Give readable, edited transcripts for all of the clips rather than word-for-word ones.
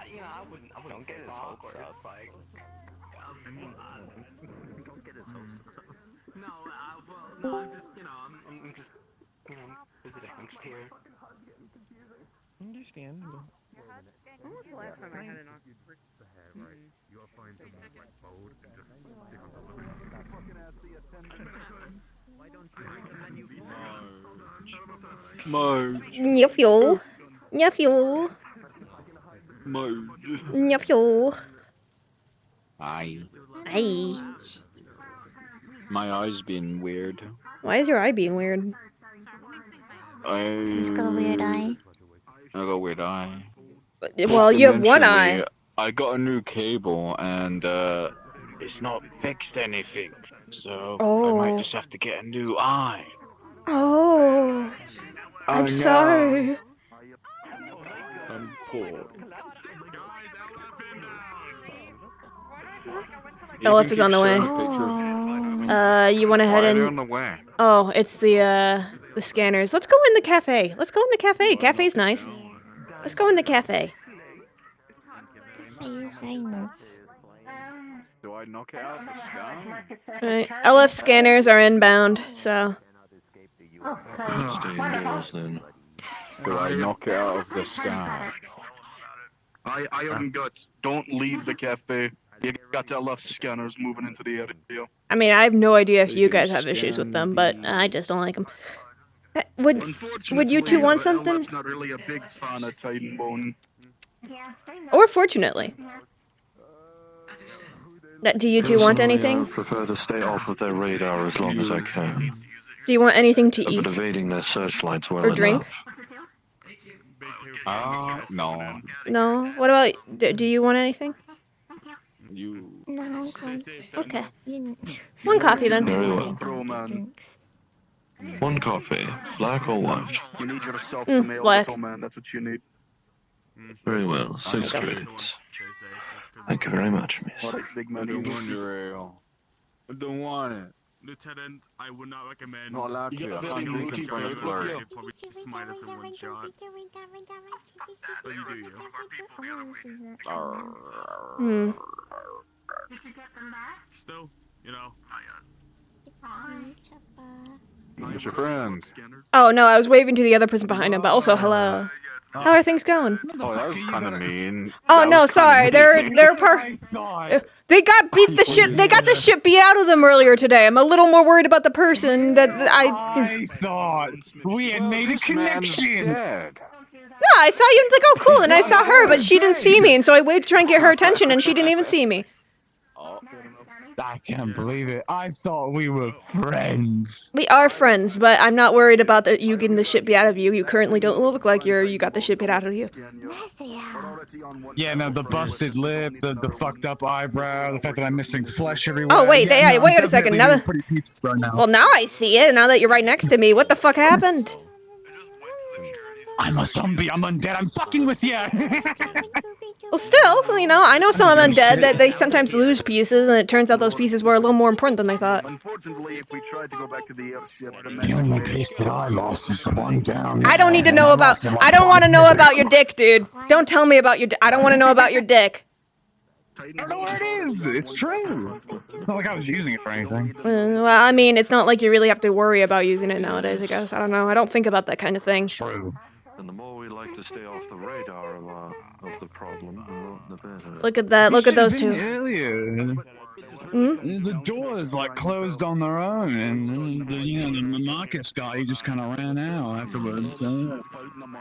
You know, I wouldn't don't get his hopes up, like, don't get his hopes up. No, well, no, I'm just, you know, I'm just, you know, visiting, I'm just here. Understandable. When was the last time I had an awkward the hair, right? You gotta find someone like bold and just stick on top of it. Why don't you read the menu Nephew. Nephew. Nephew. Aye. Aye. My eye's being weird. Why is your eye being weird? He's got a weird eye. I got a weird eye. Well, you have one eye. I got a new cable and it's not fixed anything, so I might just have to get a new eye. Oh, I'm sorry. I'm poor. LF is on the way. You went ahead and... on the way? Oh, it's the scanners. Let's go in the cafe. Let's go in the cafe. Cafe's nice. Let's go in the cafe. Cafe is very nice. Do I knock it out? Right. LF scanners are inbound, so... Stay indoors then. Do I knock it out of the sky? I haven't guts. Don't leave the cafe. You got to left scanners moving into the area. I mean, I have no idea if you guys have issues with them, but I just don't like them. Would you two want something? I'm not really a big fan of Titanbone. Or fortunately. Do you two want anything? I prefer to stay off of their radar as long as I can. Do you want anything to eat? But evading their searchlights well or drink? No. No? What about... Do you want anything? You... No, I'm cool. Okay. You... One coffee then. Very well. Drinks. One coffee, black or white? You need yourself to mail black. the man. That's what you need. Very well, 6 credits. Thank you very much, miss. What a big I money. don't want your ale. I don't want it. Lieutenant, I would not recommend. Not allowed You to. got I a can't very drink in rooty front of bird. blurry. You'd probably smite us in one shot. But you do you. Hmm. Still, you know. It's your friends. Oh, no, I was waving to the other person behind him, but also hello. How are things going? Oh, that was kind of mean. Oh, That no, was sorry. kinda They're They got beat the shit. They got the shit beat out of them earlier today. I'm a little more worried about the person that I thought we had made a This man's connection. dead. No, I saw you and was like, oh, cool. And I saw her, but she didn't see me. And so I waved to try and get her attention, and she didn't even see me. I can't believe it. I thought we were friends. We are friends, but I'm not worried about you getting the shit beat out of you. You currently don't look like you got the shit beat out of you. Yeah, no, the busted lip, the fucked up eyebrow, the fact that I'm missing flesh everywhere. Oh, wait, yeah, no, wait I'm a second. definitely Now doing that... pretty pizza right now. Well, now I see it. Now that you're right next to me. What the fuck happened? I'm a zombie. I'm undead. I'm fucking with you. Well, still, you know, I know some undead that they sometimes lose pieces, and it turns out those pieces were a little more important than they thought. Unfortunately, if we tried to go back to the airship, The only piece that I lost is the one down there. I don't need to know about... I don't want to know about your dick, dude. Don't tell me about your I don't want to know about your dick. I don't know where it is. It's true. It's not like I was using it for anything. Well, I mean, it's not like you really have to worry about using it nowadays, I guess. I don't know. I don't think about that kind of thing. True. And the more we like to stay off the radar of the problem, the better. Look at that. Look at those two. Earlier. The doors like closed on their own, and the Marcus guy just kind of ran out afterwards.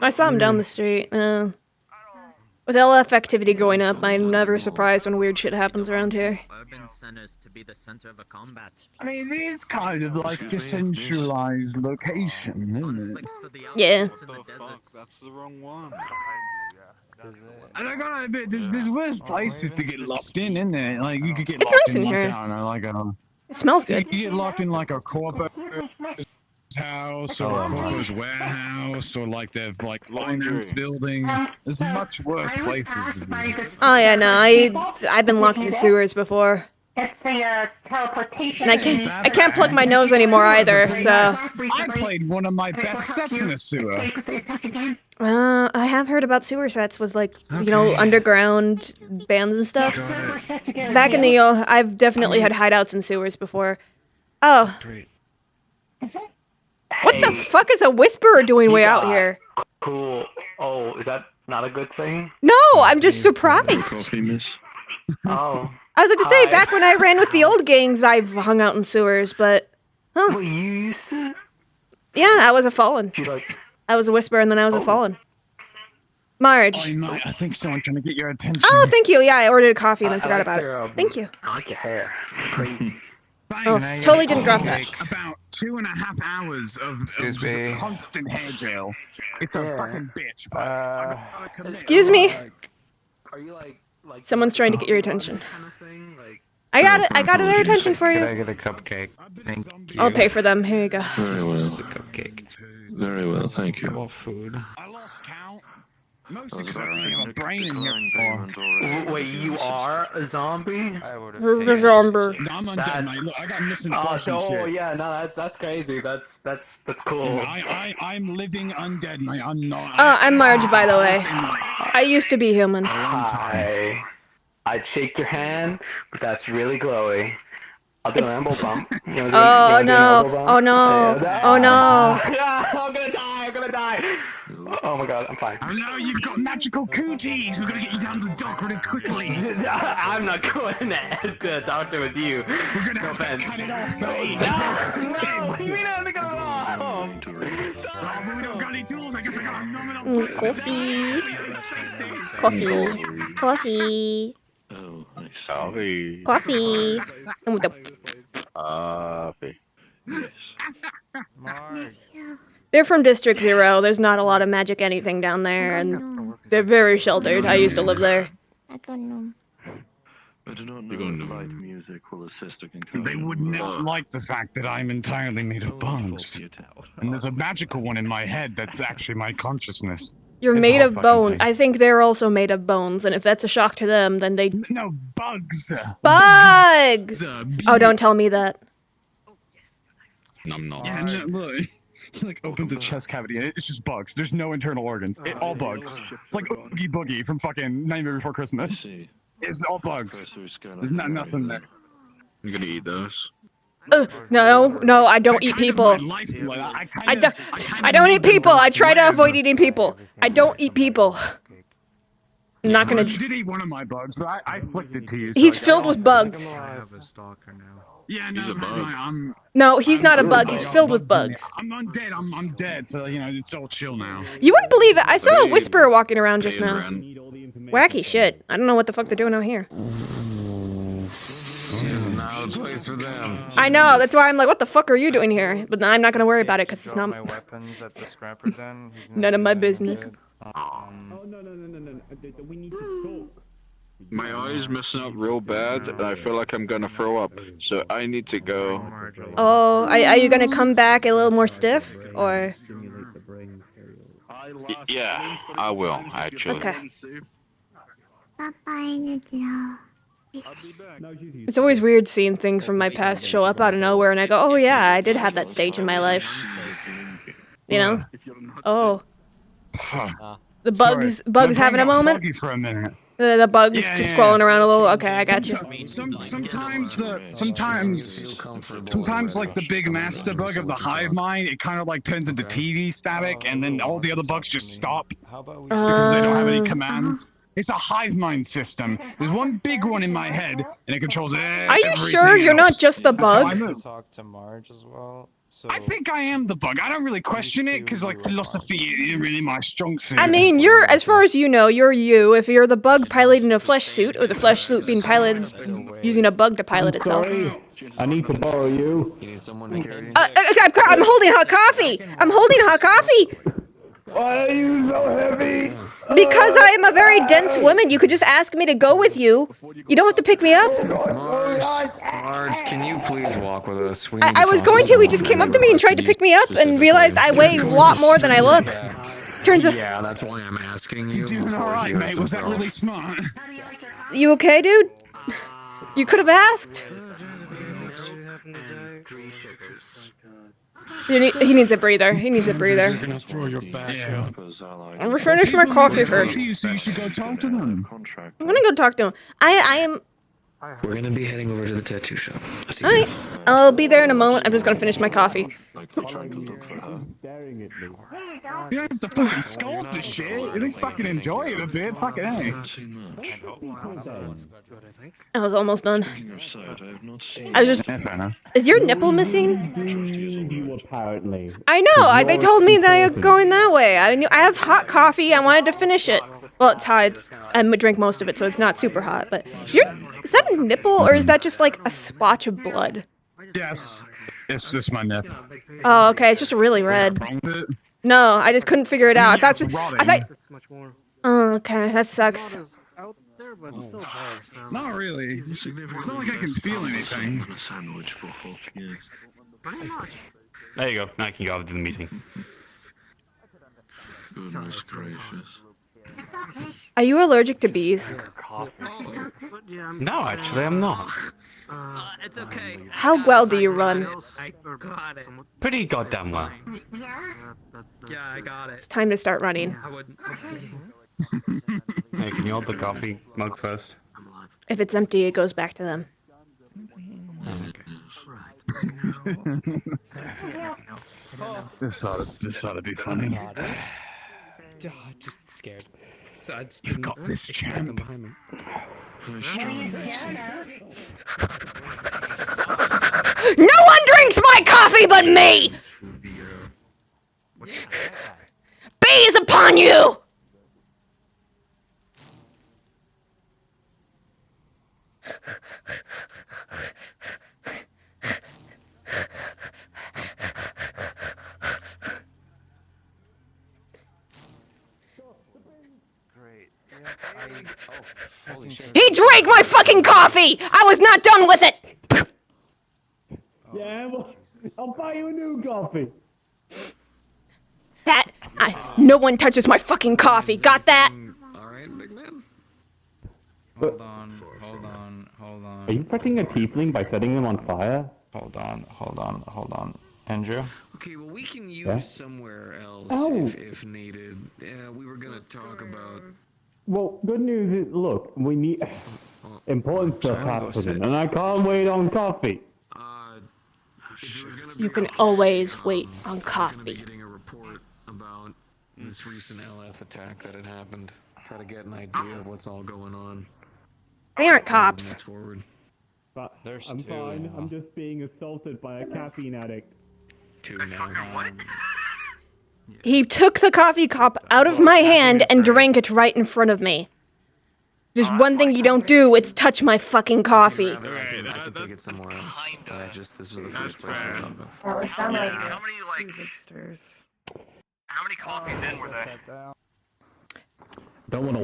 I saw him down the street. With LF activity going up, I'm never surprised when weird shit happens around here. Urban centers to be the center of a combat. I mean, it is kind of like a centralized location, isn't it? Conflicts for the Yeah. outskirts and the deserts. That's the wrong one. And I gotta admit, there's worse places to get locked in, isn't there? Like, you could get It's locked nice in, in like, here. I don't know, like a... It smells You good. get locked in like a corporate house or a corporate warehouse or like their finance building. There's much worse places to be. Oh yeah, no, I've been locked in sewers before. It's the teleportation. And I can't plug my nose anymore either, so... I played one of my best sets in a sewer. I have heard about sewer sets with, like, you know, underground bands and stuff. Back in the I've definitely had hideouts in sewers before. Oh. What the fuck is a whisperer doing way out here? Cool. Oh, is that not a good thing? No, I'm just surprised. Coffee, miss. Oh. I was about to say, Hi. back when I ran with the old gangs, I've hung out in sewers, but... Huh. Well, you used to? Yeah, I was a fallen. You like... I was a whisperer and then I was a fallen. Marge. I think someone trying to get your attention. Oh, thank you. Yeah, I ordered a coffee and then forgot about it. Thank you. I like your hair. Crazy. Oh, totally didn't drop that. About 2.5 hours of just constant hair gel. It's a fucking bitch. But Excuse me. Are you like Someone's trying to get your attention. kind of thing? Like... I got it. I got their attention for Can I you. get a cupcake? Thank you. I'll pay for them. Here you go. Very well. Just a cupcake. Very well, thank you. More food. I lost count. Mostly because I don't really have a brain in here anymore. Wait, you are a zombie? I ordered The zombie. No, I'm undead, mate. Look, I got missing flesh and shit. yeah, no, that's crazy. That's cool. I'm living undead, mate. I'm not. I'm Marge, by the way. I used to be human. Hi. I'd shake your hand, but that's really glowy. I'll do an elbow bump. You Oh no! Oh no! Oh no! I'm gonna die! Oh my god, I'm fine. Oh no, you've got magical cooties! We're gonna get you down to the dock really quickly! I'm not going to a doctor with you. We're gonna No have to offense. cut it off, mate! No! What do you mean I have to cut it off? Oh, but we don't got any tools, I guess I gotta numb it up. Coffee. Coffee. Oh, nice. Coffee. Coffee. Coffee. Yes. They're from District 0. There's not a lot of magic anything down there, and they're very sheltered. I used to live there. I got no. I do not know if light music will assist a concussion. They would not like the fact that I'm entirely made of bones. And there's a magical one in my head that's actually my consciousness. You're It's made all of fucking bone. thing. I think they're also made of bones, and if that's a shock to them, then they... No, bugs! Bugs! Oh, don't tell me that. Nom nom. Yeah, no, look. He like opens a chest cavity and it's just bugs. There's no internal organs. All bugs. It's like Oogie Boogie from fucking Nightmare Before Christmas. It's all bugs. There's nothing there. I'm gonna eat those. No, I don't eat people. I don't eat people. I try to avoid eating people. I don't eat people. I'm not gonna... You did eat one of my bugs, but I flicked it to you. He's filled with bugs. I have a stalker now. Yeah, no, No, he's not a bug. He's filled with bugs. I'm undead. I'm dead. So you know it's all chill now. You wouldn't believe it. I saw a whisperer walking around just now. Ran. Wacky shit. I don't know what the fuck they're doing out here. There's not a place for them. I know. That's why I'm like, what the fuck are you doing here? But I'm not gonna worry about it because it's not my weapons at the scrapper den. none of my business. We need to talk. My eye's messing up real bad, and I feel like I'm gonna throw up. So I need to go. Oh, are you gonna come back a little more stiff, or? Yeah, I will actually. Okay. Bye-bye, Nidia. It's always weird seeing things from my past show up out of nowhere, and I go, oh yeah, I did have that stage in my life. You know? Oh. The bugs having a moment? For a minute. The bugs just crawling around a little. Okay, I got you. Sometimes like the big master bug of the hive mind, it kind of like turns into TV static, and then all the other bugs just stop because they don't have any commands. It's a hive mind system. There's one big one in my head, and it controls everything. Are you sure you're not just the bug? Talk to Marge as well. I think I am the bug. I don't really question it because, like, philosophy isn't really my strong suit. I mean, you're, as far as you know, you're you. If you're the bug piloting a flesh suit, or the flesh suit being piloted using a bug to pilot itself. I need to borrow you. You need someone to carry. I'm holding hot coffee! I'm holding hot coffee! Why are you so heavy? Because I am a very dense woman, you could just ask me to go with you. You don't have to pick me up. Marge, can you please walk with us? I was going to, he just came up to me and tried to pick me up and realized I weigh a lot more than I look. Turns out... Yeah, that's why I'm asking you. Doing alright, mate. Was that really smart? You okay, dude? You could have asked. He needs a breather. He needs a breather. I'm gonna finish my coffee first. So you should go talk to them. I'm gonna go talk to him. I am... We're gonna be heading over to the tattoo shop. Alright, I'll be there in a moment. I'm just gonna finish my coffee. You don't have to fucking scold this shit. At least fucking enjoy it a bit. Fucking hey. I was almost done. I was just... Is your nipple missing? Apparently. I know. They told me that you're going that way. I have hot coffee. I wanted to finish it. Well, it's hot. I drink most of it, so it's not super hot. But is that a nipple, or is that just like a splotch of blood? Yes. It's just my nip. Oh, okay. It's just really red. No, I just couldn't figure it out. I thought. Oh, okay. That sucks. Not really. It's not like I can feel anything. There you go. Now I can go over to the meeting. Goodness gracious. Are you allergic to bees? No, actually, I'm not. It's okay. How well do you run? I got it. Pretty goddamn well. Yeah, I got It's it. time to start running. I wouldn't. Hey, can you hold the coffee mug first? If it's empty, it goes back to them. This ought to be funny. Just scared. So You've got this, champ. No one drinks my coffee but me! Bees upon you! He drank my fucking coffee! I was not done with it! Yeah, well, I'll buy you a new coffee. No one touches my fucking coffee, got that? Alright, big man. Hold on. Are you threatening a tiefling by setting them on fire? Hold on. Andrew? Okay, well, we can use somewhere else if needed. Yeah, we were gonna talk about... Well, good news is, look, we need important stuff happening, and I can't wait on coffee. You can always wait on coffee. Getting a report about this recent LF attack that had happened. Try to get an idea of what's all going on. They aren't cops. Forward. But I'm fine. I'm just being assaulted by a caffeine addict. He took the coffee cup out of my hand and drank it right in front of me. There's one thing you don't do, it's touch my fucking coffee. I can take it somewhere else. This was the first place I thought of. How many coffees in were there?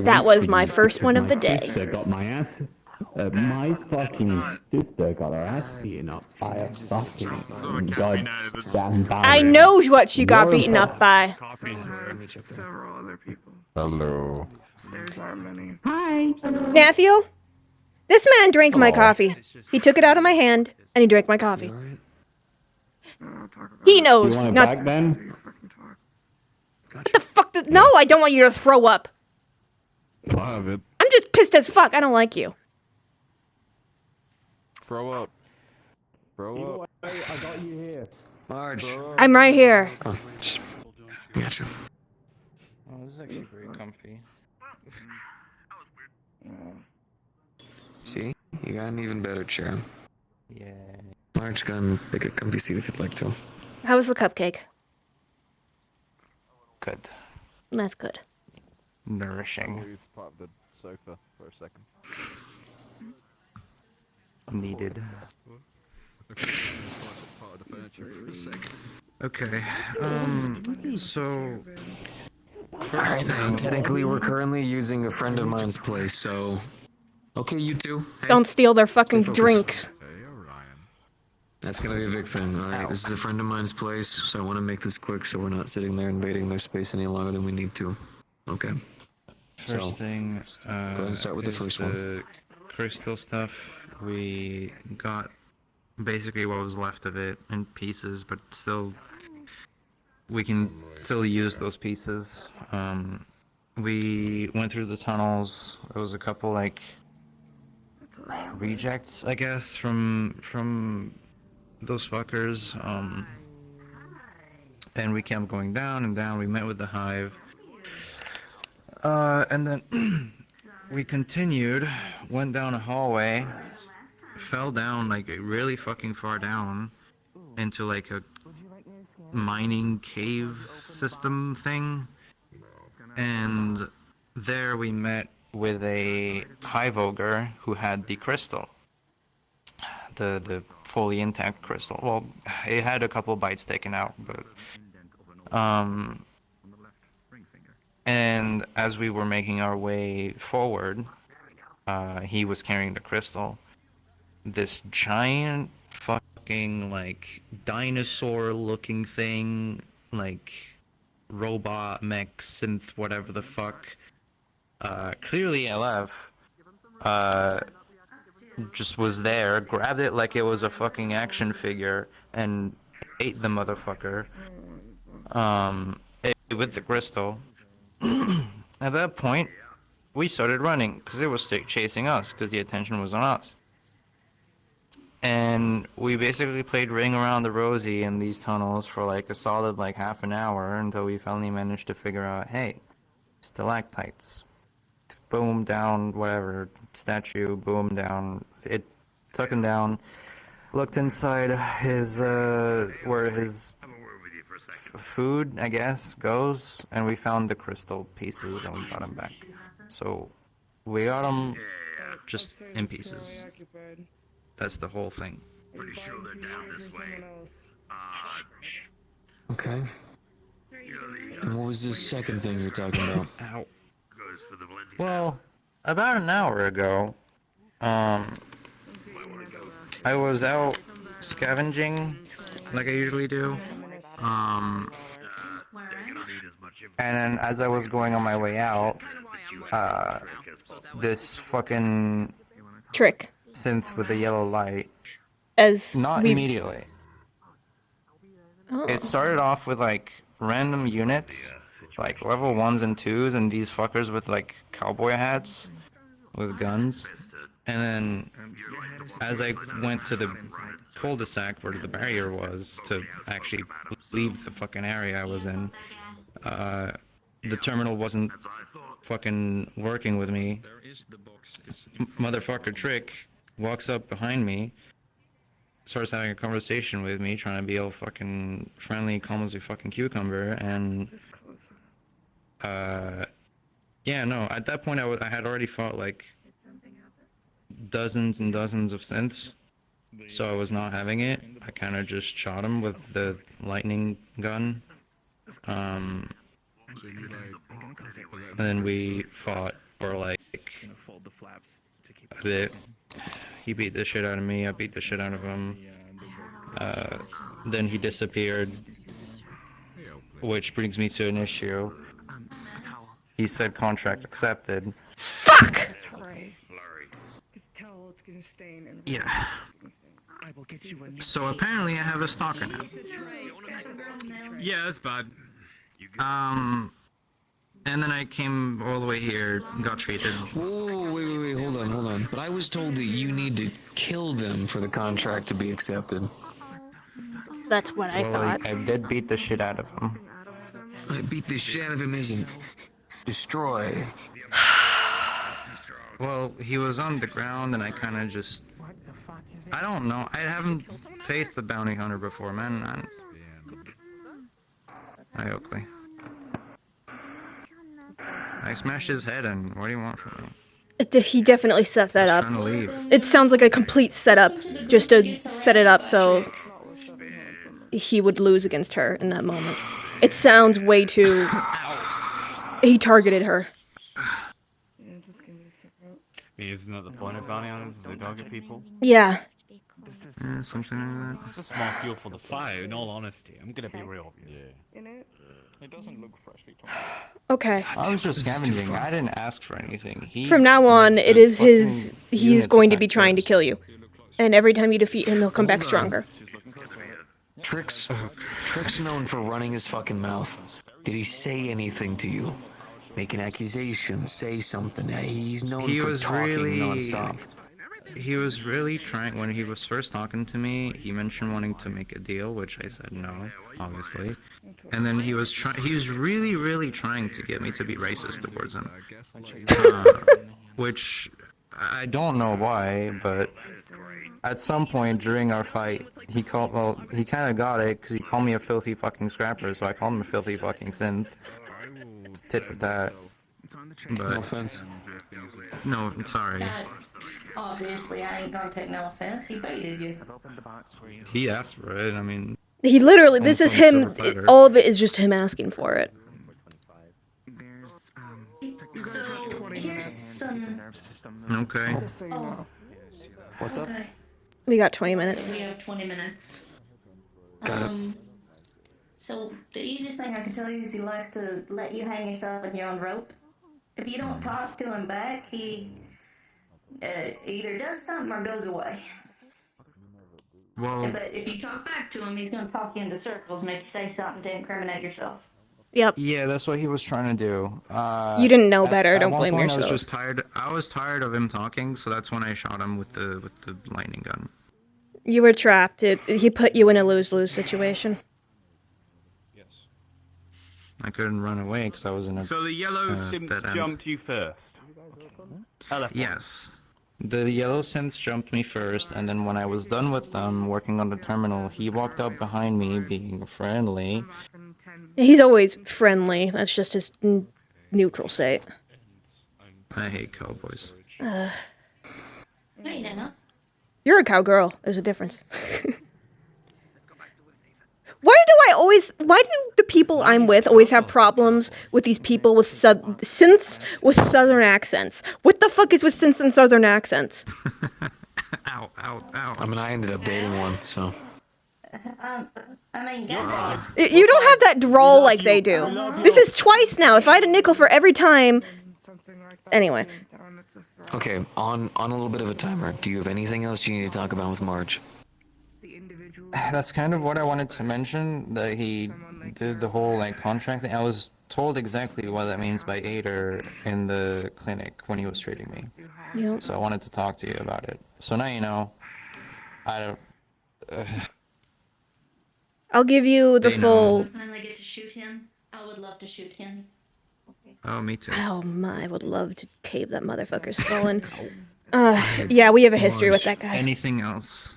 That was my first one of the day. Sister got my ass. My fucking sister got her ass beaten up by a fucking goddamn barrier. I know what she got beaten up by. Several other people. Hello. There's our many. Hi. Matthew? This man drank my coffee. He took it out of my hand, and he drank my coffee. He knows. You want it Not... back, then? What the fuck? No, I don't want you to throw up. Love it. I'm just pissed as fuck. I don't like you. Throw up. I got you here. Marge. I'm right here. Oh, gotcha. Oh, this is actually very comfy. See? You got an even better chair. Yeah. Marge, go and pick a comfy seat if you'd like to. How was the cupcake? Good. That's good. Nourishing. Part of the sofa for a second. Needed. Part of the furniture for a second. Okay. So. Alright then, technically we're currently using a friend of mine's place, so... Okay, you two. Hey, Don't steal their fucking focused. drinks. That's gonna be a big thing. Alright, this is a friend of mine's place, so I want to make this quick so we're not sitting there invading their space any longer than we need to. Okay. First thing, go ahead and start with the is first the one. crystal stuff. We got basically what was left of it in pieces, but still, we can still use those pieces. We went through the tunnels. There was a couple like rejects, I guess, from those fuckers. And we kept going down and down. We met with the hive. And then we continued, went down a hallway, fell down like really fucking far down into like a mining cave system thing. And there we met with a hive ogre who had the crystal. The fully intact crystal. Well, it had a couple bites taken out, but and as we were making our way forward, he was carrying the crystal. This giant fucking like dinosaur-looking thing, like robot, mech, synth, whatever the fuck. Clearly LF. Just was there, grabbed it like it was a fucking action figure, and ate the motherfucker. With the crystal. At that point, we started running, because it was chasing us, because the attention was on us. And we basically played Ring Around the Rosie in these tunnels for like a solid like half an hour, until we finally managed to figure out, hey, stalactites. Boom, down, whatever, statue, boom, down. It took him down, looked inside his, where his food, I guess, goes, and we found the crystal pieces and we got him back. So, we got him just in pieces. That's the whole thing. Pretty sure they're down this way. Okay. And what was this second thing you're talking about? Ow. Well, about an hour ago, I was out scavenging, like I usually do, and then as I was going on my way out, this fucking Trick. synth with the yellow light, As not we've- immediately. Oh. It started off with like random units, like level 1s and 2s, and these fuckers with like cowboy hats with guns. And then as I went to the cul-de-sac where the barrier was to actually leave the fucking area I was in, the terminal wasn't fucking working with me. Motherfucker Trick walks up behind me, starts having a conversation with me, trying to be all fucking friendly, calm as a fucking cucumber, and yeah, no, at that point I had already fought like dozens and dozens of synths, so I was not having it. I kind of just shot him with the lightning gun, and then we fought for like a bit. He beat the shit out of me, I beat the shit out of him. Then he disappeared, which brings me to an issue. He said contract accepted. Fuck! Yeah. So apparently I have a stalker now. Yeah, that's bad. And then I came all the way here, got treated. Whoa, wait, hold on. But I was told that you need to kill them for the contract to be accepted. That's what I thought. I did beat the shit out of him. I beat the shit out of him isn't destroy. Well, he was on the ground and I kind of just... I don't know. I haven't faced the bounty hunter before, man. Hi, Oakley. I smashed his head in. What do you want from me? He definitely set that up. Trying to leave. It sounds like a complete setup, just to set it up so he would lose against her in that moment. It sounds way too... He targeted her. Isn't that the point of bounty hunters? They target people? Yeah. Yeah, something like that. It's a small fuel for the fire, in all honesty. I'm gonna be real with you. It doesn't look freshly Okay. I was just scavenging. I didn't ask for anything. From now on, it is his... He's going to be trying to kill you. And every time you defeat him, he'll come back stronger. Trick's known for running his fucking mouth. Did he say anything to you? Make an accusation, say something. He's known for talking nonstop. He was really trying, when he was first talking to me, he mentioned wanting to make a deal, which I said no, obviously. And then he was really, really trying to get me to be racist towards him. Which, I don't know why, but at some point during our fight, he kind of got it, because he called me a filthy fucking scrapper, so I called him a filthy fucking synth. Tit for that. But, No offense. No, I'm sorry. Obviously, I ain't gonna take no offense. He baited you. He asked for it, I mean... He literally... This is him... All of it is just him asking for it. So, here's some... Okay. Oh. What's up? We got 20 minutes. We have 20 minutes. Got it. So, the easiest thing I can tell you is he likes to let you hang yourself with your own rope. If you don't talk to him back, he either does something or goes away. Well... But if you talk back to him, he's gonna talk you into circles, make you say something to incriminate yourself. Yep. Yeah, that's what he was trying to do. You didn't know better, don't blame yourself. I was tired of him talking, so that's when I shot him with the lightning gun. You were trapped. He put you in a lose-lose situation. I couldn't run away because I was in a... So the yellow simp jumped you first? Yes. The yellow synths jumped me first, and then when I was done with them, working on the terminal, he walked up behind me, being friendly. He's always friendly. That's just his neutral state. I hate cowboys. Hey, Nana. You're a cowgirl. There's a difference. Why do the people I'm with always have problems with these people with synths with southern accents? What the fuck is with synths and southern accents? Ow, ow, ow. I mean, I ended up dating one, so... I mean, You don't have that drawl like they do. This is twice now. If I had a nickel for every time... Anyway. Okay, on a little bit of a timer. Do you have anything else you need to talk about with Marge? That's kind of what I wanted to mention, that he did the whole, like, contract thing. I was told exactly what that means by Ader in the clinic when he was treating me. Yep. So I wanted to talk to you about it. So now you know. I don't... I'll give you the full... finally get to shoot him. I would love to shoot him. Oh, me too. Oh my, I would love to cave that motherfucker's skull in. Yeah, we have a history with that guy. Anything else?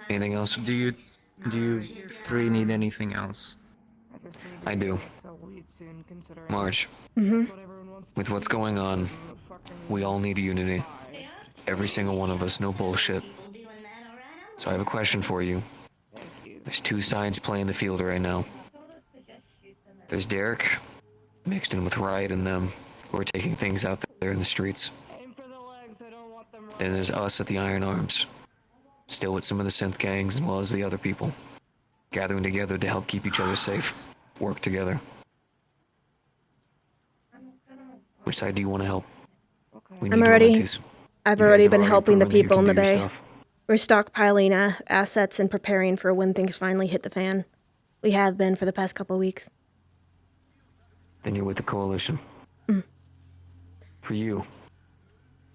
Anything else? Do you three need anything else? I do. Marge. With what's going on, we all need unity. Every single one of us, no bullshit. So I have a question for you. There's two sides playing the field right now. There's Derek, mixed in with Riot and them, who are taking things out there in the streets. Then there's us at the Iron Arms, still with some of the synth gangs as well as the other people, gathering together to help keep each other safe, work together. Which side do you want to help? I've already been helping the people in the Bay. We're stockpiling assets and preparing for when things finally hit the fan. We have been for the past couple of weeks. Then you're with the Coalition. For you,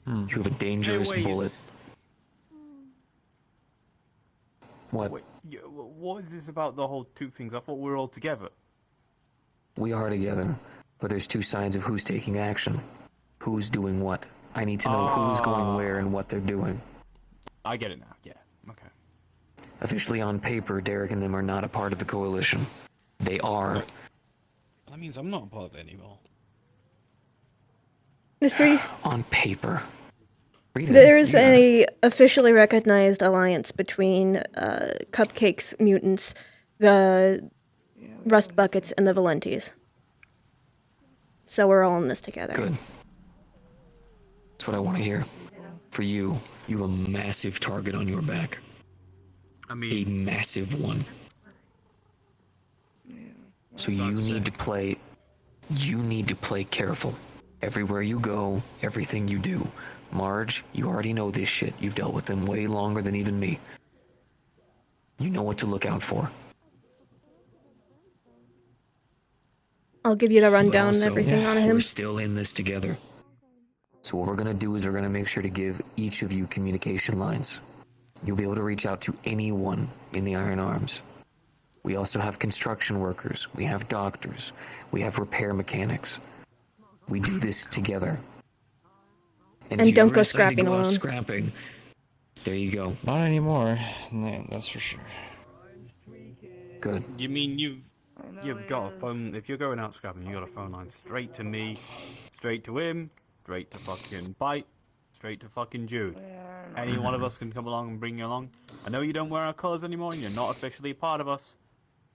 you have a dangerous bullet. What? Wait, what is this about the whole two things? I thought we were all together. We are together, but there's two sides of who's taking action. Who's doing what. I need to know who's going where and what they're doing. I get it now, yeah. Okay. Officially on paper, Derek and them are not a part of the Coalition. They are. That means I'm not a part of it anymore. The three. On paper. Read it. There's You got it. a officially recognized alliance between Cupcake's mutants, the Rust Buckets, and the Valentis. So we're all in this together. Good. That's what I want to hear. For you, you have a massive target on your back. I mean, A massive one. So you need to play. You need to play careful. Everywhere you go, everything you do. Marge, you already know this shit. You've dealt with them way longer than even me. You know what to look out for. I'll give you the rundown and Also, everything on him. We're still in this together. So what we're gonna do is we're gonna make sure to give each of you communication lines. You'll be able to reach out to anyone in the Iron Arms. We also have construction workers, we have doctors, we have repair mechanics. We do this together. And if you don't ever go decide to scrapping go out alone. Scrapping. There you go. Not anymore. No, that's for sure. Good. You mean you've got a phone? If you're going out scrapping, you got a phone line straight to me, straight to him, straight to fucking Bite, straight to fucking Jude. Any one of us can come along and bring you along. I know you don't wear our colours anymore, and you're not officially part of us,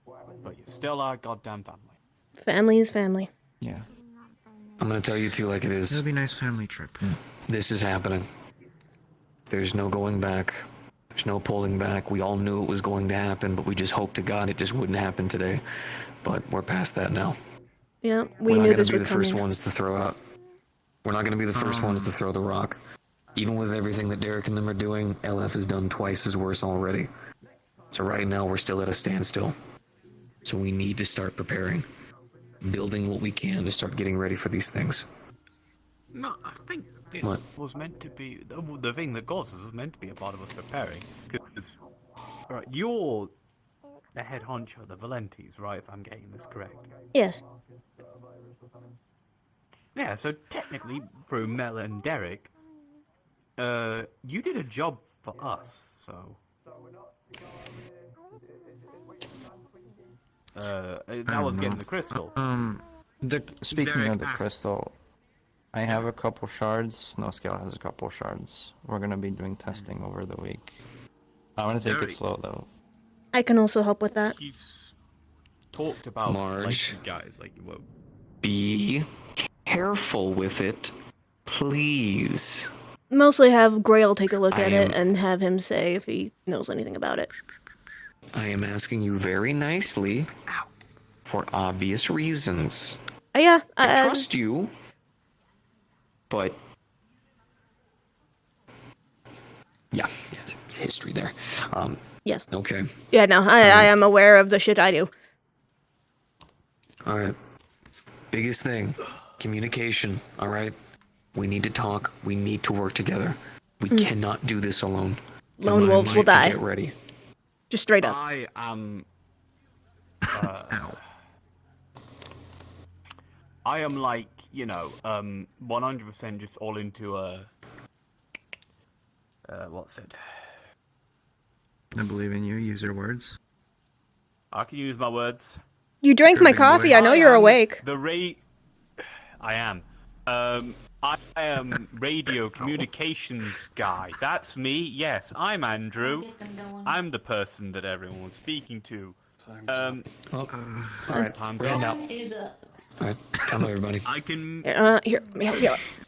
but you're still our goddamn family. Family is family. Yeah. I'm gonna tell you two like it is. It'll be a nice family trip. This is happening. There's no going back. There's no pulling back. We all knew it was going to happen, but we just hoped to God it just wouldn't happen today. But we're past that now. Yeah, we knew this would We're not gonna be the come. first ones to throw out. We're not gonna be the first ones to throw the rock. Even with everything that Derek and them are doing, LF has done twice as worse already. So right now we're still at a standstill. So we need to start preparing. Building what we can to start getting ready for these things. No, I think this What? was meant to be the thing that caused us was meant to be a part of us preparing. Because, right, you're the head honcho of the Valentis, right? If I'm getting this correct. Yes. Yeah, so technically, through Mel and Derek, you did a job for us, so. That was getting the crystal. Speaking of the Derek crystal, I have a couple shards. No Scale has a couple shards. We're gonna be doing testing over the week. I'm gonna take it slow though. I can also help with that. He's talked about Marge. like you guys, like you won't. Be careful with it, please. Mostly have Grail take a look I at am- it and have him say if he knows anything about it. I am asking you very nicely, for obvious reasons. Yeah, I trust you, but yeah, it's history there. Yes. Okay. Yeah, no, I am aware of the shit I do. All right. Biggest thing, communication. All right. We need to talk. We need to work together. We cannot do this alone. Lone Am I wolves will right to die. Get ready. Just straight up. I am. I am like, 100% just all into what's it? I believe in you. Use your words. I can use my words. You drank You're a my big coffee. boy. I know you're am awake. I am. I am radio communications guy. That's me. Yes, I'm Andrew. I'm the person that everyone was speaking to. All right, time's up. All right, come on, everybody. I can. Here,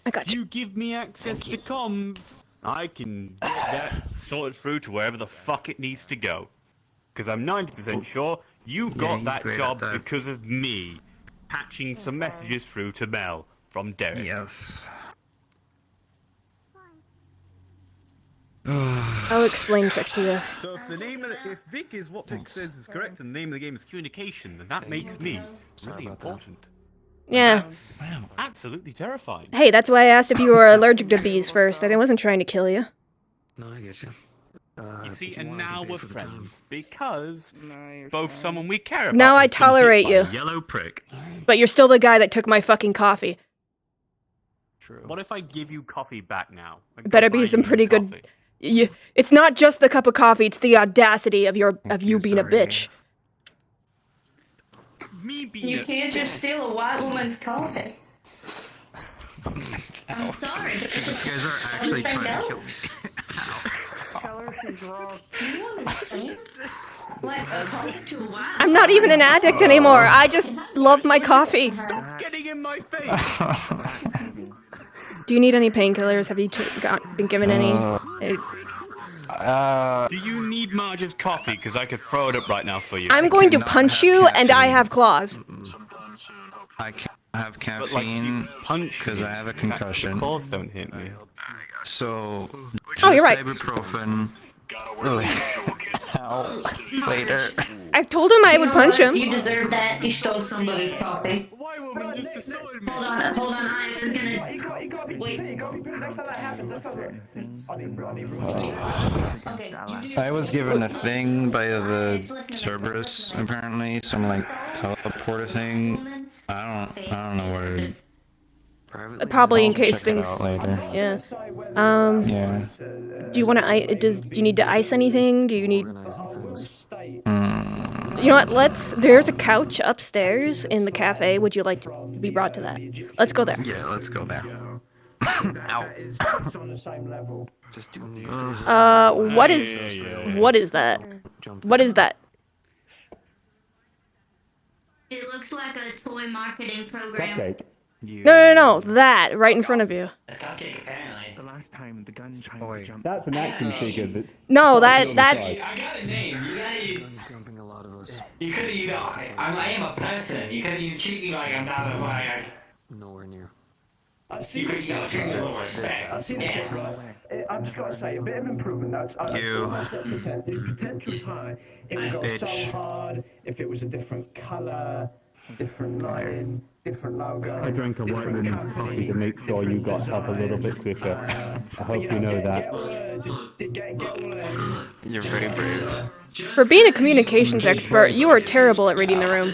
I got you. You give me access to comms. I can get that sorted through to wherever the fuck it needs to go. Because I'm 90% sure you got he's that great at job that. because of me patching some messages through to Mel from Derek. Yes. I'll explain Trick to you. So if Vic is what Vic says is correct and the name of the game is communication, then that makes me really important. Yeah. That's absolutely terrifying. Hey, that's why I asked if you were allergic to bees first. I wasn't trying to kill you. No, I get you. You see, and now we're friends because both someone we care about. Now I has been hit tolerate by you. a yellow prick. But you're still the guy that took my fucking coffee. True. What if I give you coffee back now? Like, Better go buy be some you pretty good. coffee. It's not just the cup of coffee; it's the audacity of you being a bitch. me being You can't just steal a white woman's coffee. I'm sorry. These guys are actually trying to kill me. Tell her she's wrong. Do you understand? Like a coffee to a white I'm not even an addict anymore. I just love my coffee. Stop getting in my face! Do you need any painkillers? Have you been given any? Do you need Marge's coffee? Because I could throw it up right now for you. I'm going to punch you, and I have claws. I can't have caffeine because I have a concussion. Claws don't hit me. So, Oh, you're right. Ibuprofen. Later. I told him I would punch him. You deserve that. You stole somebody's coffee. White woman just assaulted me. Hold on. I was gonna wait. Okay. I was given a thing by the Cerberus, apparently, some like teleporter thing. I don't know what it is. Probably in I'll case check it things. out later. Yeah. Yeah. Do you want to? Do you need to ice anything? Do you need? You know what? There's a couch upstairs in the cafe. Would you like to be brought to that? Let's go there. Yeah, let's go there. Ow. What is that? What is that? It looks like a toy marketing program. No, that right in front of you. The last time the gun tried to jump. That's an action figure that's... No, that. I got a name. You jumping a lot of us. I am a person. You treat me like I'm not a nowhere near. You could, treat me a little respect. I see the kid, right? I'm just gonna say a bit of improvement. That's the potential's high. It would go so hard if it was a different colour, different line, different logo. I drank a white woman's coffee to make sure you got help a little bit quicker. I hope you know that. You're very brave. For being a communications expert, you are terrible at reading the room.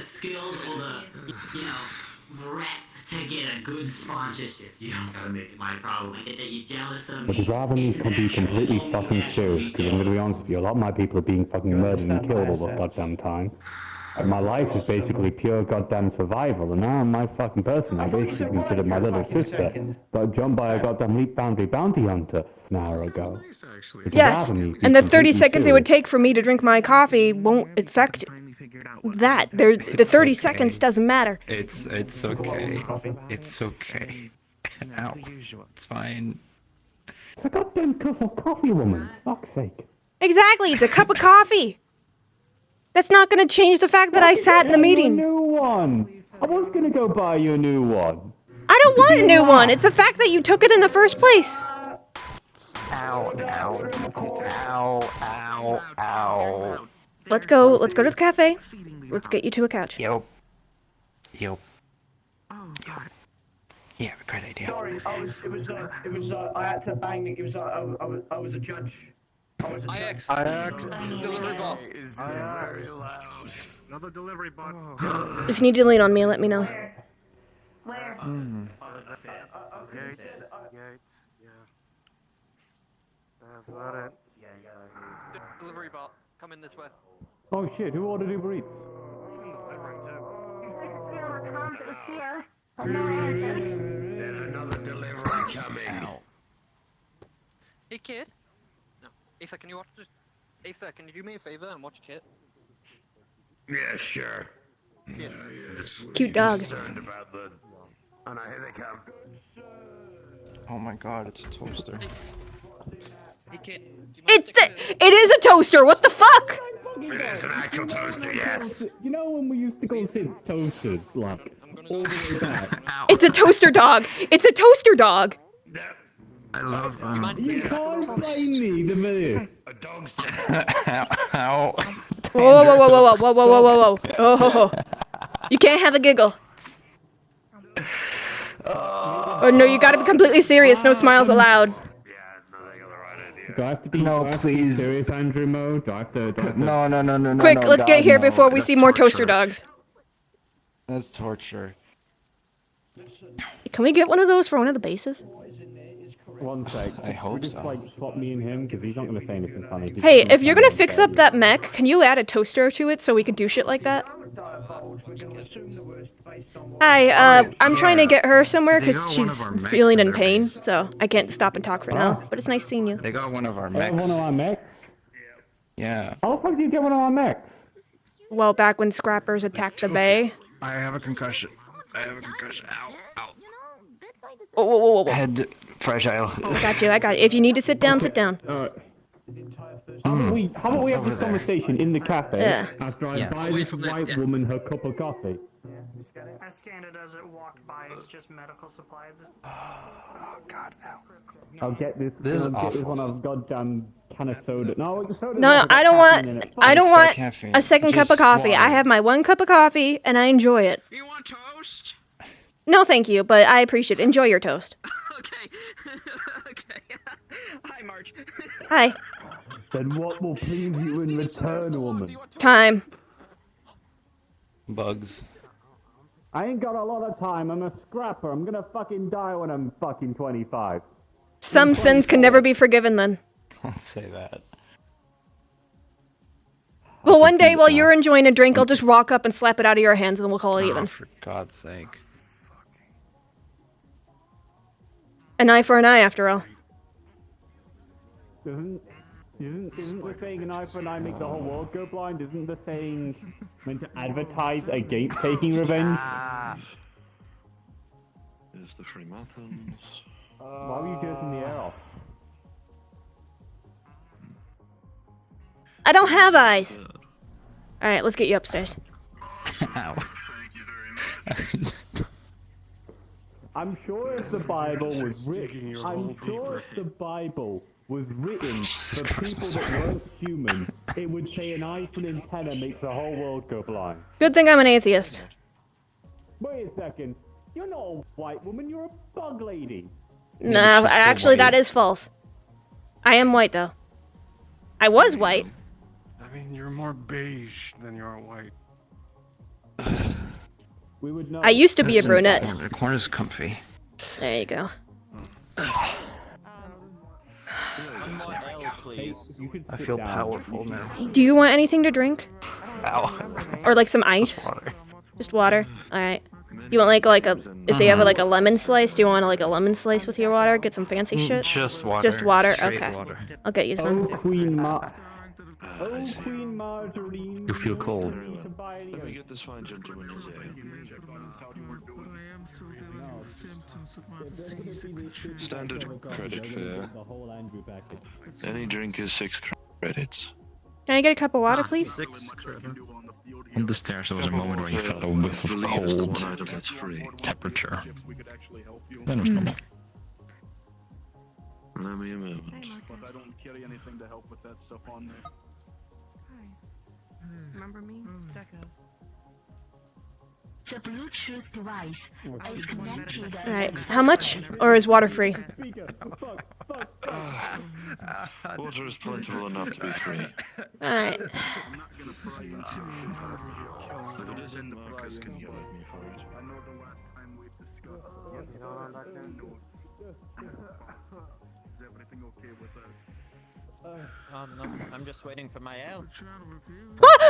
To get a good sponsorship, you don't gotta make it my problem. I get that you're jealous of me. Would you rather me be completely fucking serious? Because I'm gonna be honest with you, a lot of my people are being fucking murdered and killed all the goddamn time. And my life is basically pure goddamn survival, and now I'm my fucking person. I basically consider my little sister got jumped by a goddamn Leap Boundary bounty hunter an hour ago. Yes, and the 30 seconds it would take for me to drink my coffee won't affect that. The 30 seconds doesn't matter. It's okay. It's okay. Ow. It's fine. It's a goddamn cup of coffee, woman. Fuck's sake. Exactly, it's a cup of coffee. That's not going to change the fact that I sat in the meeting. A new one. I was gonna go buy you a new one. I don't want a new one. It's the fact that you took it in the first place. Ow, ow, ow, ow. Let's go to the cafe. Let's get you to a couch. Yo. Yeah, great idea. Sorry, I had to bang it. I was a judge. IX. Delivery bot is very loud. Another delivery bot. If you need to lean on me, let me know. Where? Delivery bot, come in this way. Oh shit, who ordered Uber Eats? There's another delivery coming. Hey kid. No. Aether, can you watch this? Aether, can you do me a favor and watch Kit? Yeah, sure. Yes. Cute dog. Oh no, here they come. Oh my god, it's a toaster. Hey kid. It is a toaster. What the fuck? It is an actual toaster, yes. You know when we used to go Sid's Toasters, like, all the way back? It's a toaster dog. It's a toaster dog. I love You can't blame me for this. A dog's Ow. Whoa. Oh, you can't have a giggle. Oh no, you gotta be completely serious. No smiles allowed. Do I have to be please. serious, Andrew Mo? Do I have to... No. Quick, let's get here no. before we That's see more torture. toaster dogs. That's torture. Can we get one of those for one of the bases? One sec. I hope just so. like swap me and him because he's not gonna say anything funny. He's Hey, just if you're gonna stand fix there. up that mech, can you add a toaster to it so we can do shit like that? Hi, I'm trying to get her somewhere They because got one she's of our mechs feeling in in their pain, base. so I can't stop and talk for now. But it's nice seeing you. They got one of our They have mechs. one of our mechs? Yeah. How the fuck do you get one of our mechs? Well, back when scrappers attacked the bay. I have a concussion. I have a concussion. Ow. Ow. Whoa, whoa, whoa, whoa. Head fragile. I got you, I got you. If you need to sit down, sit down. How about we have this conversation in the cafe Yeah. after I Yes. buy this white woman her cup of coffee? I scanned it as it walked by. It's just medical supplies. Oh God, no. I'll get this. This is I'll get this awful. one of goddamn can of soda. No, soda. No, I don't want. I don't It's got want caffeine. a second cup Just of coffee. I water. have my one cup of coffee and I enjoy it. You want toast? No, thank you, but I appreciate it. Enjoy your toast. Okay. Okay. Hi, Marge. Hi. Then what will please you in return, woman? Time. Bugs. I ain't got a lot of time. I'm a scrapper. I'm gonna fucking die when I'm fucking 25. Some sins can never be forgiven then. Don't say that. Well, one day while you're enjoying a drink, I'll just walk up and slap it out of your hands and then we'll call it Oh, even. for God's sake. An eye for an eye, after all. Isn't the saying an eye for an eye make the whole world go blind? Isn't the saying meant to advertise against taking revenge? There's the Freemasons. Why were you jerking the air off? I don't have eyes. Alright, let's get you upstairs. Ow. I'm sure if the Bible was written, I'm sure if the Bible was written for people that weren't human, it would say an eye for an antenna makes the whole world go blind. Good thing I'm an atheist. Wait a second. You're not a white woman, you're a bug lady. No, actually that is false. I am white though. I was white. I mean, you're more beige than you are white. We would know. I used to be a Listen, brunette. The corner's comfy. There you go. I feel powerful now. Do you want anything to drink? Ow. Or like some ice? Just water. Alright. You want like a if they have like a lemon slice, do you want like a lemon slice with your water? Get some fancy shit? Just water. Just water? Straight Okay. water. I'll get you some. Queen Margarine. You feel cold. Let me get this fine gentleman his ale. Standard credit fare. Any drink is 6 credits. Can I get a cup of water, please? On the stairs, there was a moment where you felt a whiff of cold temperature. Then it was normal. Let me a moment. But I don't carry anything to help with that stuff on there. Remember me? Deca. The Bluetooth device is connected. Alright. How much? Or is water free? Water is plentiful enough to be free. Alright. If it isn't, Marcus can yell at me for it. I know the last time we discussed what's going on back then. Is everything okay with that? I'm just waiting for my ale.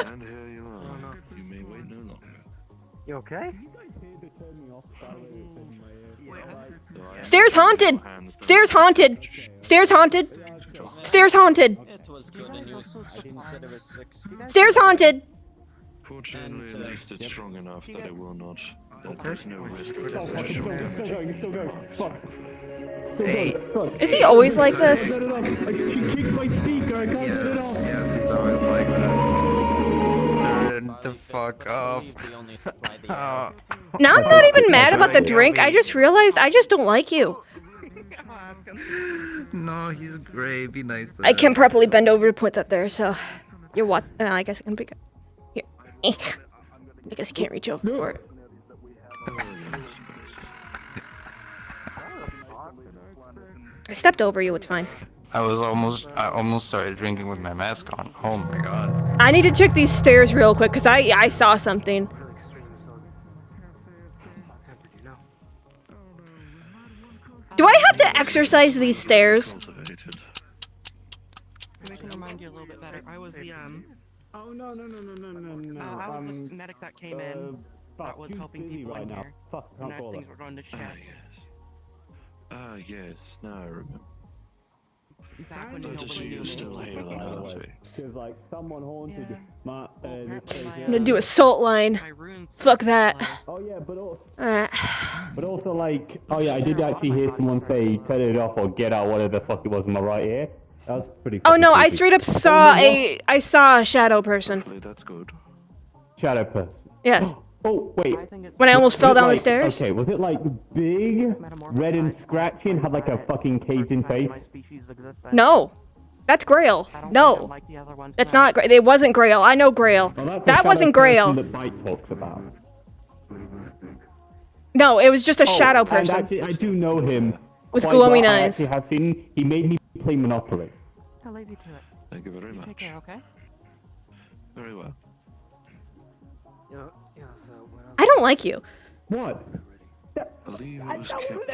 And here you are. You may wait no longer. You okay? Stairs haunted! Stairs haunted! Stairs haunted! Stairs haunted! It was good and you said it was 6. Stairs haunted! Fortunately, at least it's strong enough that it will not. There's no risk of Still potential going, damage. still going, still going. Fuck. Still going. Fuck. Is he always like this? She kicked my speaker, I can't get it off. Yes, he's always like that. Turn the fuck off. Now I'm not even mad about the drink, I just realized I just don't like you. No, he's great. Be nice to I can't properly bend over to put that there, so... You're what? I guess I can pick it. Here. I guess you can't reach over for it. I stepped over you, it's fine. I almost started drinking with my mask on. Oh my god. I need to check these stairs real quick, because I saw something. Do I have to exercise these stairs? I can remind you a little bit better. I was the Oh no. I was the medic that came in. That was helping people in here. Fuck, And can't call things it. were going to shit. Yes. Now I remember. Back when Good to nobody see knew you me. still here, Anansi. Because like someone haunted my this place I'm here. gonna do a salt line. Fuck that. Oh yeah, but also, Alright. but also like, oh yeah, I did actually hear someone say turn it off or get out, whatever the fuck it was in my right ear. That was pretty. Oh no, I creepy. straight up saw I saw a shadow person. That's good. Shadow person. Yes. Oh wait. When I almost Was fell it down the like- stairs. Okay, was it like big, red and scratchy, and had like a fucking caved-in face? No. That's Grail. No. That's not Grail. It wasn't Grail. I know Grail. Well, that's the That shadow wasn't person Grail. that Bite talks about. No, it was just a shadow And person. actually, I do know him. With quite glowing well. eyes. I actually have seen. He made me play Monopoly. I'll leave you to it. Thank you very much. Take care, okay? Very well. I don't like you. What?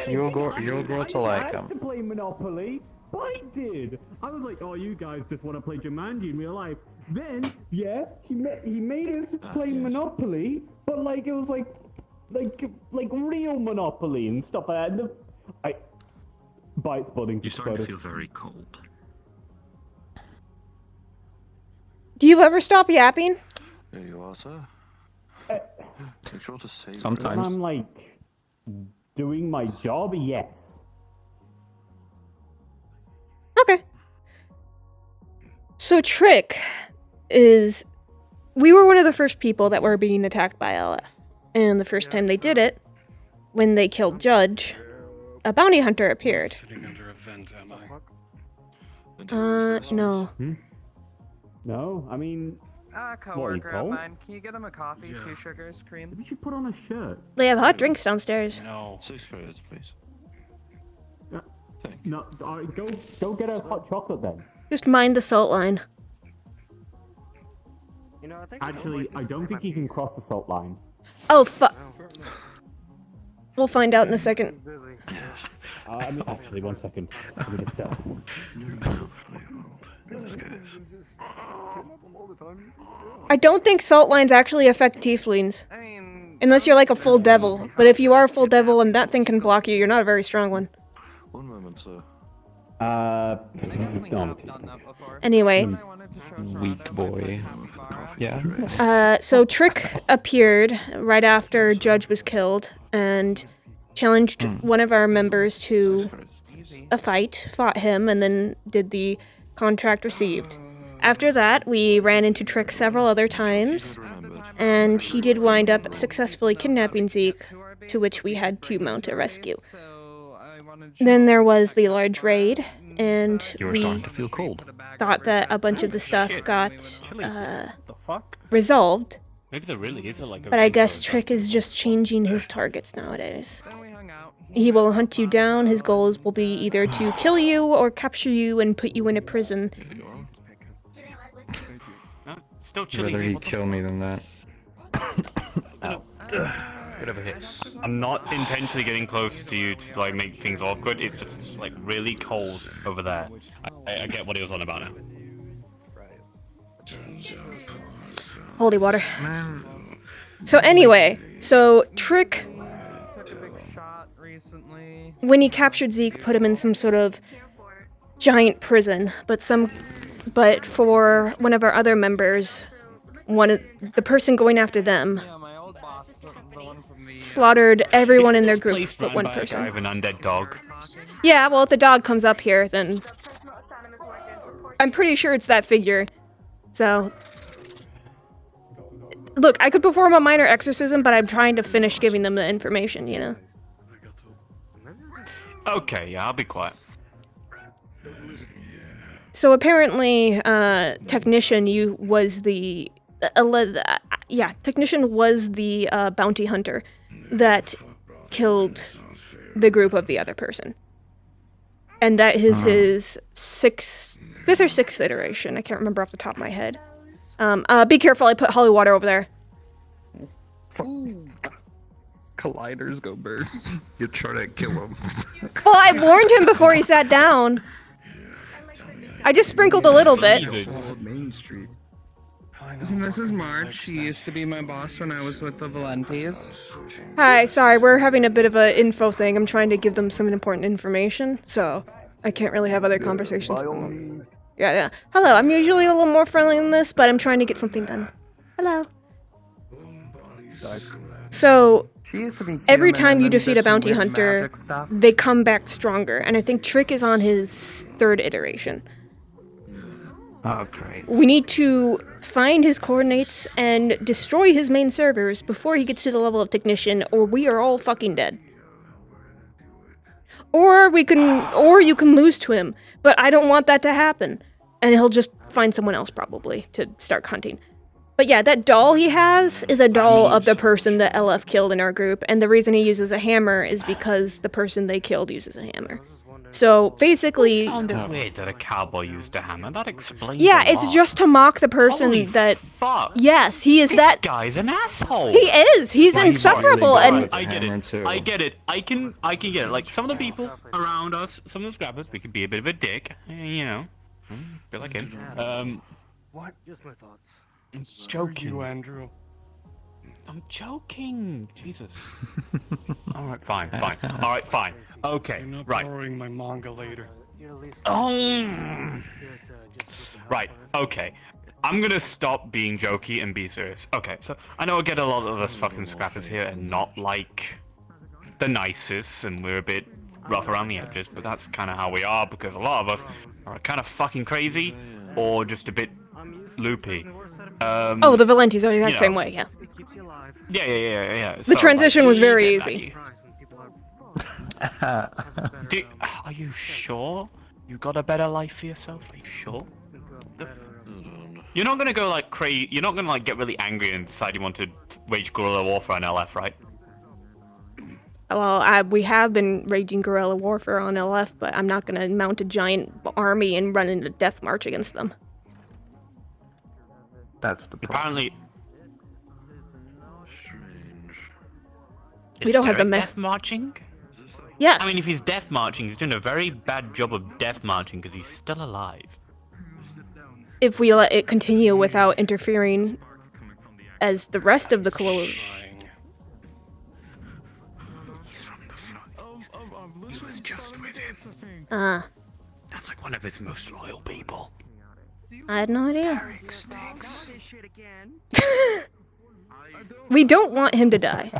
You'll grow to like I asked to play Monopoly. Bite did. I was like, oh, you guys just want to play Jumanji in real life. Then, yeah, he made us play Monopoly, but like it was like real Monopoly and stuff like that. Bite's budding. You're starting to feel very cold. Do you ever stop yapping? There you are, sir. Make sure to save When I'm like doing my job, yes. Okay. So Trick is... We were one of the first people that were being attacked by LF. And the first time they did it, when they killed Judge, a bounty hunter appeared. Sitting under a vent, am I? No. No, I mean... Coworker of mine. Can you get him a coffee, 2 sugars, cream? We should put on a shirt. They have hot drinks downstairs. No. 6 credits, please. No, alright, go get a hot chocolate then. Just mind the salt line. You know, I think Actually, I don't think you can cross the salt line. Oh, fuck. We'll find out in a second. I mean, actually, 1 second. Let me just step. I don't think salt lines actually affect tieflings. Unless you're like a full devil. But if you are a full devil and that thing can block you, you're not a very strong one. 1 moment, sir. Anyway. Weak boy. Yeah. So Trick appeared right after Judge was killed and challenged one of our members to a fight, fought him, and then did the contract received. After that, we ran into Trick several other times, and he did wind up successfully kidnapping Zeke, to which we had to mount a rescue. Then there was the large raid, and You were we starting to feel cold. thought that a bunch of the stuff got resolved. Maybe there really is like a... But I guess Trick is just changing his targets nowadays. He will hunt you down. His goals will be either to kill you or capture you and put you in a prison. Still chilling. Rather he kill me than that. Bit of a hit. I'm not intentionally getting close to you to like make things awkward. It's just like really cold over there. I get what he was on about now. Holy water. So anyway, so Trick, when he captured Zeke, put him in some sort of giant prison, but for one of our other members, the person going after them slaughtered everyone in their group but one person. I have an undead dog. Yeah, well, if the dog comes up here, then I'm pretty sure it's that figure. So, look, I could perform a minor exorcism, but I'm trying to finish giving them the information, you know? Okay, yeah, I'll be quiet. So apparently, Technician was the bounty hunter that killed the group of the other person. And that is his 5th or 6th iteration. I can't remember off the top of my head. Be careful, I put holy water over there. Colliders go bird. You're trying to kill him. Well, I warned him before he sat down. I just sprinkled a little bit. Main Street. Listen, this is Marge. She used to be my boss when I was with the Valentes. Hi, sorry, we're having a bit of an info thing. I'm trying to give them some important information, so I can't really have other conversations. Yeah. Hello, I'm usually a little more friendly than this, but I'm trying to get something done. Hello. So, every time you defeat a bounty hunter, they come back stronger, and I think Trick is on his 3rd iteration. Oh, great. We need to find his coordinates and destroy his main servers before he gets to the level of technician, or we are all fucking dead. Or you can lose to him, but I don't want that to happen. And he'll just find someone else probably to start hunting. But yeah, that doll he has is a doll of the person that LF killed in our group, and the reason he uses a hammer is because the person they killed uses a hammer. So basically, It sounded weird that a cowboy used a hammer. That explains. yeah, a it's lot. just to mock the person Holy that. Fuck. Yes, he is This that. guy's an asshole. He is. He's insufferable, and I get it. I get it. I can get it. Like some of the people around us, some of the scrappers, we could be a bit of a dick. You know, be like him. What? Just my thoughts. I'm joking. You, Andrew. I'm joking. Jesus. All right, fine. All right, fine. Okay, I'm not right. borrowing my manga later. Oh. Right. Okay. I'm gonna stop being jokey and be serious. Okay. So I know I get a lot of us fucking scrappers here and not like the nicest, and we're a bit rough around the edges, but that's kind of how we are because a lot of us are kind of fucking crazy or just a bit loopy. the Valentes are that same way, yeah. Yeah. The transition was very easy. Are you sure? You got a better life for yourself? Are you sure? You're not gonna go like crazy. You're not gonna like get really angry and decide you want to wage guerrilla warfare on LF, right? Well, we have been raging guerrilla warfare on LF, but I'm not gonna mount a giant army and run into death march against them. That's the problem. Apparently. We don't have the death marching? Yes. I mean, if he's death marching, he's doing a very bad job of death marching because he's still alive. If we let it continue without interfering as the rest of the coalition. He's from the front. He was just with him. That's like one of his most loyal people. I had no idea. Derek stinks. We don't want him to die.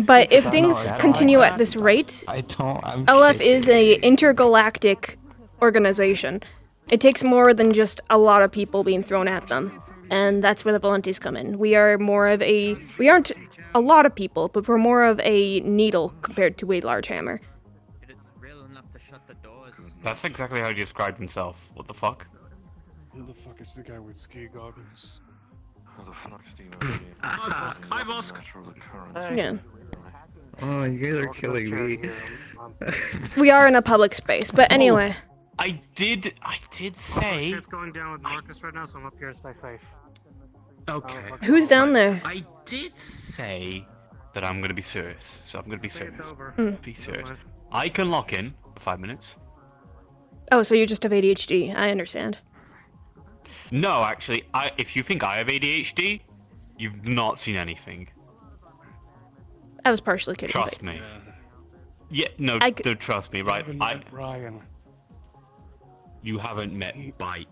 But if things continue at this rate, LF is a intergalactic organization. It takes more than just a lot of people being thrown at them. And that's where the Valentes come in. We aren't a lot of people, but we're more of a needle compared to a large hammer. That's exactly how he described himself. What the fuck? Who the fuck is the guy with ski goggles? Hi, Vosk. Yeah. Oh, you guys are killing me. We are in a public space, but anyway. I did say. Shit's going down with Marcus right now, so I'm up here to stay safe. Okay. Who's down there? I did say that I'm gonna be serious, so I'm gonna be serious. Be serious. I can lock in for 5 minutes. Oh, so you just have ADHD. I understand. No, actually, if you think I have ADHD, you've not seen anything. I was partially kidding. Trust me. Yeah, no, trust me, right? Ryan. You haven't met Bite.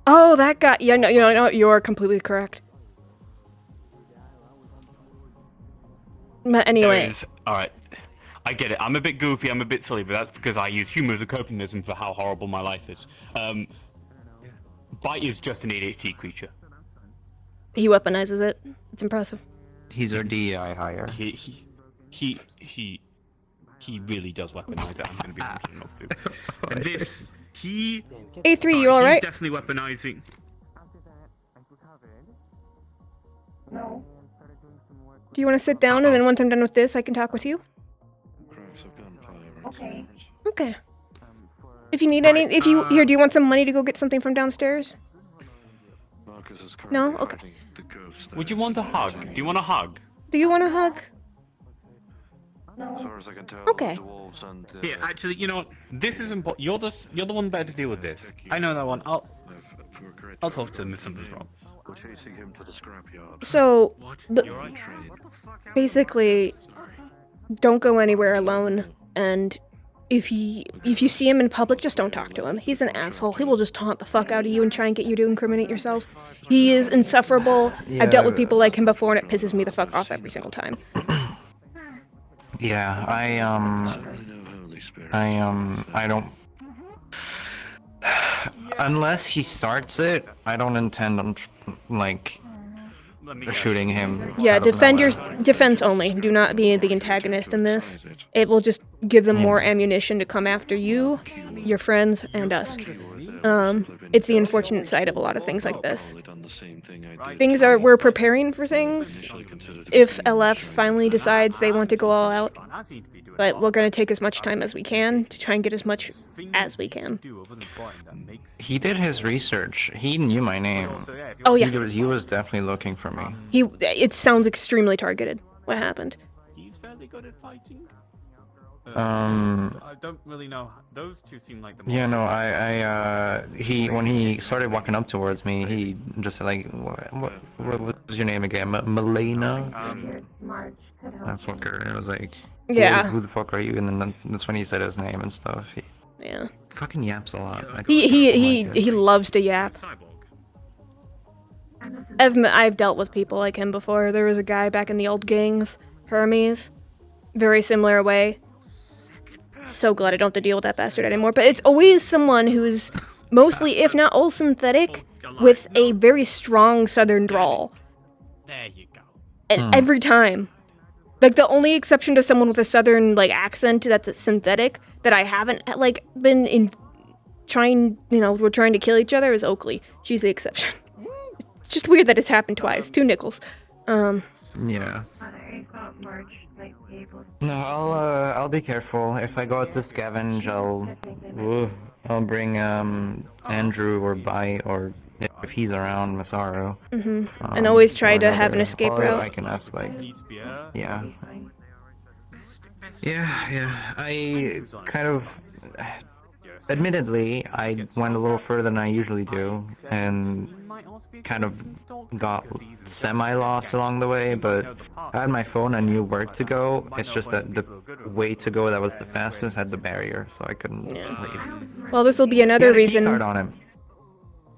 Oh, that guy. Yeah, no, you're completely correct. But anyway. Alright. I get it. I'm a bit goofy, I'm a bit silly, but that's because I use humor as a coping mechanism for how horrible my life is. Bite is just an ADHD creature. He weaponizes it. It's impressive. He's our DEI hire. He really does weaponize it. I'm gonna be honest enough to. And this, A3, you alright? He's definitely weaponizing. No. Do you want to sit down and then once I'm done with this, I can talk with you? Okay. Okay. If you need any, do you want some money to go get something from downstairs? No? Okay. Would you want a hug? Do you want a hug? Do you want a hug? As far as I can tell, Okay. the wolves and Yeah, actually, you know what? This is important. You're the one better to deal with this. I know that one. I'll talk to him if something's wrong. we're chasing him to the scrapyard. So, You're on trade. basically, don't go anywhere alone. And if you see him in public, just don't talk to him. He's an asshole. He will just taunt the fuck out of you and try and get you to incriminate yourself. He is insufferable. I've dealt with people like him before, and it pisses me the fuck off every single time. Yeah, I don't. Unless he starts it, I don't intend on like shooting him. Yeah, out of defend your nowhere. defense only. Do not be the antagonist in this. It will just give them more ammunition to come after you, your friends, and us. It's the unfortunate side of a lot of things like this. We're preparing for things. If LF finally decides they want to go all out, but we're going to take as much time as we can to try and get as much as we can. He did his research. He knew my name. Oh, yeah. He was definitely looking for me. It sounds extremely targeted. What happened? He's fairly good at fighting. I don't really know. Those two seem like the Yeah, no, when he started walking up towards me, he just said, like, what was your name again? Melena? That fucker. I was like, Yeah. Who the fuck are you? And then that's when he said his name and stuff. He fucking yaps a lot. He loves to yap. I've dealt with people like him before. There was a guy back in the old gangs, Hermes, very similar way. So glad I don't have to deal with that bastard anymore. But it's always someone who's mostly, if not all synthetic, with a very strong southern drawl. There you go. And every time. Like, the only exception to someone with a southern, like, accent that's synthetic that I haven't, like, been in we're trying to kill each other is Oakley. She's the exception. It's just weird that it's happened twice. 2 nickels. Yeah. No, I'll be careful. If I go out to scavenge, I'll bring Andrew or Bai, or if he's around, Masaru. And always try to have an escape or route. I can ask, like, yeah. I kind of, admittedly, I went a little further than I usually do, and kind of got semi-lost along the way, but I had my phone, I knew where to go. It's just that the way to go that was the fastest had the barrier, so I couldn't leave. Well, this will be another reason. He had a keycard on him.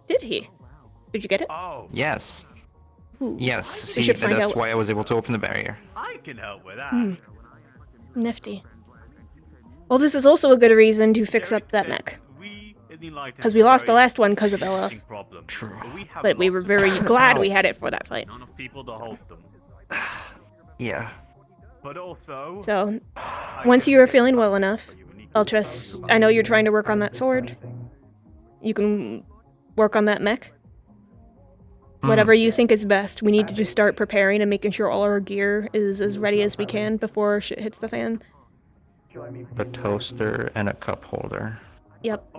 Did he? Did you get it? Yes. Ooh. Yes, We should find that's out. why I was able to open the barrier. I can help with that. Nifty. Well, this is also a good reason to fix up that mech. Because we lost the last one because of LF. True. But we were very glad we had it for that fight. Enough people to hold them. Yeah. But also. So, once you are feeling well enough, I know you're trying to work on that sword. You can work on that mech. Whatever you think is best. We need to just start preparing and making sure all our gear is as ready as we can before shit hits the fan. A toaster and a cup holder. Yep.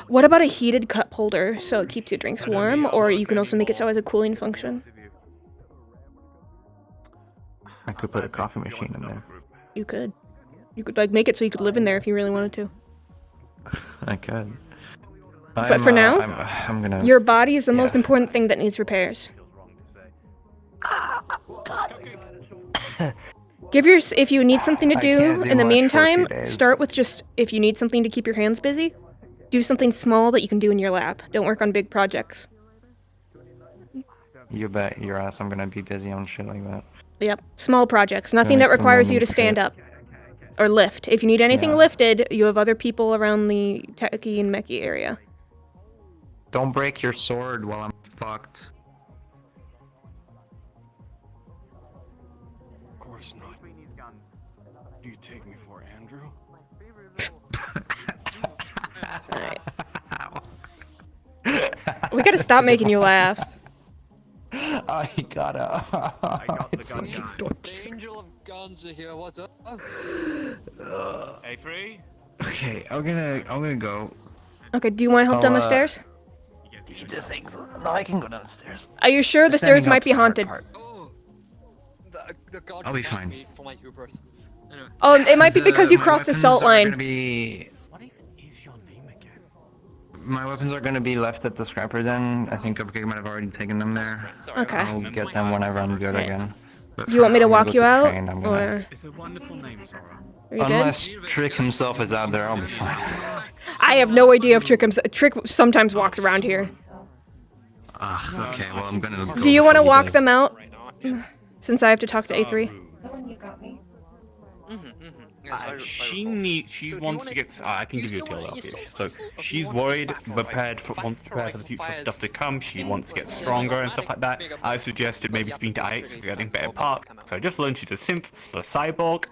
What about a heated cup holder so it keeps your drinks warm, or you can also make it so it has a cooling function? I could put a coffee machine in there. You could. You could, like, make it so you could live in there if you really wanted to. I could. But for now, I'm gonna... your body is the most important thing that needs repairs. If you need something to do in the meantime, start with just, if you need something to keep your hands busy, do something small that you can do in your lab. Don't work on big projects. You bet your ass I'm gonna be busy on shit like that. Yep, small projects. Nothing that requires you to stand up. Or lift. If you need anything lifted, you have other people around the techie and mechie area. Don't break your sword while I'm fucked. Of course not. Do you take me for Andrew? Alright. We gotta stop making you laugh. I gotta. It's like The angel of guns are here. What's up? Hey, free. Okay, I'm gonna go. Okay, do you want help down the stairs? The things. No, I can go downstairs. Are you sure the stairs might be haunted? The guard I'll be thanked fine. me for my hubris. Oh, it might be because you crossed a salt line. My weapons are gonna be left at the scrapper then. I think Cupcake might have already taken them there. Okay. I'll get them whenever I'm good again. Do you want me to walk you out? Train, Or... It's a wonderful name, Sora. Are you Unless Trick himself is out there, I'll be fine. I have no idea if Trick sometimes walks around here. Okay, well I'm gonna go. Do you want to walk them out? Since I have to talk to A3. She wants to get. I can give you a tail up. So she's worried, wants to prepare for the future stuff to come. She wants to get stronger and stuff like that. I suggested maybe speaking to IX for getting better parts. So I just learned she's a synth, not a cyborg.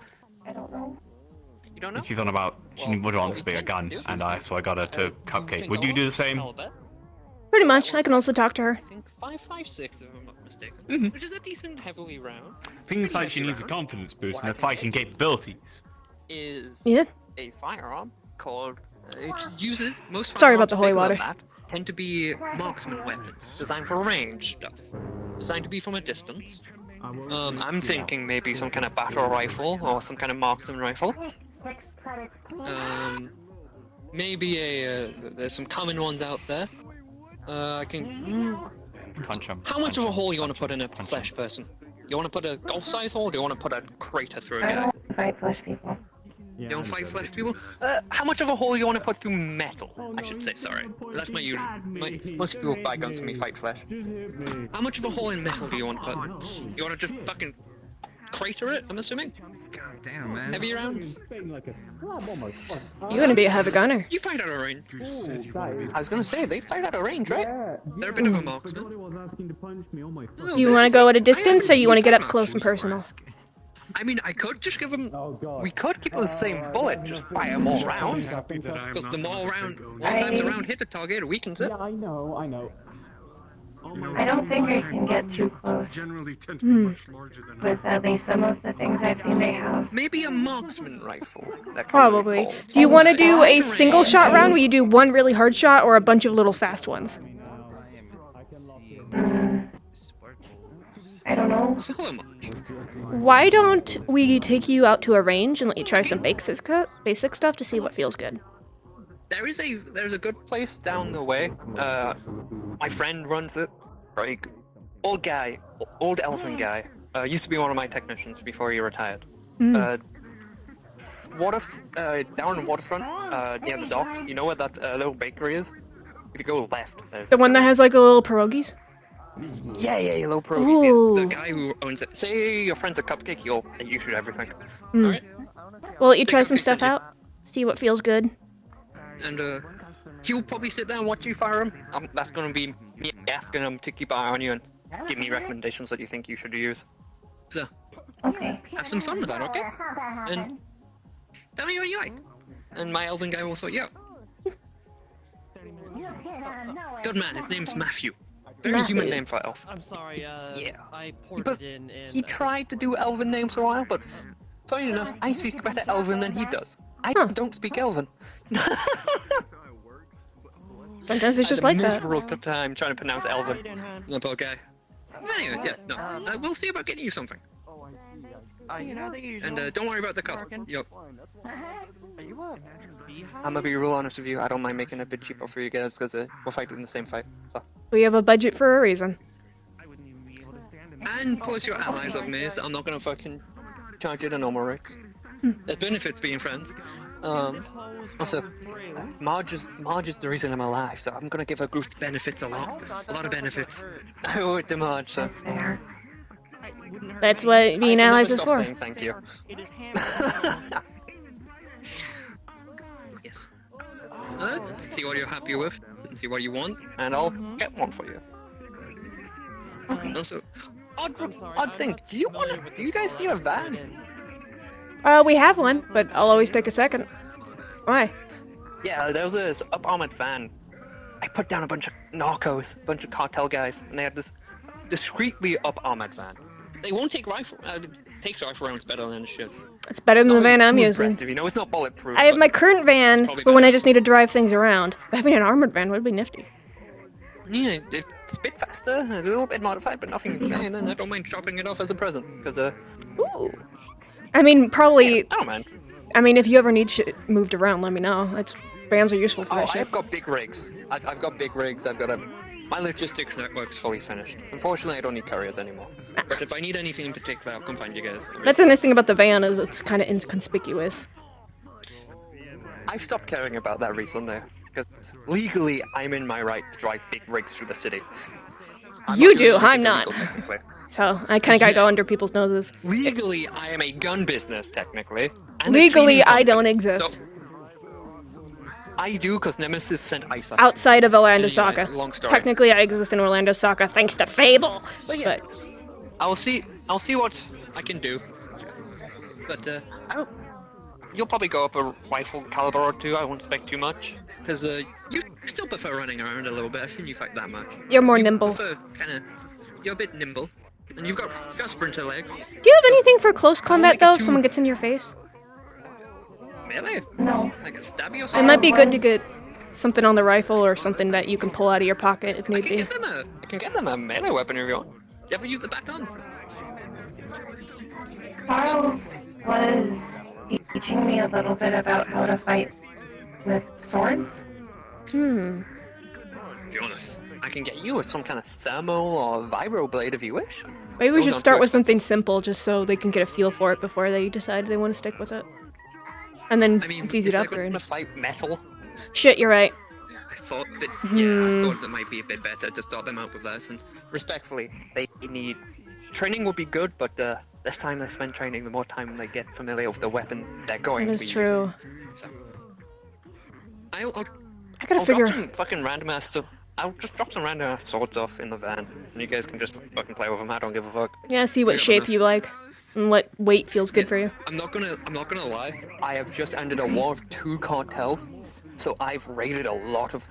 I don't know. You don't know? And she's on about she would want to be a gun, and so I got her to Cupcake. Would you do the same? Pretty much. I can also talk to her. I think 556 if I'm not mistaken, which is a decent heavily round. Things like she needs a confidence boost and her fighting capabilities. Is Yeah. a firearm called. It uses most. Sorry about the holy firearms water. bigger than that tend to be marksman weapons, designed for range stuff, designed to be from a distance. I'm thinking maybe some kind of battle rifle or some kind of marksman rifle. Maybe there's some common ones out there. I can. Punch him. How much of a hole you want to put in a flesh person? You want to put a golf-size hole, or do you want to put a crater through a guy? I don't fight flesh people. You don't fight flesh people? How much of a hole you want to put through metal? I should say, sorry. That's my usual. Most people who buy guns from me fight flesh. How much of a hole in metal do you want to put? You want to just fucking crater it, I'm assuming? God damn, man. Heavy rounds? You're gonna be a heavy gunner. You fight out of range. I was gonna say, they fight out of range, right? They're a bit of a marksman. You want to go at a distance, or you want to get up close and personal? I mean, I could just give them. We could keep the same bullet, just fire more rounds. Because the more times a round hit the target, it weakens it. Yeah, I know. I don't think I can get too close. With at least some of the things I've seen they have. Maybe a marksman rifle. Probably. Do you want to do a single shot round where you do one really hard shot, or a bunch of little fast ones? I don't know. Why don't we take you out to a range and let you try some basic stuff to see what feels good? There's a good place down the way. My friend runs it. Right, old elfin guy. Used to be one of my technicians before he retired. Down in Waterfront, near the docks. You know where that little bakery is? If you go left, there's The one that has like the little pierogies? Yeah, little pierogies. Yeah. The guy who owns it. Say your friend's a Cupcake, you shoot everything. Alright? We'll let you try some stuff out. See what feels good. And he'll probably sit there and watch you fire him. That's gonna be me asking him to keep an eye on you and give me recommendations that you think you should use. So, okay. Have some fun with that, okay? And tell me what you like. And my elven guy will sort you out. Good man, his name's Matthew. Very human name for elf. I'm sorry, yeah. I ported in and... He tried to do elven names for a while, but funny enough, I speak better elven than he does. I don't speak elven. Sometimes it's just like that. Miserable time trying to pronounce elven. No, poor guy. Anyway, yeah, no. We'll see about getting you something. And don't worry about the cost. Yup. I'm gonna be real honest with you. I don't mind making it a bit cheaper for you guys because we're fighting the same fight. So. We have a budget for a reason. And plus, you're allies of me, so I'm not gonna fucking charge you the normal rates. There's benefits being friends. Also, Marge is the reason I'm alive, so I'm gonna give her groups benefits a lot of benefits. I owe it to Marge, so. That's fair. That's what being allies is for. Saying thank you. Yes. See what you're happy with, see what you want, and I'll get one for you. Okay. Also, odd thing. Do you guys need a van? We have one, but I'll always take a second. Why? Yeah, there was this up-armored van. I put down a bunch of narcos, a bunch of cartel guys, and they had this discreetly up-armored van. They won't take rifle. Takes rifle rounds better than it should. It's better than the van I'm using. You know, it's not bulletproof. I have my current van for when I just need to drive things around. Having an armored van would be nifty. Yeah, it's a bit faster, a little bit modified, but nothing insane, and I don't mind chopping it off as a present, because Ooh. I mean, probably. I don't mind. I mean, if you ever need shit moved around, let me know. Vans are useful for that shit. I've got big rigs. I've got big rigs. I've got my logistics network's fully finished. Unfortunately, I don't need couriers anymore. But if I need anything in particular, I'll come find you guys. That's the nice thing about the van is it's kind of inconspicuous. I've stopped caring about that recently because legally I'm in my right to drive big rigs through the city. You do, I'm not. So I kind of gotta go under people's noses. Legally, I am a gun business technically. Legally, I don't exist. So, I do because Nemesis sent ice. Outside of Orlando Soccer. Long story. Technically, I exist in Orlando Soccer thanks to Fable. But yeah, I'll see what I can do. But you'll probably go up a rifle caliber or two. I won't expect too much because you still prefer running around a little bit. I've seen you fight that much. You're more nimble. You're a bit nimble, and you've got sprinter legs. Do you have anything for close combat though? If someone gets in your face. Melee? No. Like a stabby or It something? might be good to get something on the rifle or something that you can pull out of your pocket if need be. I can get them a melee weapon if you want. You ever use the baton? Charles was teaching me a little bit about how to fight with swords. To be honest, I can get you with some kind of thermal or vibro blade if you wish. Maybe we Those should aren't start too with something simple just so they can get a feel for it before they decide they want to stick with it. And then it's easy to upgrade. To fight metal. Shit, you're right. I thought that I thought that might be a bit better to start them out with that, since respectfully they need training would be good, but the less time they spend training, the more time they get familiar with the weapon they're going That to is be true. using. So I gotta figure. Drop some fucking random ass stuff. I'll just drop some random ass swords off in the van, and you guys can just fucking play with them. I don't give a fuck. Yeah, see what shape you like and what weight feels good for you. I'm not gonna lie. I have just ended a war of 2 cartels, so I've raided a lot of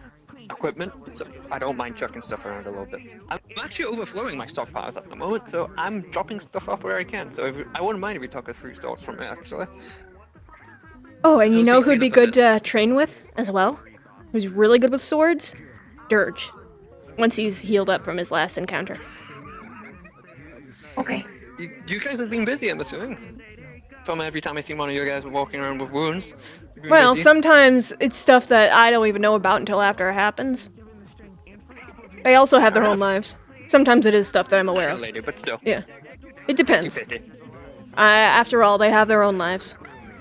equipment. So I don't mind chucking stuff around a little bit. I'm actually overflowing my stockpiles at the moment, so I'm dropping stuff off where I can. So I wouldn't mind if we took a few stores from it, actually. Oh, and you know who'd be good to train with as well? Who's really good with swords? Dirge. Once he's healed up from his last encounter. Okay. You guys have been busy, I'm assuming. From every time I see one of you guys walking around with wounds. you've been Well, busy. sometimes it's stuff that I don't even know about until after it happens. They also have their own lives. Sometimes it is stuff that I'm aware of. They do, but still. Yeah. It depends. 50-50. After all, they have their own lives.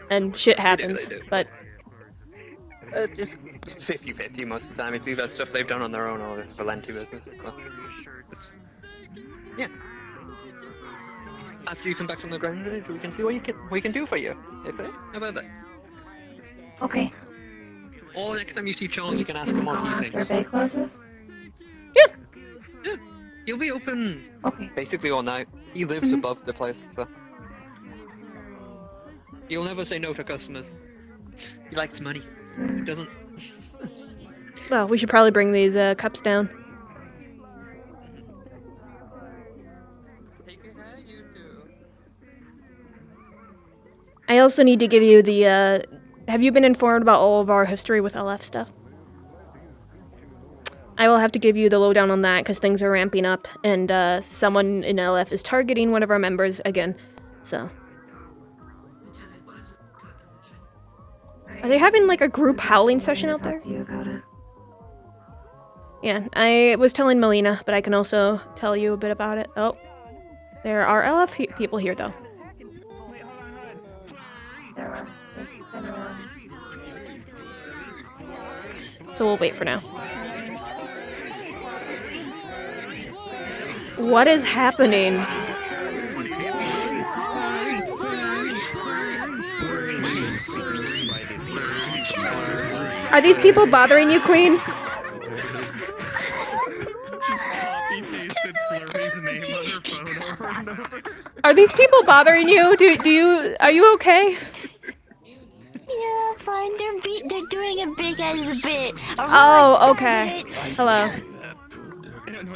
And shit happens. They do. But It's 50-50 most of the time. It's either stuff they've done on their own or this Valenti business. Well, yeah. After you come back from the ground, we can see what we can do for you. How about that? Okay. Or next time you see Charles, you can ask him what he thinks. After Bay closes? Yeah. He'll be open basically all night. He lives Mm-hmm. above the place, so he'll never say no to customers. He likes money. He doesn't. well, we should probably bring these cups down. I also need to give you the, have you been informed about all of our history with LF stuff? I will have to give you the lowdown on that, because things are ramping up, and someone in LF is targeting one of our members again, so. Are they having, like, a group howling session out there? Yeah, I was telling Melina, but I can also tell you a bit about it. Oh, there are LF people here, though. So we'll wait for now. What is happening? Are these people bothering you, Queen? Are these people bothering you? Are you okay? Yeah, fine. They're doing a big ass bit. Oh, okay. Hello. Can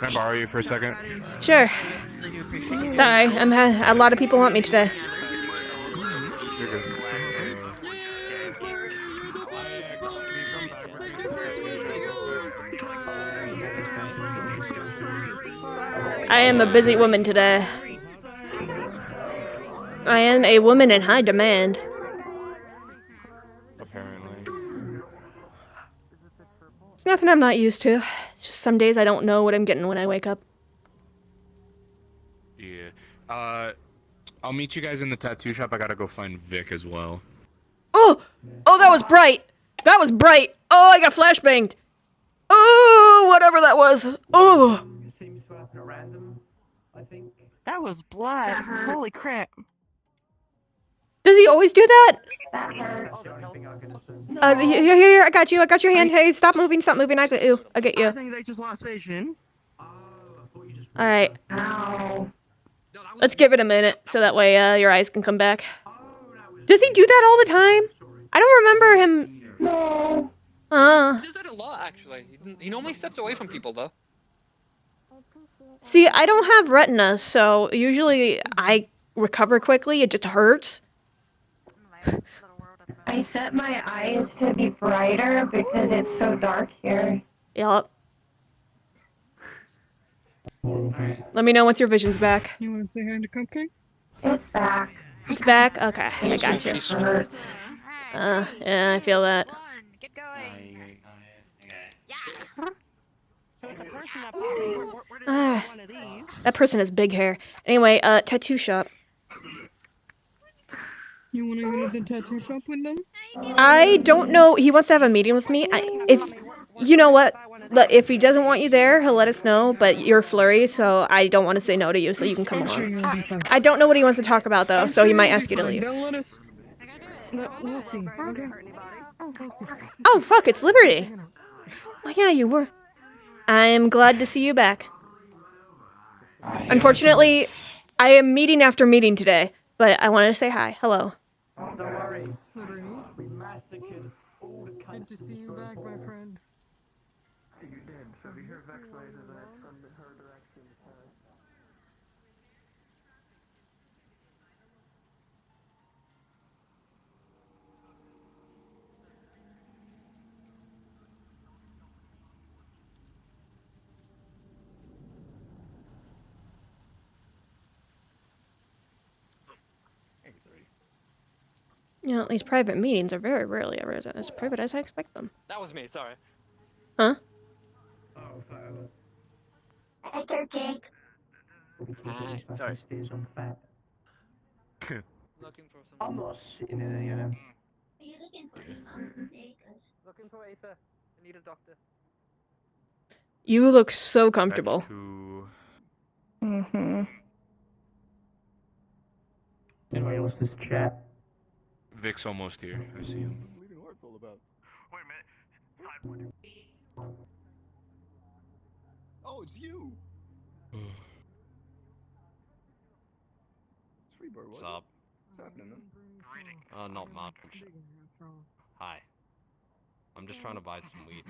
I borrow you for a second? Sure. Sorry, a lot of people want me today. I am a busy woman today. I am a woman in high demand. Apparently. It's nothing I'm not used to. It's just some days I don't know what I'm getting when I wake up. Yeah. I'll meet you guys in the tattoo shop. I gotta go find Vic as well. Oh! Oh, that was bright! That was bright! Oh, I got flashbanged! Oh, whatever that was! Oh! Seems to happen at random, I think. That was blood. Holy crap. Does he always do that? That hurt. That's the only thing I'm gonna say. Here, I got you. I got your hand. Hey, stop moving, stop moving. I get you. I get you. I think they just lost vision. Alright. Ow. Let's give it a minute so that way your eyes can come back. Does he do that all the time? I don't remember him. No. He does that a lot, actually. He normally steps away from people, though. See, I don't have retina, so usually I recover quickly. It just hurts. I set my eyes to be brighter because it's so dark here. Yup. Let me know once your vision's back. You want to say hi to Cupcake? It's back. It's back? Okay, I It got just you. hurts. Yeah, I feel that. Ah, that person has big hair. Anyway, tattoo shop. You want to go to the tattoo shop with them? I don't know. He wants to have a meeting with me. If you know what, if he doesn't want you there, he'll let us know. But you're flurry, so I don't want to say no to you, so you can come along. I don't know what he wants to talk about though, so he might ask you to leave. They'll let us. We'll see. Okay. Oh fuck! It's Liberty. Oh yeah, you were. I am glad to see you back. Unfortunately, I am meeting after meeting today, but I wanted to say hi. Hello. Oh, don't worry. We massacred all the Good to see you back, my friend. You did. So we hear Vex later that from her direction. You know, these private meetings are very rarely ever as private as I expect them. That was me, sorry. Huh? Oh, Violet. Cake. Sorry. Stays on fat. Looking for some. I'm not sitting in any of them. Are you looking for him? Looking for Aether. I need a doctor. You look so comfortable. Mm-hmm. Anyway, what's this chat? Vic's almost here. I see him. Oh, it's you. It's Freebird, What's wasn't up? What's happening, man? Not much. Hi. I'm just trying to buy some weed.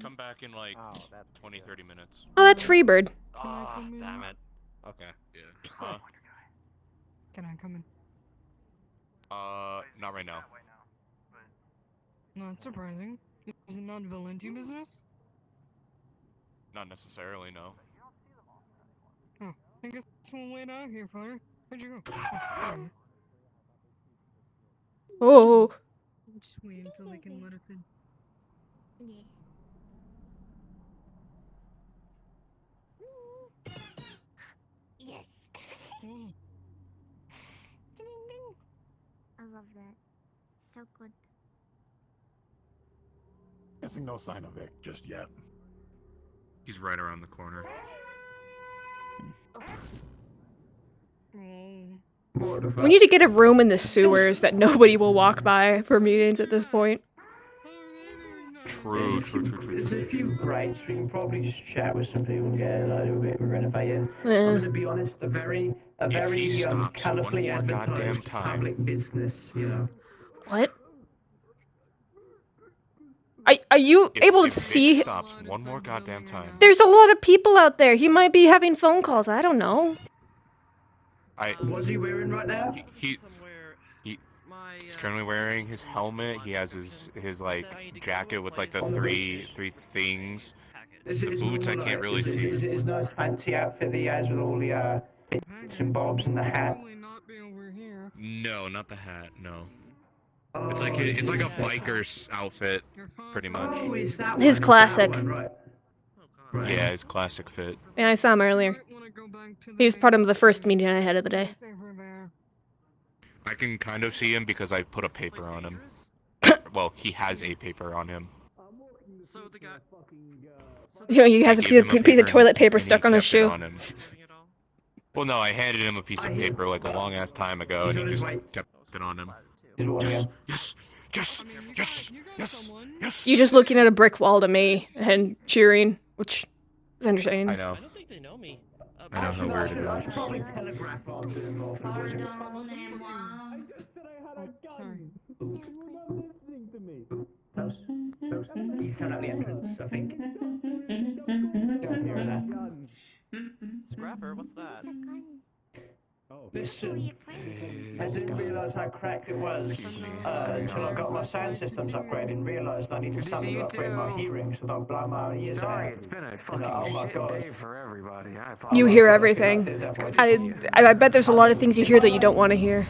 Come back in like 20, 30 minutes. Oh, that's Freebird. Ah, damn it. Okay. Yeah. Can I come in? Not right now. Not surprising. Is it not Valenti business? Not necessarily, no. Oh, I guess we'll wait out here, Fire. Where'd you go? Oh. Just wait until they can let us in. Yes. Oh. I love that. So good. Guessing no sign of Vic just yet. He's right around the corner. We need to get a room in the sewers that nobody will walk by for meetings at this point. True. There's a few gripes. We can probably just chat with some people and get like, a bit renovated. Yeah. I'm gonna be honest, a very colourfully one more goddamn advertised time. public business, you know. What? Are you able to If Vic see? stops one more goddamn time. There's a lot of people out there. He might be having phone calls. I don't know. What's he wearing right now? He's currently wearing his helmet. He has his like jacket with like the three things. The boots I can't really see. Is it his nice fancy outfit that he has with all the bits and bobs and the hat? No, not the hat. No. It's like a biker's outfit, pretty much. Oh, it's that one. His it's that classic. one, right. Right. Yeah, his classic fit. Yeah, I saw him earlier. He was part of the first meeting I had of the day. I can kind of see him because I put a paper on him. Well, he has a paper on him. So the guy. You know, he has a piece of toilet paper and he stuck on his kept it shoe. on him. Well, no, I handed him a piece of paper like a long ass time ago, and he just kept it on him. Yes. You're just looking at a brick wall to me and cheering, which is entertaining. I know. I don't think they know me. I know how weird it I is. should probably telegraph what I'm doing more for the boys. Close. He's coming out the entrance, I think. Don't hear that. Scrapper, what's that? Listen, I didn't realise how cracked it was until I got my sound systems upgraded and realised I needed something to upgrade my hearing so that I'll blow my ears out. Sorry, it's been a fucking shit day for everybody. I apologize. You hear everything. I bet there's a lot of things you hear that you don't want to hear.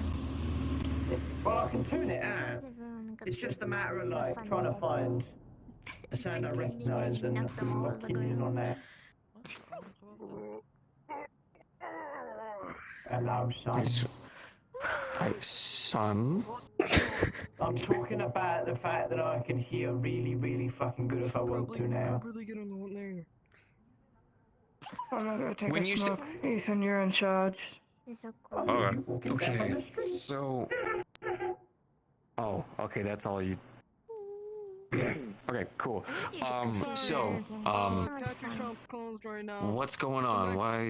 Well, I can tune it out. It's just a matter of like trying to find a sound I recognise and locking in on that. Hello, son. Hey, son. I'm talking about the fact that I can hear really, really fucking good if I want to now. I'm not gonna take a smoke. Ethan, you're in charge. Okay, so... Oh, okay, that's all you... Okay, cool. What's going on? Why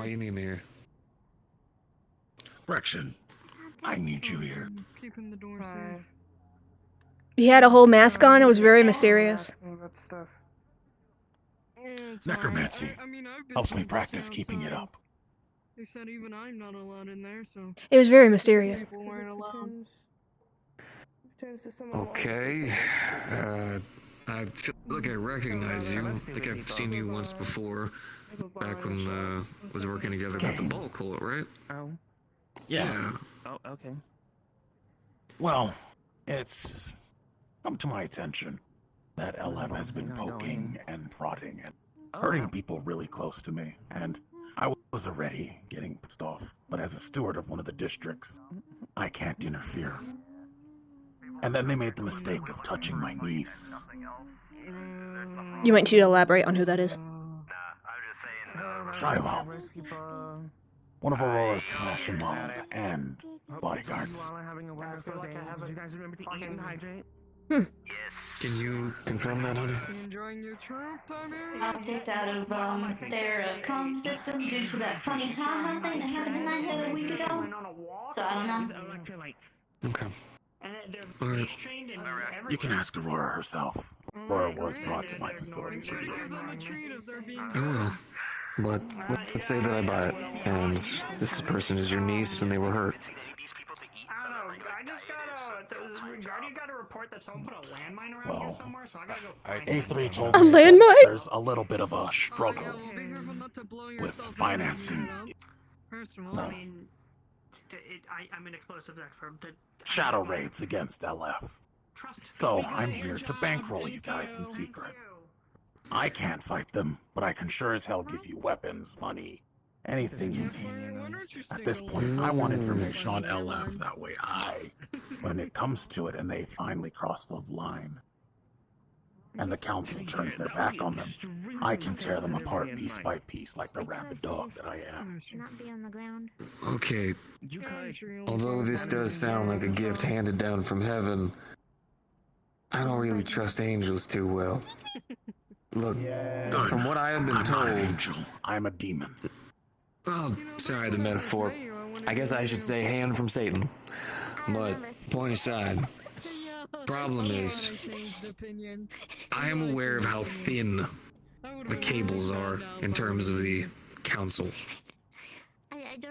you need me here? Rection, I need you here. Keeping the door safe. He had a whole mask on. It was very mysterious. Necromancy helps me practice keeping it up. They said even I'm not allowed in there, so... It was very mysterious. People weren't allowed. Okay, I feel like I recognize you. I think I've seen you once before, back when I was working together with the ball cult, right? Oh. Yeah. Oh, okay. Well, it's come to my attention that LF has been poking and prodding and hurting people really close to me, and I was already getting pissed off. But as a steward of one of the districts, I can't interfere. And then they made the mistake of touching my niece. You might need to elaborate on who that is. Shiloh. One of Aurora's fashion models and bodyguards. Can you confirm that, honey? I was kicked out of their comm system due to that funny ha-ha thing that happened in my head a week ago. So I don't know. Okay. Alright. You can ask Aurora herself. Aurora was brought to my facilities for you. I will. But let's say that I buy it, and this person is your niece, and they were hurt. I don't know. I just Guardian got a report that someone put a landmine around here somewhere, so I gotta go find it. A3 told A me landmine? that there's a little bit of a struggle with financing. I mean, I'm an explosives expert. Shadow raids against LF. So I'm here to bankroll you guys in secret. I can't fight them, but I can sure as hell give you weapons, money, anything you need. At this point, I want information on LF, that way when it comes to it and they finally cross the line, and the council turns their back on them, I can tear them apart piece by piece like the rabid dog that I am. Not be on the ground. Okay. Although this does sound like a gift handed down from heaven, I don't really trust angels too well. Look, from what I have been told... I'm not an angel. I'm a demon. Oh, sorry, the metaphor. I guess I should say hand from Satan. But, point aside, problem is, I am aware of how thin the cables are in terms of the council.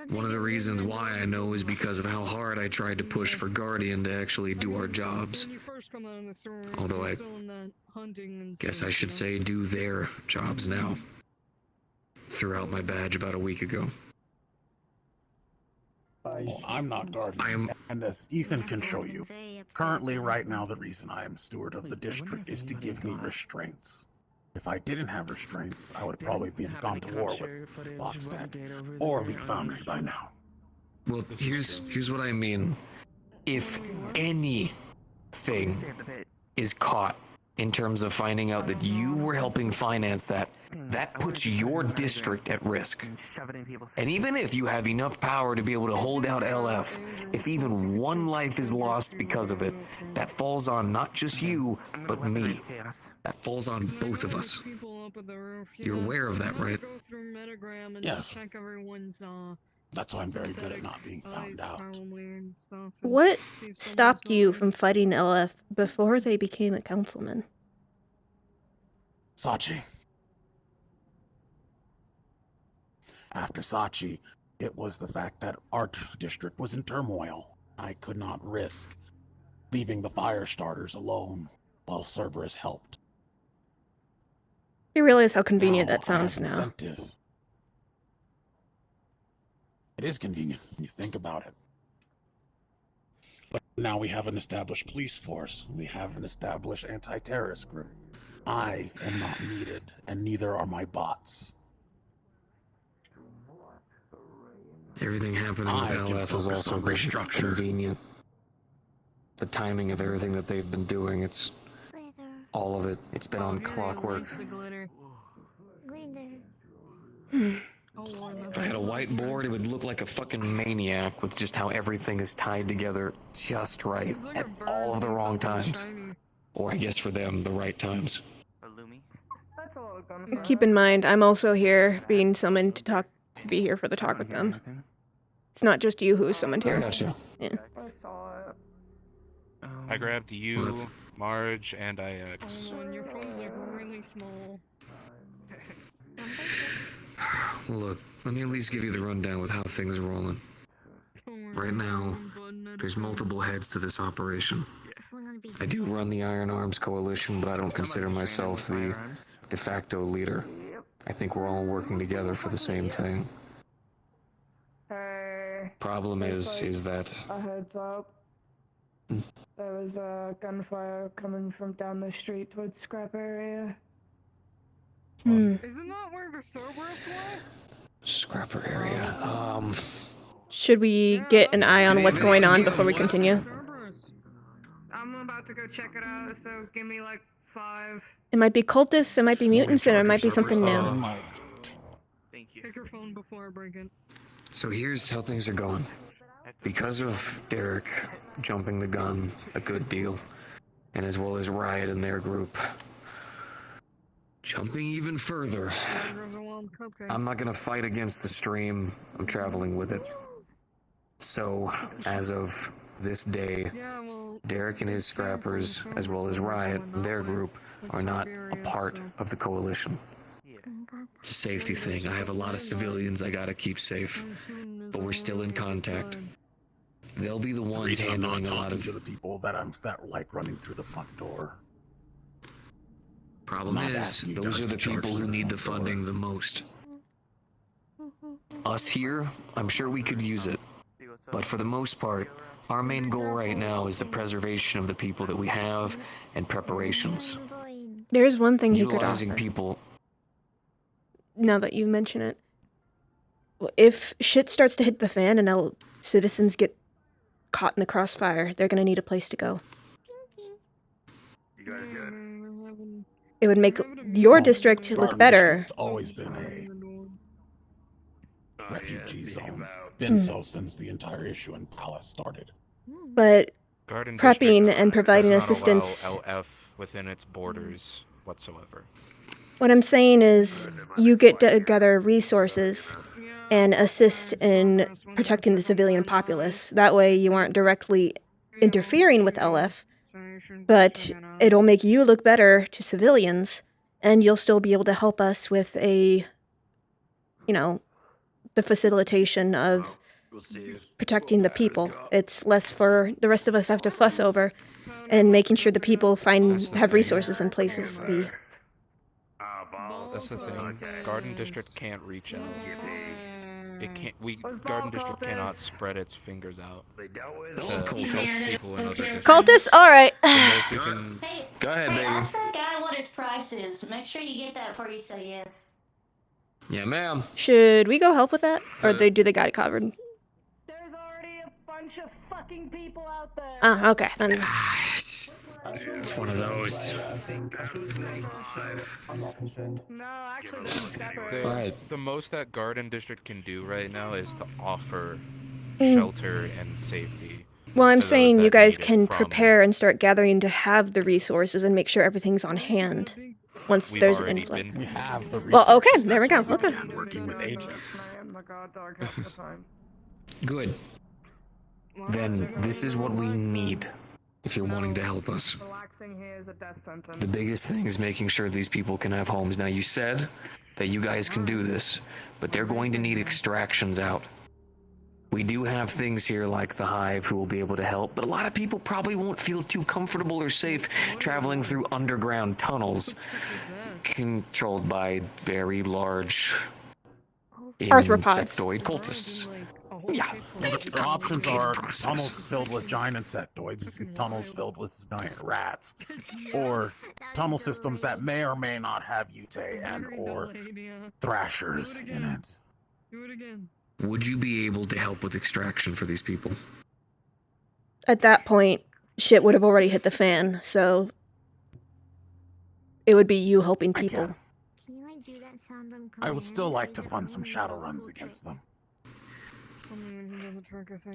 One of the reasons why I know is because of how hard I tried to push for Guardian to actually do our jobs. Although I guess I should say do their jobs now. Threw out my badge about a week ago. Well, I'm not Guardian, and as Ethan can show you, currently right now the reason I am steward of the district is to give me restraints. If I didn't have restraints, I would probably be gone to war with Lockstack or Elite Foundry by now. Well, here's what I mean. If anything is caught in terms of finding out that you were helping finance that puts your district at risk. And even if you have enough power to be able to hold out LF, if even one life is lost because of it, that falls on not just you, but me. That falls on both of us. You're aware of that, right? Yes. That's why I'm very good at not being found out. What stopped you from fighting LF before they became a councilman? Sachi. After Sachi, it was the fact that our district was in turmoil. I could not risk leaving the fire starters alone while Cerberus helped. You realize how convenient that sounds now. Incentive. It is convenient when you think about it. But now we have an established police force. We have an established anti-terrorist group. I am not needed, and neither are my bots. Everything happening with LF is also convenient. The timing of everything that they've been doing, it's all of it. It's been on clockwork. If I had a whiteboard, it would look like a fucking maniac with just how everything is tied together just right at all of the wrong times. Or I guess for them, the right times. Keep in mind, I'm also here being summoned to be here for the talk with them. It's not just you who is summoned here. I gotcha. Yeah. I grabbed you, Marge, and IX. Your phone's like really small. Look, let me at least give you the rundown with how things are rolling. Right now, there's multiple heads to this operation. I do run the Iron Arms Coalition, but I don't consider myself the de facto leader. I think we're all working together for the same thing. Problem is that... A heads up. There was a gunfire coming from down the street towards Scrap area. Isn't that where the Cerberus were? Scrapper area, Should we get an eye on what's going on before we continue? I'm about to go check it out, so give me like 5. It might be cultists, it might be mutants, and it might be something new. Thank you. Take your phone before I break it. So here's how things are going. Because of Derek jumping the gun a good deal, and as well as Riot and their group jumping even further, I'm not gonna fight against the stream, I'm traveling with it. So, as of this day, Derek and his scrappers, as well as Riot and their group, are not a part of the coalition. It's a safety thing. I have a lot of civilians I gotta keep safe, but we're still in contact. They'll be the ones handling a lot of the people that like running through the front door. Problem is, those are the people who need the funding the most. Us here, I'm sure we could use it. But for the most part, our main goal right now is the preservation of the people that we have and preparations. There's one thing he could offer. Utilizing people. Now that you mention it. If shit starts to hit the fan and citizens get caught in the crossfire, they're gonna need a place to go. You guys good? It would make your district look better. It's always been a refugee zone. Been so since the entire issue in Palace started. But Garden prepping District and providing does not assistance. allow LF within its borders whatsoever. What I'm saying is, you get together resources and assist in protecting the civilian populace. That way you aren't directly interfering with LF, but it'll make you look better to civilians, and you'll still be able to help us with a, the facilitation of protecting the people. It's less for the rest of us to have to fuss over, and making sure the people have resources and places to be. That's the thing. Garden District can't reach out. It can't. Garden District cannot spread its fingers out. Cultists, all right. Go ahead, baby. Ask that guy what his price is. Make sure you get that before you say yes. Yeah, ma'am. Should we go help with that, or do they got it covered? There's already a bunch of fucking people out there. Ah, okay then. It's one of those. No, actually, The most that Garden District can do right now is to offer Mm. shelter and safety. Well, I'm to those saying that you guys need it can from- prepare and start gathering to have the resources and make sure everything's on hand once We've there's an already influx. been- We have the Well, okay, resources, there we go. that's why Okay. we're working with agents. Good. Then this is what we need if you're wanting to help us. Relaxing here is a death sentence. The biggest thing is making sure these people can have homes. Now, you said that you guys can do this, but they're going to need extractions out. We do have things here like the Hive who will be able to help, but a lot of people probably won't feel too comfortable or safe traveling through underground tunnels controlled by very large Arthropods. insectoid cultists. Yeah. The options are tunnels filled with giant insectoids and tunnels filled with giant rats, or tunnel systems that may or may not have Yute and or thrashers in it. Do it again. Would you be able to help with extraction for these people? At that point, shit would have already hit the fan, so it would be you helping people. I would still like to fund some shadow runs against them.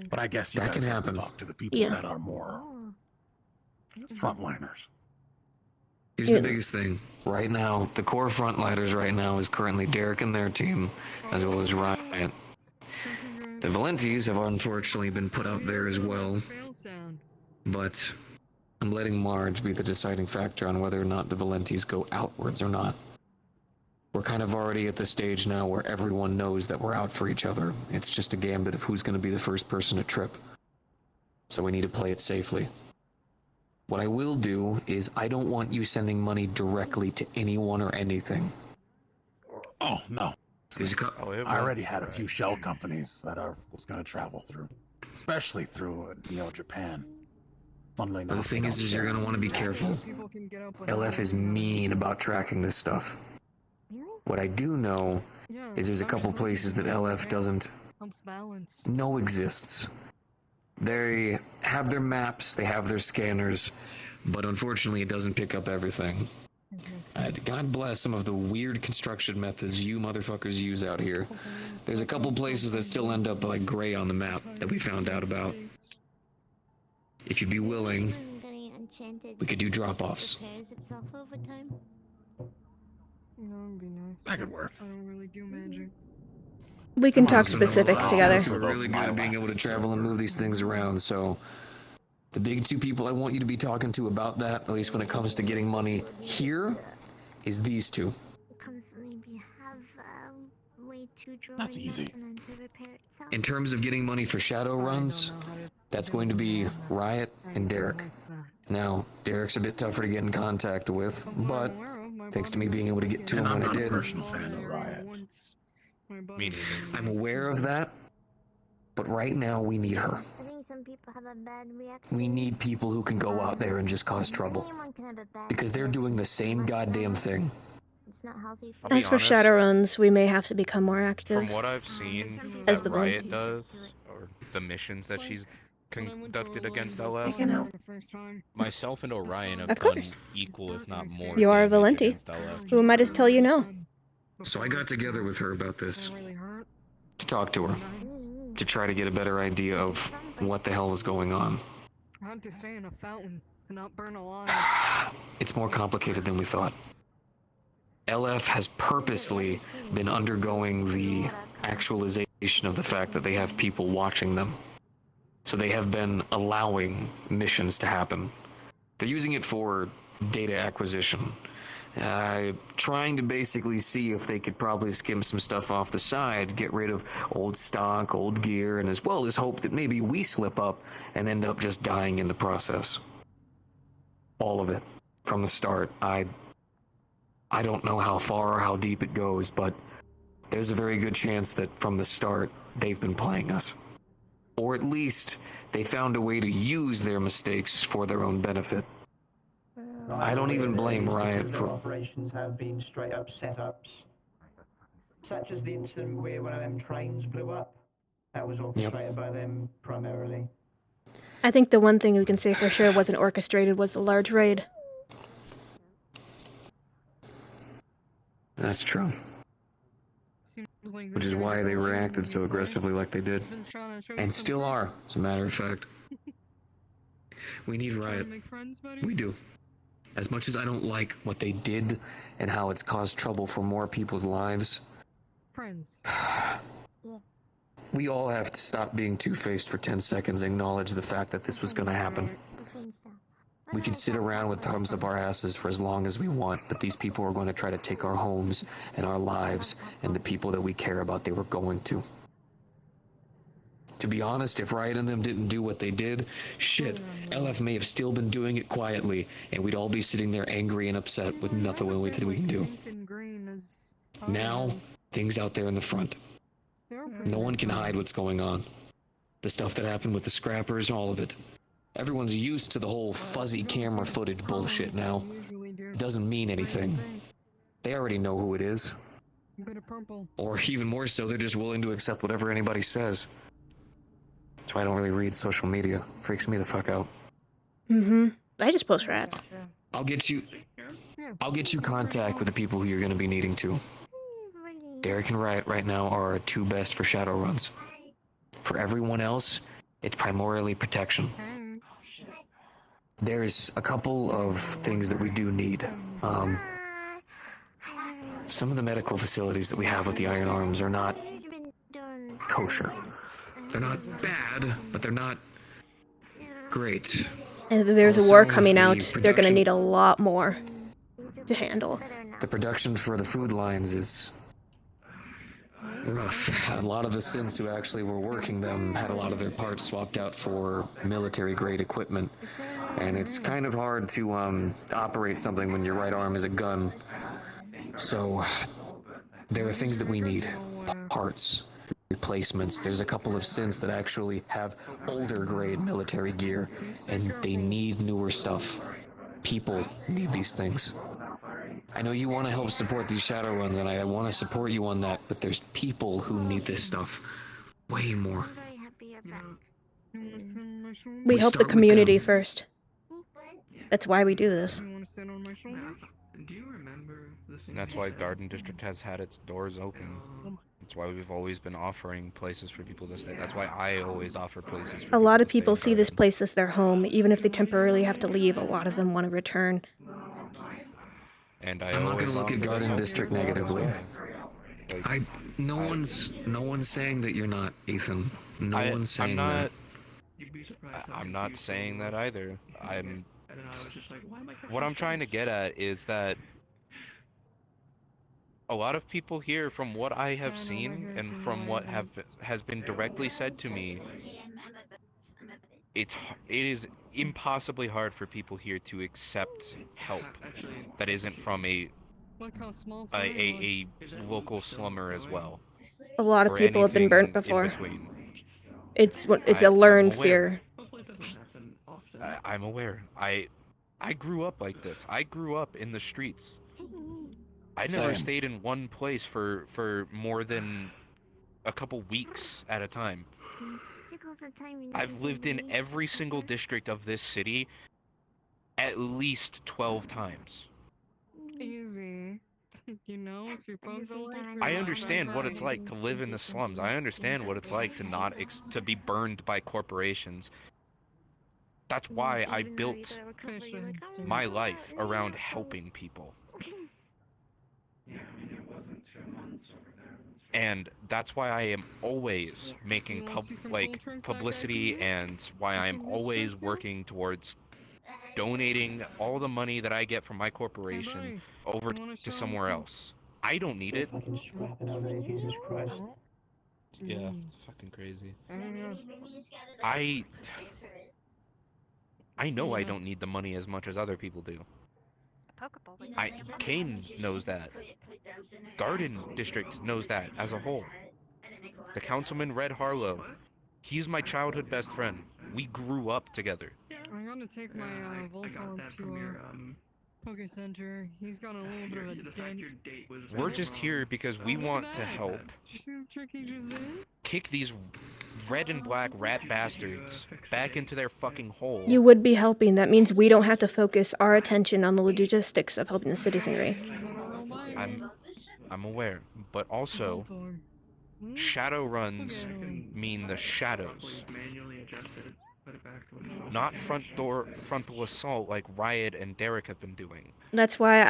But I guess you That guys can have to happen. talk to the people Yeah. that are more frontliners. Here's the biggest thing. Right now, the core frontliners right now is currently Derek and their team, as well as Ryan. The Valentes have unfortunately been put out there as well, but I'm letting Marge be the deciding factor on whether or not the Valentes go outwards or not. We're kind of already at the stage now where everyone knows that we're out for each other. It's just a gambit of who's going to be the first person to trip. So we need to play it safely. What I will do is I don't want you sending money directly to anyone or anything. Oh, no. Oh, I already had a few shell companies that I was going to travel through, especially through Japan. Funnily But the enough, thing they is don't you're share. going to want to be careful. LF is mean about tracking this stuff. What I do know is there's a couple places that LF doesn't know exists. They have their maps, they have their scanners, but unfortunately it doesn't pick up everything. God bless some of the weird construction methods you motherfuckers use out here. There's a couple places that still end up like gray on the map that we found out about. If you'd be willing, we could do drop-offs. That'd be nice. That could work. I don't really do magic. We can talk specifics together. We're really good at being able to travel and move these things around, so the big two people I want you to be talking to about that, at least when it comes to getting money here, is these two. That's easy. In terms of getting money for shadow runs, that's going to be Riot and Derek. Now, Derek's a bit tougher to get in contact with, but thanks to me being able to get to him And I'm when I not a did. personal fan of Riot. Me neither. I'm aware of that, but right now we need her. I think some people have a bad reaction. We need people who can go out there and just cause trouble. Anyone can have a bad Because they're doing the same goddamn thing. It's not healthy for I'll be As for honest, Shadowruns, we may have to become more active. From what I've seen As that the Riot Valentes. does, or the missions that she's conducted against LF, Taken out. First time. Myself and Orion have Of done course. equal, if not more. You are a damage Valenti. against LF. Who might as tell you no? So I got together with her about this. To talk to her. To try to get a better idea of what the hell was going on. I had to stay in a fountain and not burn alive. It's more complicated than we thought. LF has purposely been undergoing the actualization of the fact that they have people watching them. So they have been allowing missions to happen. They're using it for data acquisition. trying to basically see if they could probably skim some stuff off the side, get rid of old stock, old gear, and as well as hope that maybe we slip up and end up just dying in the process. All of it, from the start. I don't know how far or how deep it goes, but there's a very good chance that from the start, they've been playing us. Or at least, they found a way to use their mistakes for their own benefit. I don't even blame Riot for... operations have been straight up setups. Such as the incident where one of them trains blew up. That was orchestrated by them primarily. I think the one thing we can say for sure wasn't orchestrated was the large raid. That's true. Which is why they reacted so aggressively like they did. And still are, as a matter of fact. We need Riot. We do. As much as I don't like what they did and how it's caused trouble for more people's lives, we all have to stop being two-faced for 10 seconds and acknowledge the fact that this was going to happen. We can sit around with thumbs up our asses for as long as we want, but these people are going to try to take our homes and our lives and the people that we care about, they were going to. To be honest, if Riot and them didn't do what they did, shit, LF may have still been doing it quietly, and we'd all be sitting there angry and upset with nothing we can do. Now, things out there in the front. No one can hide what's going on. The stuff that happened with the scrappers, all of it. Everyone's used to the whole fuzzy camera footage bullshit now. It doesn't mean anything. They already know who it is. Or even more so, they're just willing to accept whatever anybody says. That's why I don't really read social media. Freaks me the fuck out. I just post rats. I'll get you contact with the people who you're going to be needing to. Derek and Riot right now are our two best for shadow runs. For everyone else, it's primarily protection. There's a couple of things that we do need. Some of the medical facilities that we have with the Iron Arms are not kosher. They're not bad, but they're not great. And if there's a war coming out, they're going to need a lot more to handle. The production for the food lines is rough. A lot of the synths who actually were working them had a lot of their parts swapped out for military-grade equipment. And it's kind of hard to operate something when your right arm is a gun. So there are things that we need. Parts. Replacements. There's a couple of synths that actually have older grade military gear, and they need newer stuff. People need these things. I know you want to help support these shadow runs, and I want to support you on that, but there's people who need this stuff way more. We help the community first. That's why we do this. Do you remember the And that's why Garden District has had its doors open. That's why we've always been offering places for people to stay. That's why I always offer places for A lot of people see this place as their home, even if they temporarily have to leave. A lot of them want to return. And I'm not going to look at Garden District negatively. No one's saying that you're not, Ethan. No one's saying that. I'm not saying that either. What I'm trying to get at is that a lot of people here, from what I have seen and from what has been directly said to me, it is impossibly hard for people here to accept help that isn't from a local slummer as well. A lot of people have been burnt before. It's a learned fear. I'm aware. I grew up like this. I grew up in the streets. I never stayed in one place for more than a couple weeks at a time. I've lived in every single district of this city at least 12 times. Easy. You know, if you're both I understand what it's like to live in the slums. I understand what it's like to to be burned by corporations. That's why I built my life around helping people. And that's why I am always making publicity, and why I am always working towards donating all the money that I get from my corporation over to somewhere else. I don't need it. Fucking scrapping out there, Jesus Christ. Yeah, it's fucking crazy. I know I don't need the money as much as other people do. Kane knows that. Garden District knows that as a whole. The Councilman Red Harlow, he's my childhood best friend. We grew up together. I'm gonna take my Voltorb to Poke Center. He's got a little bit of a dent. We're just here because we want to help You see the trick he just did? kick these red and black rat bastards back into their fucking hole. You would be helping. That means we don't have to focus our attention on the logistics of helping the citizenry. I'm aware, but also shadow runs mean the shadows. Not frontal assault like Riot and Derek have been doing. That's why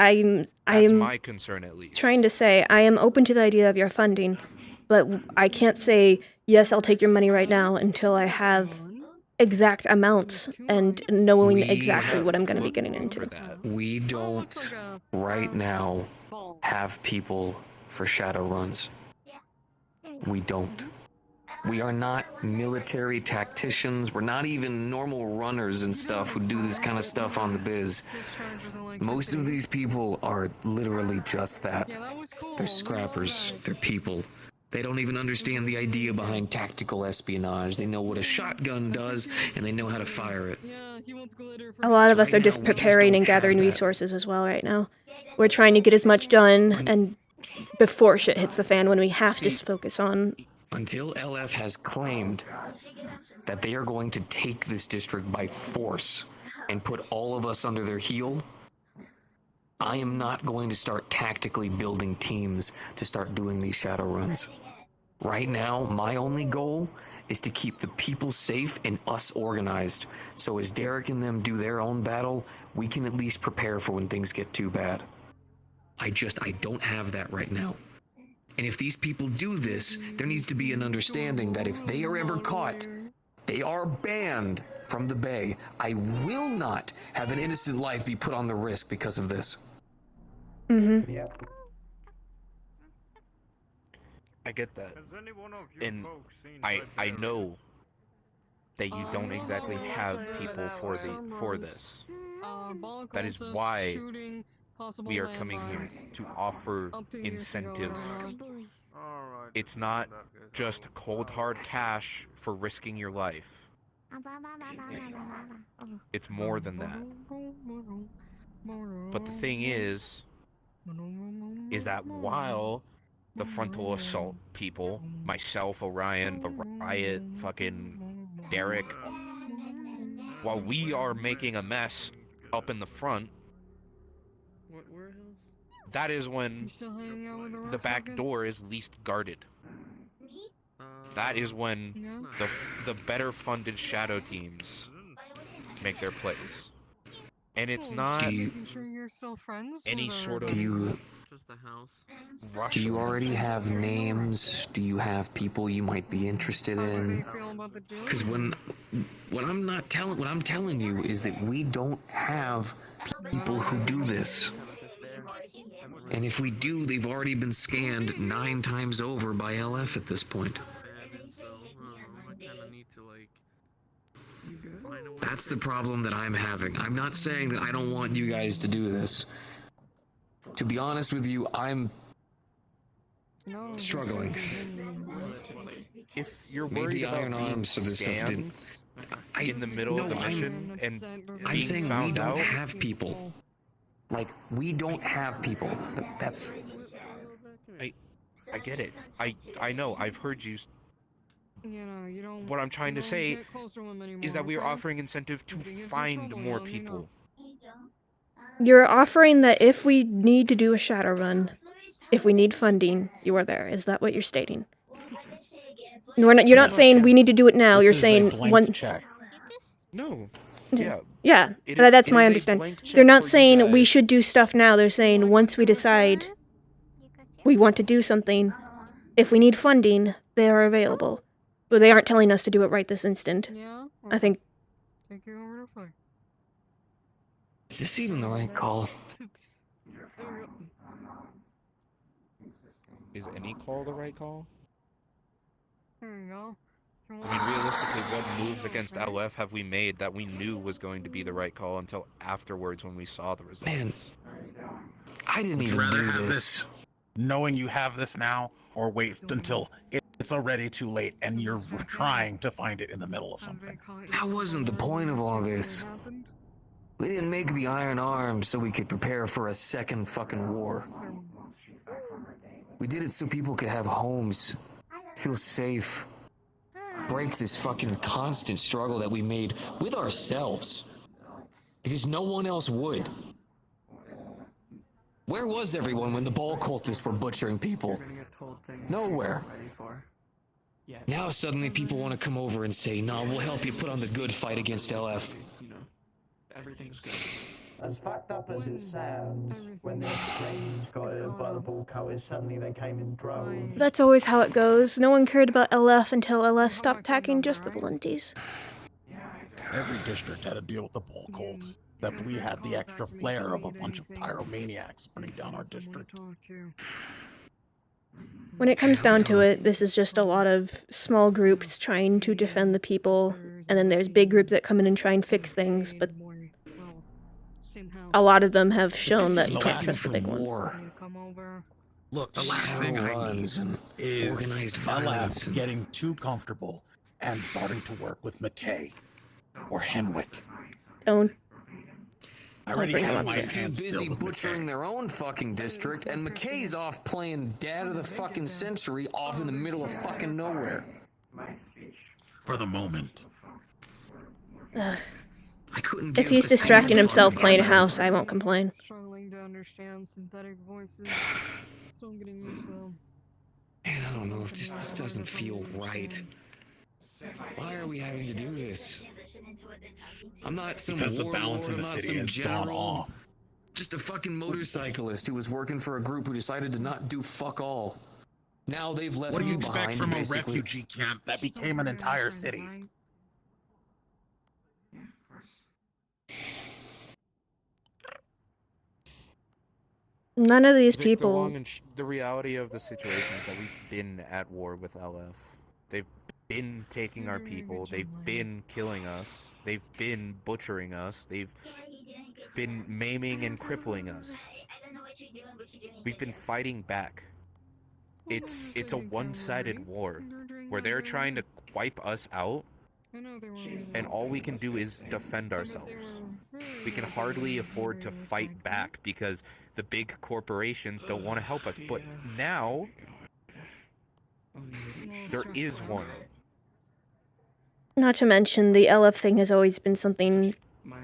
That's my concern, at least. trying to say I am open to the idea of your funding, but I can't say yes, I'll take your money right now until I have exact amounts and knowing exactly what I'm going to be getting into. We don't right now have people for shadow runs. We don't. We are not military tacticians. We're not even normal runners and stuff who do this kind of stuff on the biz. Most of these people are literally just that. They're scrappers. They're people. They don't even understand the idea behind tactical espionage. They know what a shotgun does, and they know how to fire it. A lot of us are just preparing and gathering resources as well right now. We're trying to get as much done and before shit hits the fan when we have to focus on... Until LF has claimed that they are going to take this district by force and put all of us under their heel, I am not going to start tactically building teams to start doing these shadow runs. Right now, my only goal is to keep the people safe and us organized. So as Derek and them do their own battle, we can at least prepare for when things get too bad. I don't have that right now. And if these people do this, there needs to be an understanding that if they are ever caught, they are banned from the Bay. I will not have an innocent life be put on the risk because of this. Mm-hmm. Yeah. I get that. And I know that you don't exactly have people for this. That is why we are coming here to offer incentives. It's not just cold hard cash for risking your life. It's more than that. But the thing is that while the frontal assault people, myself, Orion, the Riot, fucking Derek, while we are making a mess up in the front, that is when the back door is least guarded. That is when the better funded shadow teams make their place. And it's not any sort of Do you already have names? Do you have people you might be interested in? Because what I'm telling you is that we don't have people who do this. And if we do, they've already been scanned 9 times over by LF at this point. That's the problem that I'm having. I'm not saying that I don't want you guys to do this. To be honest with you, I'm struggling. If you're Made worried the about iron being arms so this stuff didn't. in the middle of the mission and I'm being saying we found don't out, have people. Like, we don't have people. That's... I get it. I know. I've heard you. You don't. What I'm trying to say is that we are offering incentive to find more people. You're offering that if we need to do a shadow run, if we need funding, you are there. Is that what you're stating? You're not saying we need to do it now. You're saying one. No. Yeah. That's my understanding. They're not saying we should do stuff now. They're saying once we decide we want to do something, if we need funding, they are available. But they aren't telling us to do it right this instant. I think. Take you over to fight. Is this even the right call? Is any call the right call? There you go. I mean, realistically, what moves against LF have we made that we knew was going to be the right call until afterwards when we saw the results? Man, I didn't Would you even rather do have this. knowing you have this now, or wait until it's already too late and you're trying to find it in the middle of something? That wasn't the point of all this. We didn't make the Iron Arm so we could prepare for a second fucking war. We did it so people could have homes, feel safe, break this fucking constant struggle that we made with ourselves. Because no one else would. Where was everyone when the ball cultists were butchering people? Nowhere. Now suddenly people want to come over and say, nah, we'll help you put on the good fight against LF. Everything's good. As fucked up as it sounds, when the Australians got hit by the ball cutters, suddenly they came in droves. That's always how it goes. No one cared about LF until LF stopped attacking just the Valenties. Every district had to deal with the bull cult, except we had the extra flair of a bunch of pyromaniacs running down our district. When it comes down to it, this is just a lot of small groups trying to defend the people, and then there's big groups that come in and try and fix things, but a lot of them have shown that you can't trust the big ones. Look, the last thing I need is organized violence. LF getting too comfortable and starting to work with McKay or Henwick. Don't. I already have my He's too hands busy filled with butchering McKay. their own fucking district, and McKay's off playing Dad of the fucking Century off in the middle of fucking nowhere. For the moment. Ugh. I couldn't If give he's a distracting single himself fuck playing about house, I won't complain. Struggling to understand synthetic voices. Still getting used to them. Man, I don't know if this doesn't feel right. Why are we having to do this? I'm not some Because the warlord, balance in I'm the not city some has gone general. off. Just a fucking motorcyclist who was working for a group who decided to not do fuck all. Now they've left What do you me expect behind from a basically. refugee camp that became an entire city? None of these Vic, people. the reality of the situation is that we've been at war with LF. They've been taking our people. They've been killing us. They've been butchering us. They've been maiming and crippling us. We've been fighting back. It's a one-sided war where they're trying to wipe us out, and all we can do is defend ourselves. We can hardly afford to fight back because the big corporations don't want to help us. But now, there is one. Not to mention, the LF thing has always been something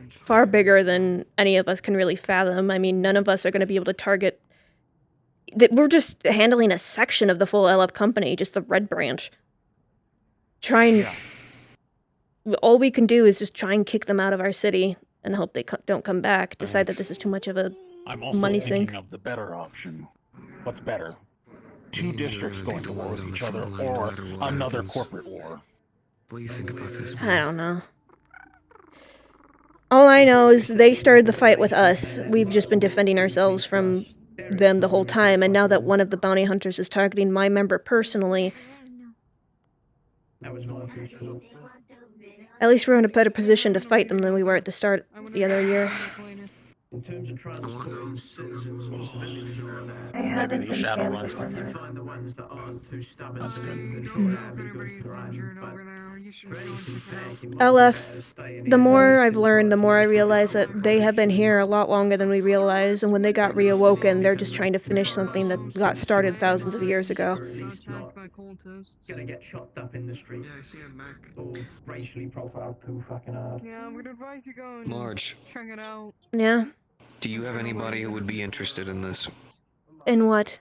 far bigger than any of us can really fathom. I mean, none of us are going to be able to target... We're just handling a section of the full LF company, just the Red Branch. All we can do is just try and kick them out of our city and hope they don't come back. Decide that this is too much of a I'm also money thinking sink. of the better option. What's better? Two districts going to war with each other, or another corporate war? What do you think about this? I don't know. All I know is they started the fight with us. We've just been defending ourselves from them the whole time, and now that one of the bounty hunters is targeting my member personally, That was my first thought. at least we're in a better position to fight them than we were at the start the other year. In terms of transporting citizens or civilians around there, I haven't Maybe the been shadow scanned runs before. you find the ones that aren't too stubborn That's to good. leave and try to have a good time, but for anything fake, it might be LF, better staying the in more place I've than learned, the trying more I to realize that they have been here a lot longer than we realize, and when they got reawoken, they're just trying to finish something that got started thousands of years ago. or at least not gonna get chopped up in the street or racially profiled too fucking hard. Yeah, I'm gonna advise you go and Marge, check it out. Yeah? do you have anybody who would be interested in this? In what?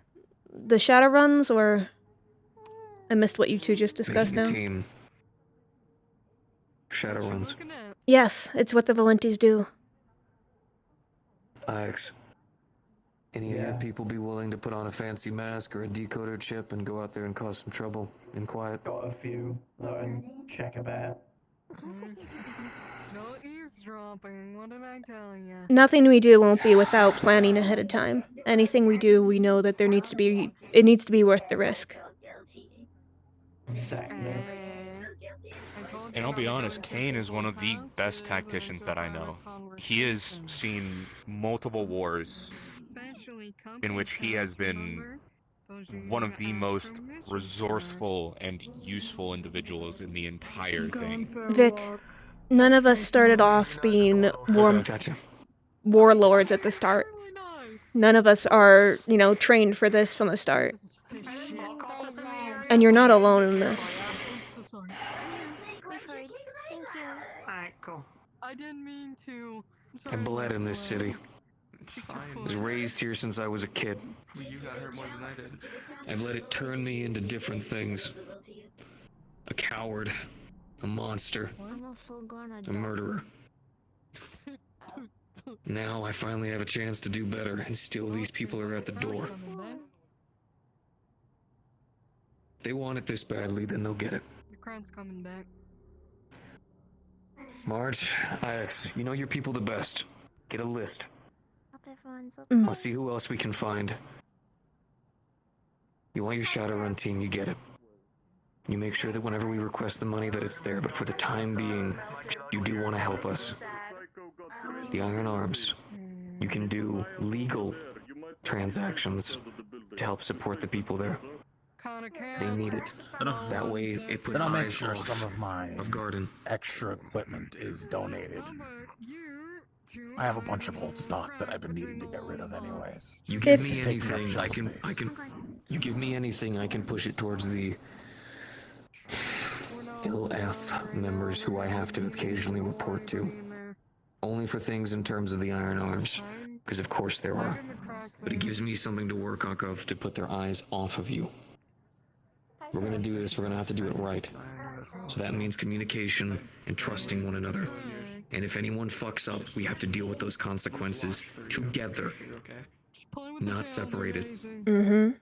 The Shadowruns, or... I missed what you two just discussed Making a now. team. Shadowruns. Yes, it's what the Valenties do. Alex. Any of your people be willing to put on a fancy mask or a decoder chip and go out there and cause some trouble in quiet? Got a few that I can check about. No eavesdropping. eavesdropping. What did I tell you? Nothing we do won't be without planning ahead of time. Anything we do, we know that it needs to be worth the risk. And I'll be honest, Kane is one of the best tacticians that I know. He has seen multiple wars in which he has been one of the most resourceful and useful individuals in the entire thing. Vic, none of us started off being warlords at the start. None of us are, trained for this from the start. And you're not alone in this. Alright, cool. I didn't mean to. I'm bled in this city. I was raised here since I was a kid. You got hurt more than I did. I've let it turn me into different things. A coward. A monster. A murderer. Now I finally have a chance to do better, and still these people are at the door. If they want it this badly, then they'll get it. The crown's coming back. Marge, Ix, you know your people the best. Get a list. I'll see who else we can find. You want your Shadowrun team, you get it. You make sure that whenever we request the money that it's there, but for the time being, you do want to help us. The Iron Arms. You can do legal transactions to help support the people there. They need it. That way, it puts Then I'll make eyes sure off some of my of Garden. extra equipment is donated. I have a bunch of old stock that I've been needing to get rid of anyways. You give me anything, I can. You give me anything, I can push it towards the LF members who I have to occasionally report to. Only for things in terms of the Iron Arms, because of course there are. But it gives me something to work off of to put their eyes off of you. We're gonna do this, we're gonna have to do it right. So that means communication and trusting one another. And if anyone fucks up, we have to deal with those consequences together, not separated. Mm-hmm.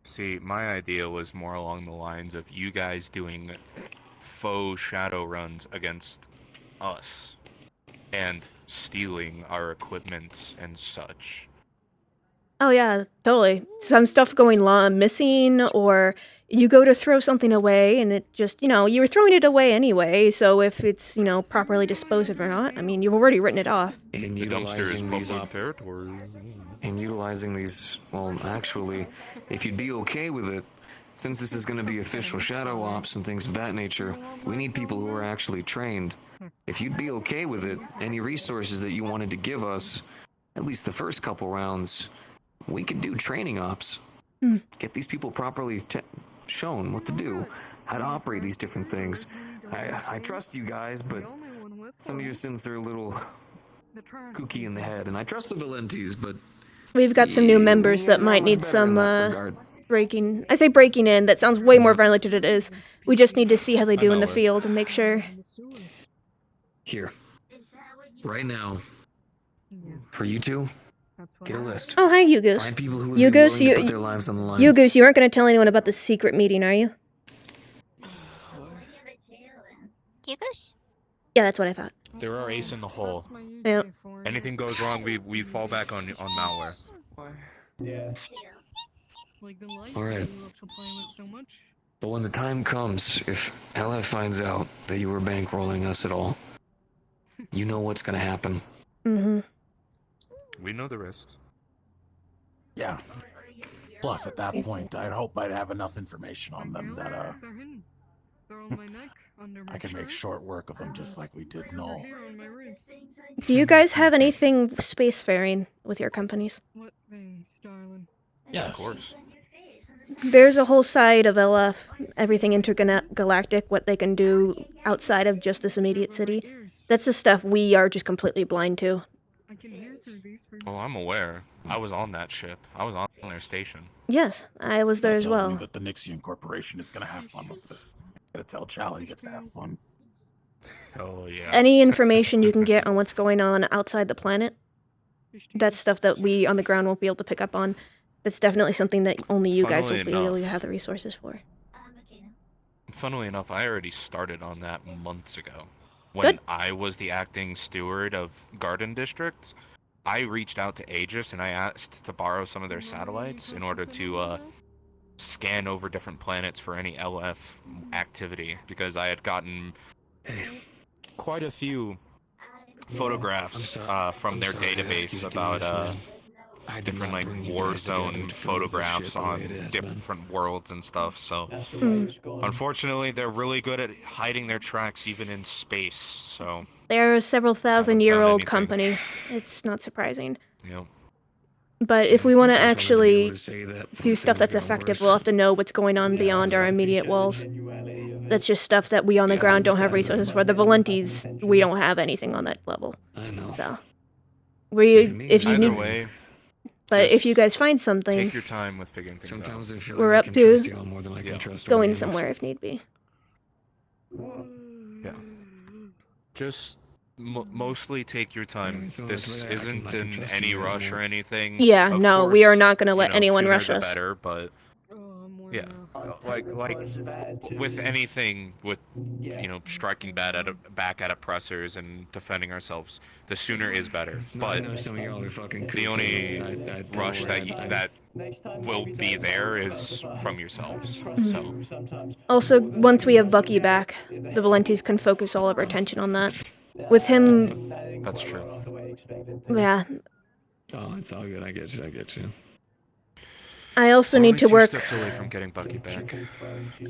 See, my idea was more along the lines of you guys doing faux shadow runs against us and stealing our equipment and such. Oh yeah, totally. Some stuff going missing, or you go to throw something away and it just, you were throwing it away anyway, so if it's, properly disposed of or not, I mean, you've already written it off. The And dumpster is utilizing these public territory. And utilizing these, well, actually, if you'd be okay with it, since this is going to be official shadow ops and things of that nature, we need people who are actually trained. If you'd be okay with it, any resources that you wanted to give us, at least the first couple rounds, we could do training ops. Get these people properly shown what to do, how to operate these different things. I trust you guys, but some of you since are a little kooky in the head, and I trust the Valentes, but We've got some new members that might need some breaking. I say breaking in. That sounds way more violent than it is. We just need to see how they do in the field and make sure. Here, right now, for you two, get a list. Oh, hi, Yugos. Find people who would be willing to put their lives on the line. Yugos, you aren't going to tell anyone about the secret meeting, are you? Yugos? Yeah, that's what I thought. There are ace in the hole. Yeah. Anything goes wrong, we fall back on malware. Yeah. All right. But when the time comes, if LF finds out that you were bankrolling us at all, you know what's gonna happen. Mm-hmm. We know the risks. Yeah. Plus, at that point, I'd hope I'd have enough information on them that, I can make short work of them just like we did Null. Do you guys have anything spacefaring with your companies? What things, darling? Yes. Of course. There's a whole side of LF, everything intergalactic, what they can do outside of just this immediate city. That's the stuff we are just completely blind to. Oh, I'm aware. I was on that ship. I was on their station. Yes, I was there as well. That the Nixian Corporation is going to have fun with this. Gotta tell Charlie he gets to have fun. Oh, yeah. Any information you can get on what's going on outside the planet, that's stuff that we on the ground won't be able to pick up on. That's definitely something that only you guys will be able to have the resources for. Funnily enough, I already started on that months ago. when Good. I was the acting steward of Garden District, I reached out to Aegis and I asked to borrow some of their satellites in order to scan over different planets for any LF activity, because I had gotten quite a few photographs from their database about different like war zone photographs on different worlds and stuff. So unfortunately, they're really good at hiding their tracks even in space. So They're a several thousand-year-old company. It's not surprising. yeah. But if we want to actually do stuff that's effective, we'll have to know what's going on beyond our immediate walls. That's just stuff that we on the ground don't have resources for. The Valentes, we don't have anything on that level. I know. So, if you Either need, way, but if you guys find something, take your time with figuring things Sometimes out. I feel we're like up I can trust to y'all more than I can trust going Orleans. somewhere if need be. Yeah. Just mostly take your time. This isn't in any rush or anything. Yeah, Of no, course, we are not going to you let know, anyone sooner rush the us. better, but yeah, like with anything, with striking back at oppressors and defending ourselves, the sooner is better. I But know some of y'all are fucking the cuckoo. only rush that will be there is from yourselves. So Also, once we have Bucky back, the Valentes can focus all of our attention on that. With him, that's true. yeah. Oh, it's all good. I get you. I get you. I also We're need only to 2 work. steps away from getting Bucky back.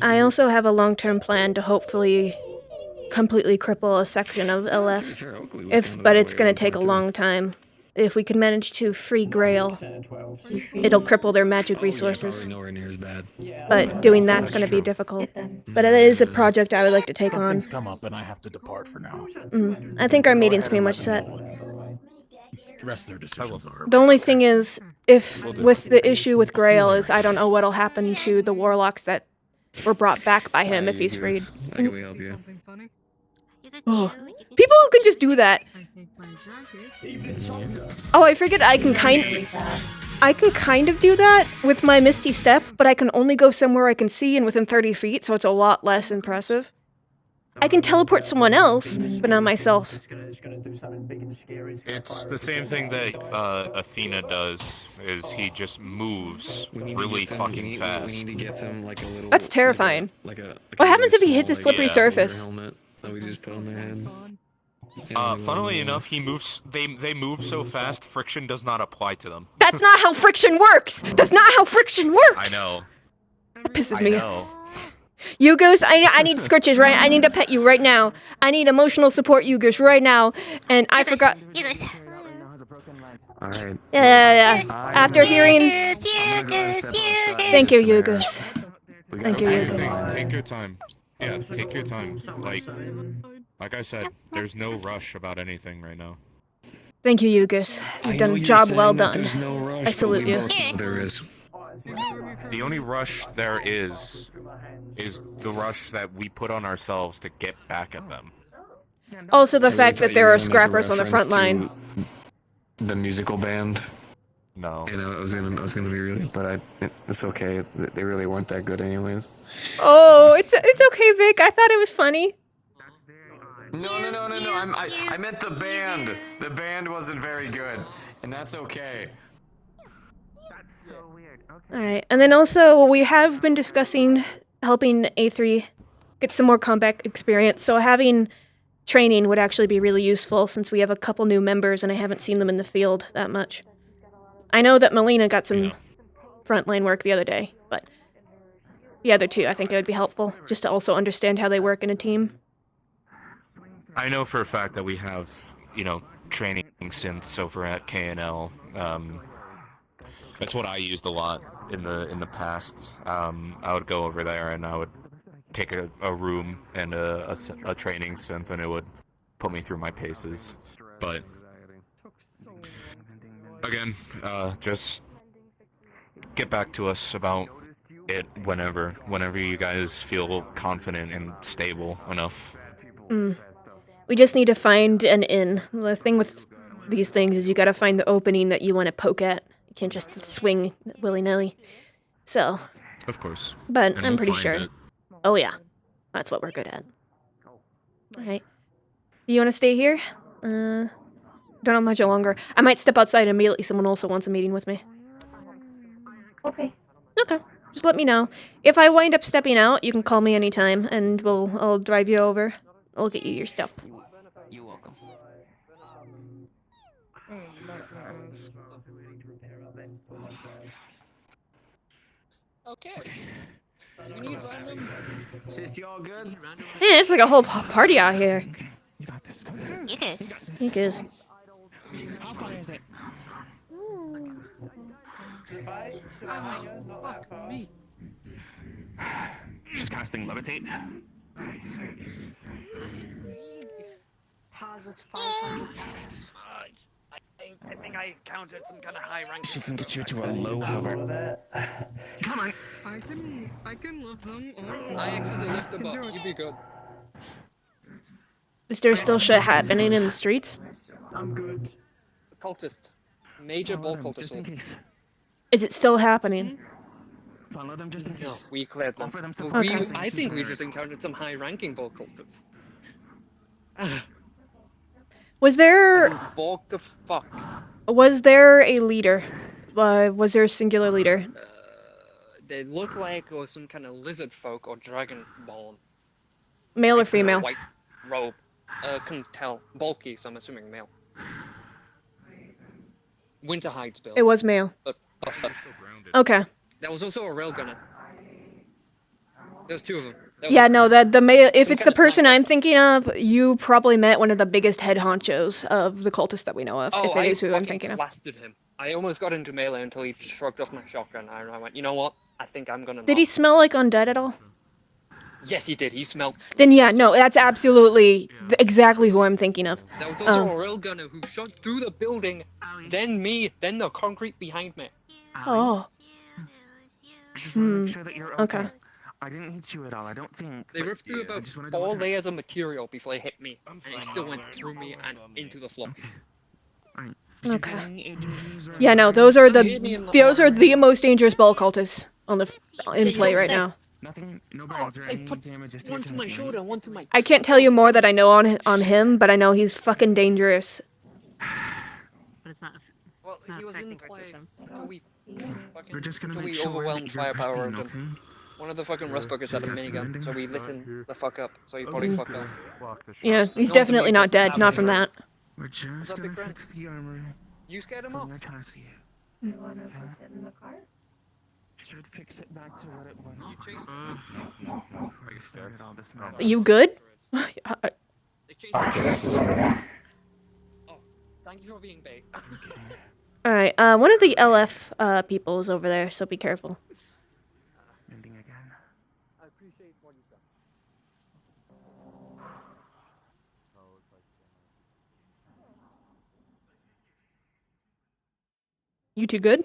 I also have a long-term plan to hopefully completely cripple a section of LF. But it's going to take a long time. If we can manage to free Grail, it'll cripple their magic resources. Probably nowhere near as bad. But doing that's going to be difficult. But it is a project I would like to take on. Something's come up and I have to depart for now. I think our meeting's pretty much set. The rest of their decisions are. The only thing is, if with the issue with Grail is I don't know what'll happen to the warlocks that were brought back by him if he's freed. How can we help you? Oh. People who can just do that. Oh, I forget I can kind of do that with my Misty Step, but I can only go somewhere I can see and within 30 feet, so it's a lot less impressive. I can teleport someone else, but not myself. It's the same thing that Athena does, is he just moves really fucking fast. We need to get them like a little. That's terrifying. What happens if he hits a slippery surface? Helmet that we just put on their head. Funnily enough, he moves. They move so fast, friction does not apply to them. That's not how friction works! That's not how friction works! I know. That pisses me off. Yugos, I need scritches, right? I need to pet you right now. I need emotional support, Yugos, right now. And I forgot. Alright. Yeah. After hearing. Thank you, Yugos. Thank you, Yugos. Take your time. Yeah, take your time. Like I said, there's no rush about anything right now. Thank you, Yugos. You've done a job well done. No rush, I salute you. There is. The only rush there is the rush that we put on ourselves to get back at them. Also, the fact that there are scrappers on the front line. The musical band. No. You know, I was gonna be really, but it's okay. They really weren't that good, anyways. Oh, it's okay, Vic. I thought it was funny. No. I meant the band. The band wasn't very good, and that's okay. Alright, and then also, we have been discussing helping A3 get some more combat experience, so having training would actually be really useful since we have a couple new members and I haven't seen them in the field that much. I know that Melina got some frontline work the other day, but the other two, I think it would be helpful, just to also understand how they work in a team. I know for a fact that we have, training synths over at KNL. That's what I used a lot in the past. I would go over there and I would take a room and a training synth, and it would put me through my paces. But again, just get back to us about it whenever you guys feel confident and stable enough. We just need to find an inn. The thing with these things is you gotta find the opening that you want to poke at. You can't just swing willy-nilly. So. Of course. But And I'm we'll pretty find sure. it. Oh yeah. That's what we're good at. Alright. You want to stay here? Don't know much longer. I might step outside immediately. Someone also wants a meeting with me. Okay. Okay. Just let me know. If I wind up stepping out, you can call me anytime, and I'll drive you over. I'll get you your stuff. You're welcome. Okay. You need random? Sis, you all good? Man, it's like a whole party out here. Yes. It is. How far is it? Fuck me. Just casting levitate. How's this 500 points? I think I encountered some kind of high rank. She can get you to a low hover. Come on. I can lift them. I actually lift them up. You be good. Is there still shit happening in the streets? I'm good. Cultist. Major ball cultist. Is it still happening? Follow them just in case. No, we cleared them. Offer them some I think we just encountered some high-ranking ball cultists. Was there... Balk the fuck. Was there a leader? Was there a singular leader? They look like or some kind of lizard folk or dragonborn. Male or female? White robe. Couldn't tell. Bulky, so I'm assuming male. Winter hides build. It was male. Okay. There was also a railgunner. There's two of them. Yeah, no, the male. If it's the person I'm thinking of, you probably met one of the biggest head honchos of the cultists that we know of. If it is who I'm thinking of. Blasted him. I almost got into melee until he shrugged off my shotgun, and I went, you know what? I think I'm gonna. Did he smell like undead at all? Yes, he did. He smelled. Then yeah, no, that's absolutely exactly who I'm thinking of. There was also a railgunner who shot through the building, then me, then the concrete behind me. Oh. Just want to make sure that you're okay. I didn't hit you at all. I don't think. They ripped through about 4 layers of material before they hit me, and it still went through me and into the floor. Okay. Yeah, no, those are the most dangerous ball cultists on in play right now. Nothing. No burns or any damage. One to my shoulder, one to my. I can't tell you more that I know on him, but I know he's fucking dangerous. But it's not. Well, It's not he was in affecting our play. systems. We're just gonna We make sure overwhelmed that you're firepower pristine, of him. okay? One of the fucking rust buckets had a minigun, so we lit him the fuck up. So he probably fucked up. Yeah, he's definitely not dead. Not from that. We're just gonna fix the armor. You scared him off? I can't see it. You wanna go sit in the car? Should fix it back to what it was. You chased I started all this mess. Are you good? They chased him. Oh, thank you for being bait. All right. One of the LF people is over there, so be careful. Ending again. I appreciate what you've done. You two good?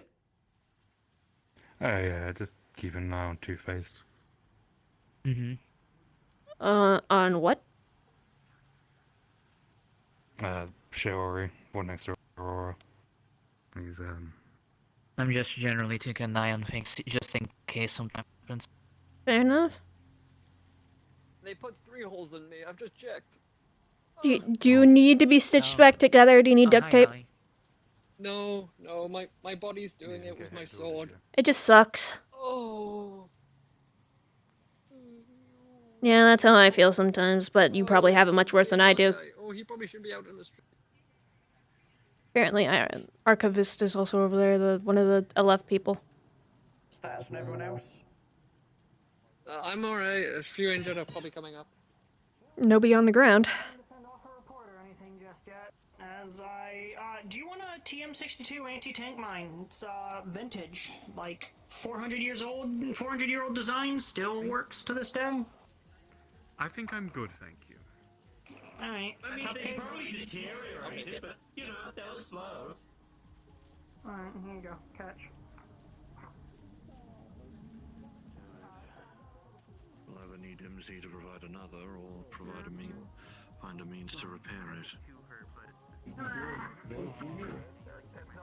Oh yeah, just keeping an eye on Two-Faced. On what? Shiori, one next to Aurora. He's I'm just generally taking an eye on things just in case something happens. Fair enough. They put 3 holes in me. I've just checked. Do you need to be stitched back together? Do you need duct tape? No, my body's doing it with my sword. It just sucks. Oh. Yeah, that's how I feel sometimes, but you probably have it much worse than I do. Oh, he probably should be out in the street. Apparently, Archivist is also over there, one of the LF people. Status and everyone else. I'm alright. A few injured are probably coming up. Nobody on the ground. Do you want a TM62 anti-tank mine? It's vintage, like 400 years old, 400-year-old design, still works to this day. I think I'm good, thank you. Alright. I mean, they probably deteriorated, but, you know, that was close. Alright, here you go. Catch. We'll either need MC to provide another, or find a means to repair it.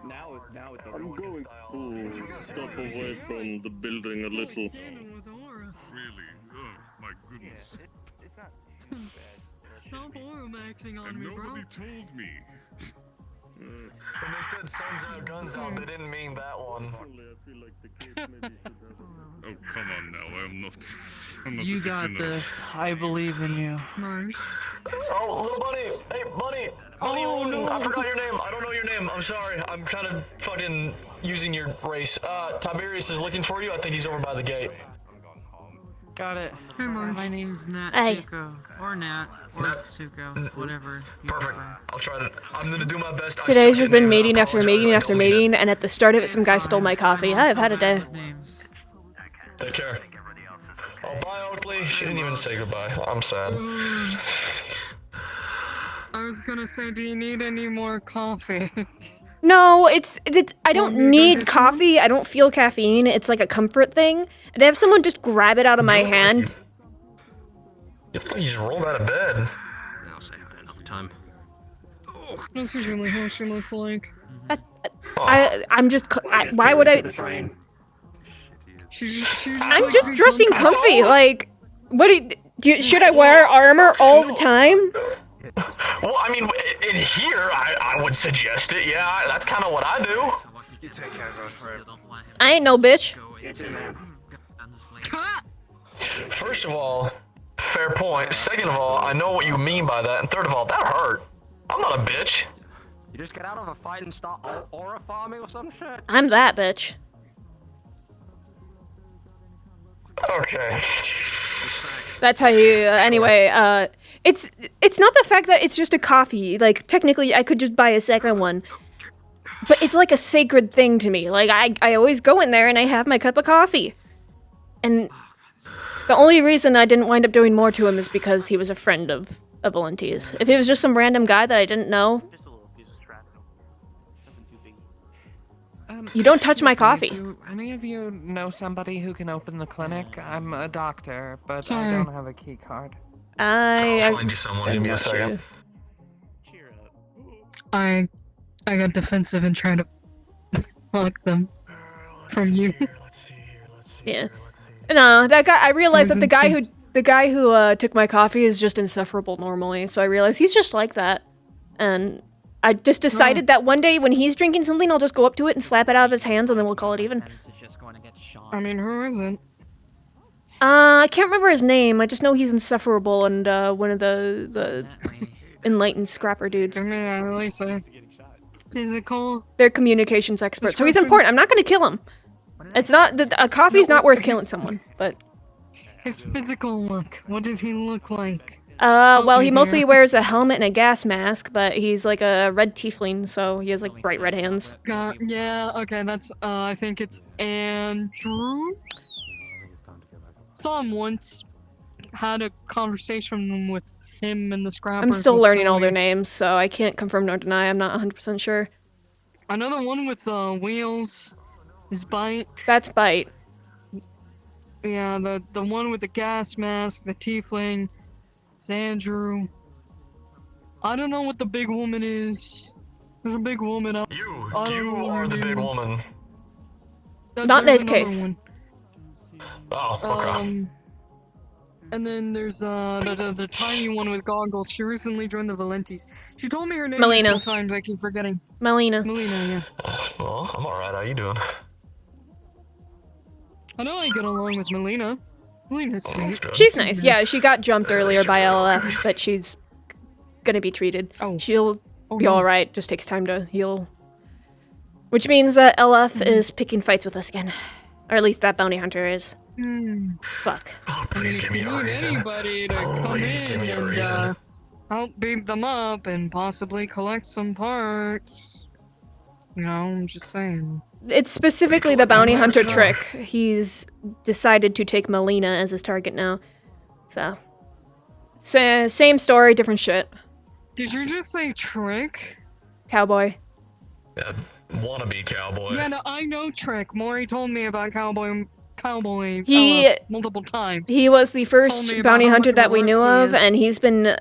Now it's I'm going to step away from the building a little. Really? Oh, my goodness. Stop automaxing on me, bro. Nobody told me. When they said "Suns out, guns out," they didn't mean that one. Oh, come on now. I'm not You the got victim of- this. I believe in you. Right. Oh, little buddy! Hey, buddy! Buddy, Oh, no. I forgot your name. I don't know your name. I'm sorry. I'm kind of fucking using your race. Tiberius is looking for you. I think he's over by the gate. Got it. Hey, Marge. My name's Nat Hey. Suko. Or Nat. Or Suko. Whatever. You Perfect. prefer. I'll try to. I'm gonna do my best. I Today's suck just at been names. I meeting after apologize. meeting I after don't mean meeting, and at the start of it, some guy stole my coffee. I've had a day. Names. Take care. Oh, bye, Oakley. She didn't even say goodbye. I'm sad. I was gonna say, do you need any more coffee? No, it's I don't need coffee. I don't feel caffeine. It's like a comfort thing. And to have someone just grab it out of my hand. You just rolled out of bed. I'll say hi another time. This is really how she looks like. I'm just. Why would I? She's I'm just dressing comfy. Like, what should I wear armor all the time? Well, I mean, in here, I would suggest it. Yeah, that's kind of what I do. You take care, go for it. I ain't no bitch. First of all, fair point. Second of all, I know what you mean by that. And third of all, that hurt. I'm not a bitch. You just get out of a fight and start aura farming or some shit? I'm that bitch. Okay. That's how you. Anyway, it's not the fact that it's just a coffee. Like, technically, I could just buy a second one. But it's like a sacred thing to me. Like, I always go in there and I have my cup of coffee. And the only reason I didn't wind up doing more to him is because he was a friend of Valenti's. If he was just some random guy that I didn't know, you don't touch my coffee. Do any of you know somebody who can open the clinic? I'm a doctor, but I Sorry. don't have a key card. I'll find you someone. Give me a second. I got defensive and tried to block them from you. Yeah. No, that guy. I realized that the guy who took my coffee is just insufferable normally. So I realized he's just like that, and I just decided that one day when he's drinking something, I'll just go up to it and slap it out of his hands, and then we'll call it even. I mean, who isn't? I can't remember his name. I just know he's insufferable and one of the enlightened scrapper dudes. I mean, at least physical. They're communications experts, so he's important. I'm not gonna kill him. It's not a coffee's not worth killing someone, but His physical look. What did he look like? well, he mostly wears a helmet and a gas mask, but he's like a red tiefling, so he has like bright red hands. Yeah, okay, that's, I think it's Andrew? Saw him once, had a conversation with him and the scrappers. I'm still with learning all Tony. their names, so I can't confirm nor deny. I'm not 100% sure. Another one with, wheels is Bite. That's Bite. Yeah, the one with the gas mask, the tiefling, is Andrew. I don't know what the big woman is. There's a big woman out. You are the big woman. Not in this case. Oh, okay. And then there's the tiny one with goggles. She recently joined the Valentis. She told me her name Melina. a couple times. I keep forgetting. Melina. Melina, yeah. Well, I'm alright. How you doing? I know I get along with Melina. Melina's sweet. She's nice. Yeah, she got jumped earlier by LF, but she's gonna be treated. She'll be no. alright. Just takes time to heal. Which means that LF is picking fights with us again. Or at least that bounty hunter is. Fuck. Please give me a Need reason. anybody to come Please give in me a and reason. help beat them up and possibly collect some parts. You know, I'm just saying. It's specifically the bounty hunter trick. He's decided to take Melina as his target now. So. Same story, different shit. Did you just say trick? Cowboy. Yeah, wannabe cowboy. Yeah, no, I know Trick. Maury told me about Cowboy He- LF multiple times. He was the Told first me about bounty how hunter much of a that we knew risk he of, is. and he's been,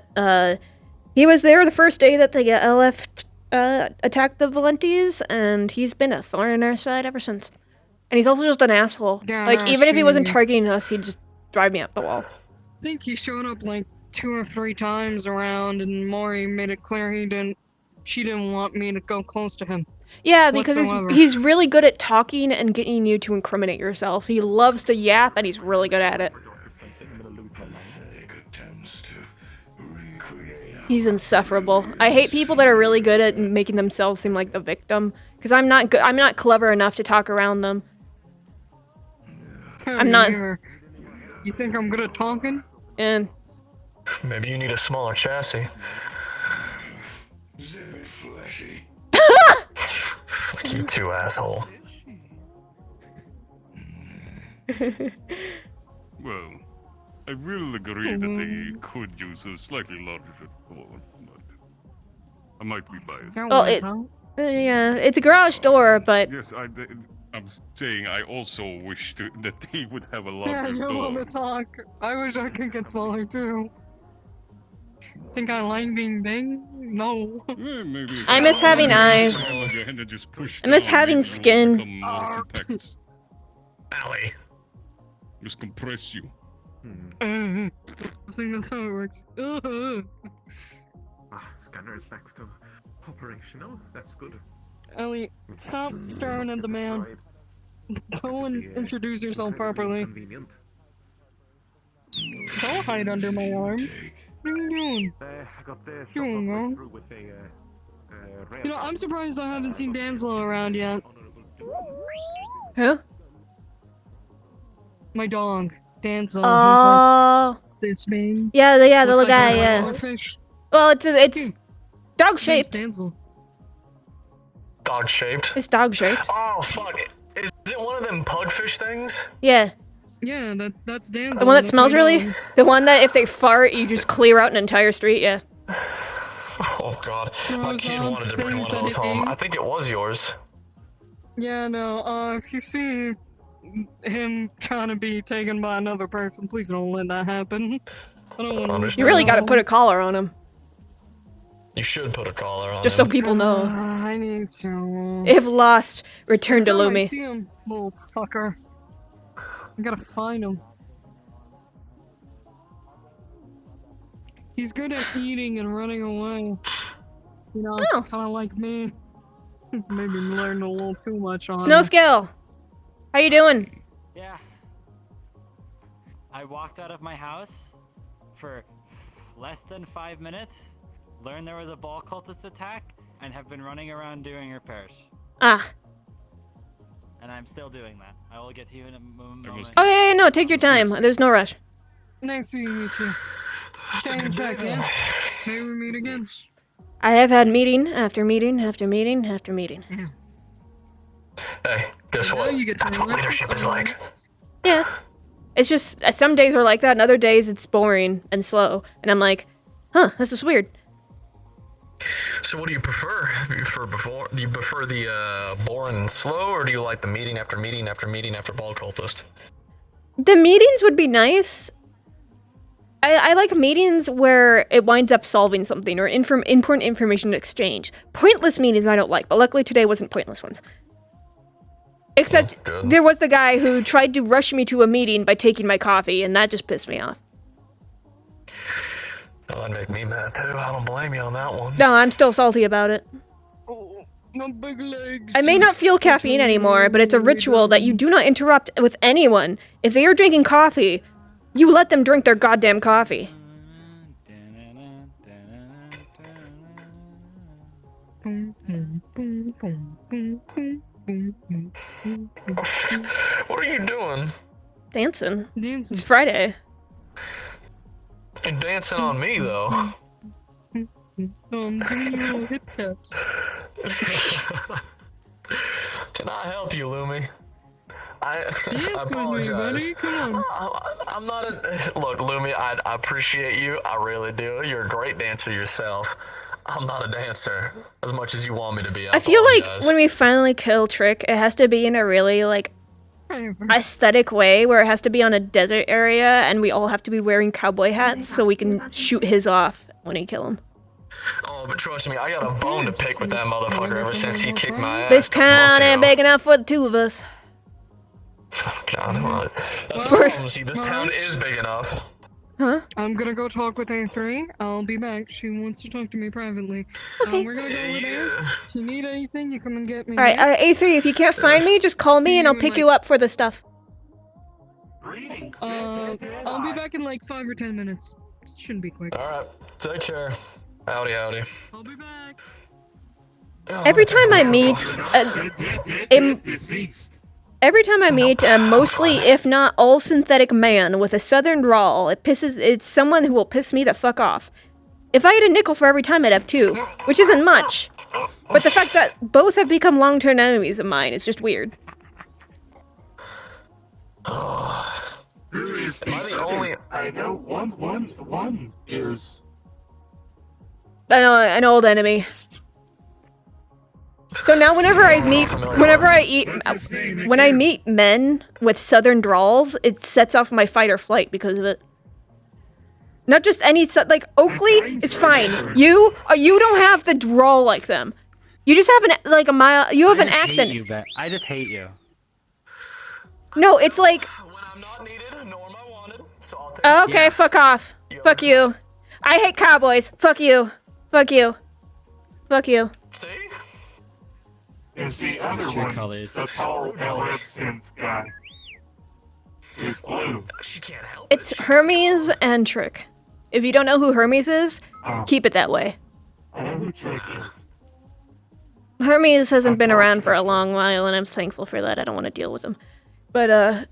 he was there the first day that the LF, attacked the Valentis, and he's been a thorn in our side ever since. And he's also just an asshole. Yeah, Like, no, even if he wasn't she- targeting us, he'd just drive me up the wall. I think he showed up like 2 or 3 times around, and Maury made it clear she didn't want me to go close to him. Yeah, because whatsoever. he's really good at talking and getting you to incriminate yourself. He loves to yap, and he's really good at it. He's insufferable. I hate people that are really good at making themselves seem like the victim, because I'm not good. I'm not clever enough to talk around them. I'm not. You think I'm good at talking? And maybe you need a smaller chassis. Fuck you too, asshole. Well, I will agree that they could use a slightly larger door, but I might be biased. well, yeah, it's a garage door, but Yes, I'm saying I also wish that they would have a Yeah, larger you door. want to talk. I wish I could get smaller too. Think I like being big? No. I miss having eyes. I miss having skin. Allie. Just compress you. I think that's how it works. Scanner is back to operational. That's good. Ellie, stop staring at the man. Go and introduce yourself properly. Convenient. Don't hide under my arm. What are you doing? I got the shot Doing halfway wrong. through with a You know, I'm surprised I haven't seen Danslow around yet. Who? My dog, Danslow. Oh. Who's like this big. Yeah, the little Looks like guy. a Yeah. jellyfish. Well, it's dog shaped. Dog shaped. It's dog shaped. Oh fuck! Is it one of them pugfish things? Yeah. Yeah, that's Danslow. The one that that's smells my really. dog. The one that if they fart, you just clear out an entire street. Yeah. Oh god, my Those, kid wanted to bring things one of that those it home. ate. I think it was yours. Yeah, no, if you see him trying to be taken by another person, please don't let that happen. I don't want to. You really got to put a collar on him, You should put a collar on just so him. people know. I need to. If lost, return to Next time I Lumi. see him, little fucker. I gotta find him. He's good at eating and running away. You know, Oh. kind of like me. Maybe learned a little too much on Snow him. Scale, how you doing? Yeah. I walked out of my house for less than 5 minutes, learned there was a ball cultist attack, and have been running around doing repairs. Ah. And I'm still doing that. I will get to you in a moment. Oh yeah, no, take your time. There's no rush. Nice seeing you too. Stay in touch, yeah? Maybe we meet again. I have had meeting after meeting after meeting after meeting. Hey, guess what? you get to That's what relax leadership with is like. us. Yeah. It's just some days are like that, and other days it's boring and slow, and I'm like, huh, this is weird. So what do you prefer? Do you prefer the boring and slow, or do you like the meeting after meeting after meeting after ball cultist? The meetings would be nice. I like meetings where it winds up solving something or important information exchange. Pointless meetings I don't like, but luckily today wasn't pointless ones. Except there was the guy who tried to rush me to a meeting by taking my coffee, and that just pissed me off. Well, that'd make me mad too. I don't blame you on that one. No, I'm still salty about it. Oh, my big legs. I may not feel caffeine anymore, but it's a ritual that you do not interrupt with anyone. If they are drinking coffee, you let them drink their goddamn coffee. What are you doing? Dancing. It's Friday. You're dancing on me, though. I'm giving you little hip taps. Can I help you, Lumi? I Dance with me, apologize. buddy. Come on. I'm not a... Look, Lumi, I appreciate you. I really do. You're a great dancer yourself. I'm not a dancer as much as you want me to be. I feel like when we finally kill Trick, it has to be in a really, like, aesthetic way where it has to be on a desert area and we all have to be wearing cowboy hats so we can shoot his off when we kill him. Oh, but trust me, I got a bone to pick with that motherfucker ever since he kicked my ass. This town ain't big enough for the two of us. God, well, that's the problem. See, this town is big enough. Huh? I'm gonna go talk with A3. I'll be back. She wants to talk to me privately. Okay. We're gonna go over there. If you need anything, you come and get me. Alright, A3, if you can't find me, just call me and I'll pick you up for the stuff. I'll be back in like 5 or 10 minutes. Shouldn't be quick. Alright, take care. Howdy, howdy. I'll be back. Every time I meet, mostly, if not all synthetic man with a southern drawl, it's someone who will piss me the fuck off. If I had a nickel for every time, I'd have 2, which isn't much. But the fact that both have become long-term enemies of mine is just weird. Am I the only? I know one is. An old enemy. So now when I meet men with southern drawls, it sets off my fight or flight because of it. Not just any like Oakley is fine. You don't have the drawl like them. You just have you have an accent. I just hate you. No, it's like. Oh, okay, fuck off. Fuck you. I hate cowboys. Fuck you. Fuck you. Fuck you. Is the other one, colors. the tall LS synth guy, is blue. It's Hermes and Trick. If you don't know who Hermes is, keep it that way. I know who Trick is. Hermes hasn't been around for a long while, and I'm thankful for that. I don't want to deal with him. But,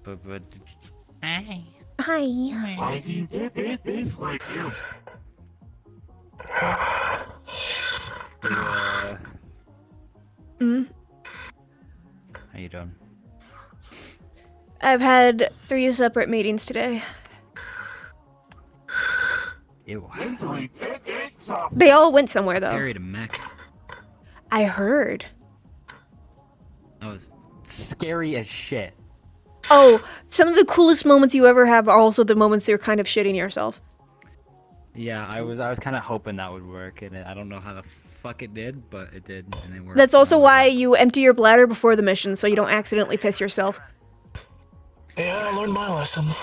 But... Hi. Why do you get this like you? How you doing? I've had 3 separate meetings today. Ew. They all went somewhere, though. Buried a mech. I heard. That was scary as shit. Oh, some of the coolest moments you ever have are also the moments you're kind of shitting yourself. Yeah, I was kind of hoping that would work, and I don't know how the fuck it did, but it did, and it worked. That's also why you empty your bladder before the mission, so you don't accidentally piss yourself. Yeah, I learned my lesson. Oh,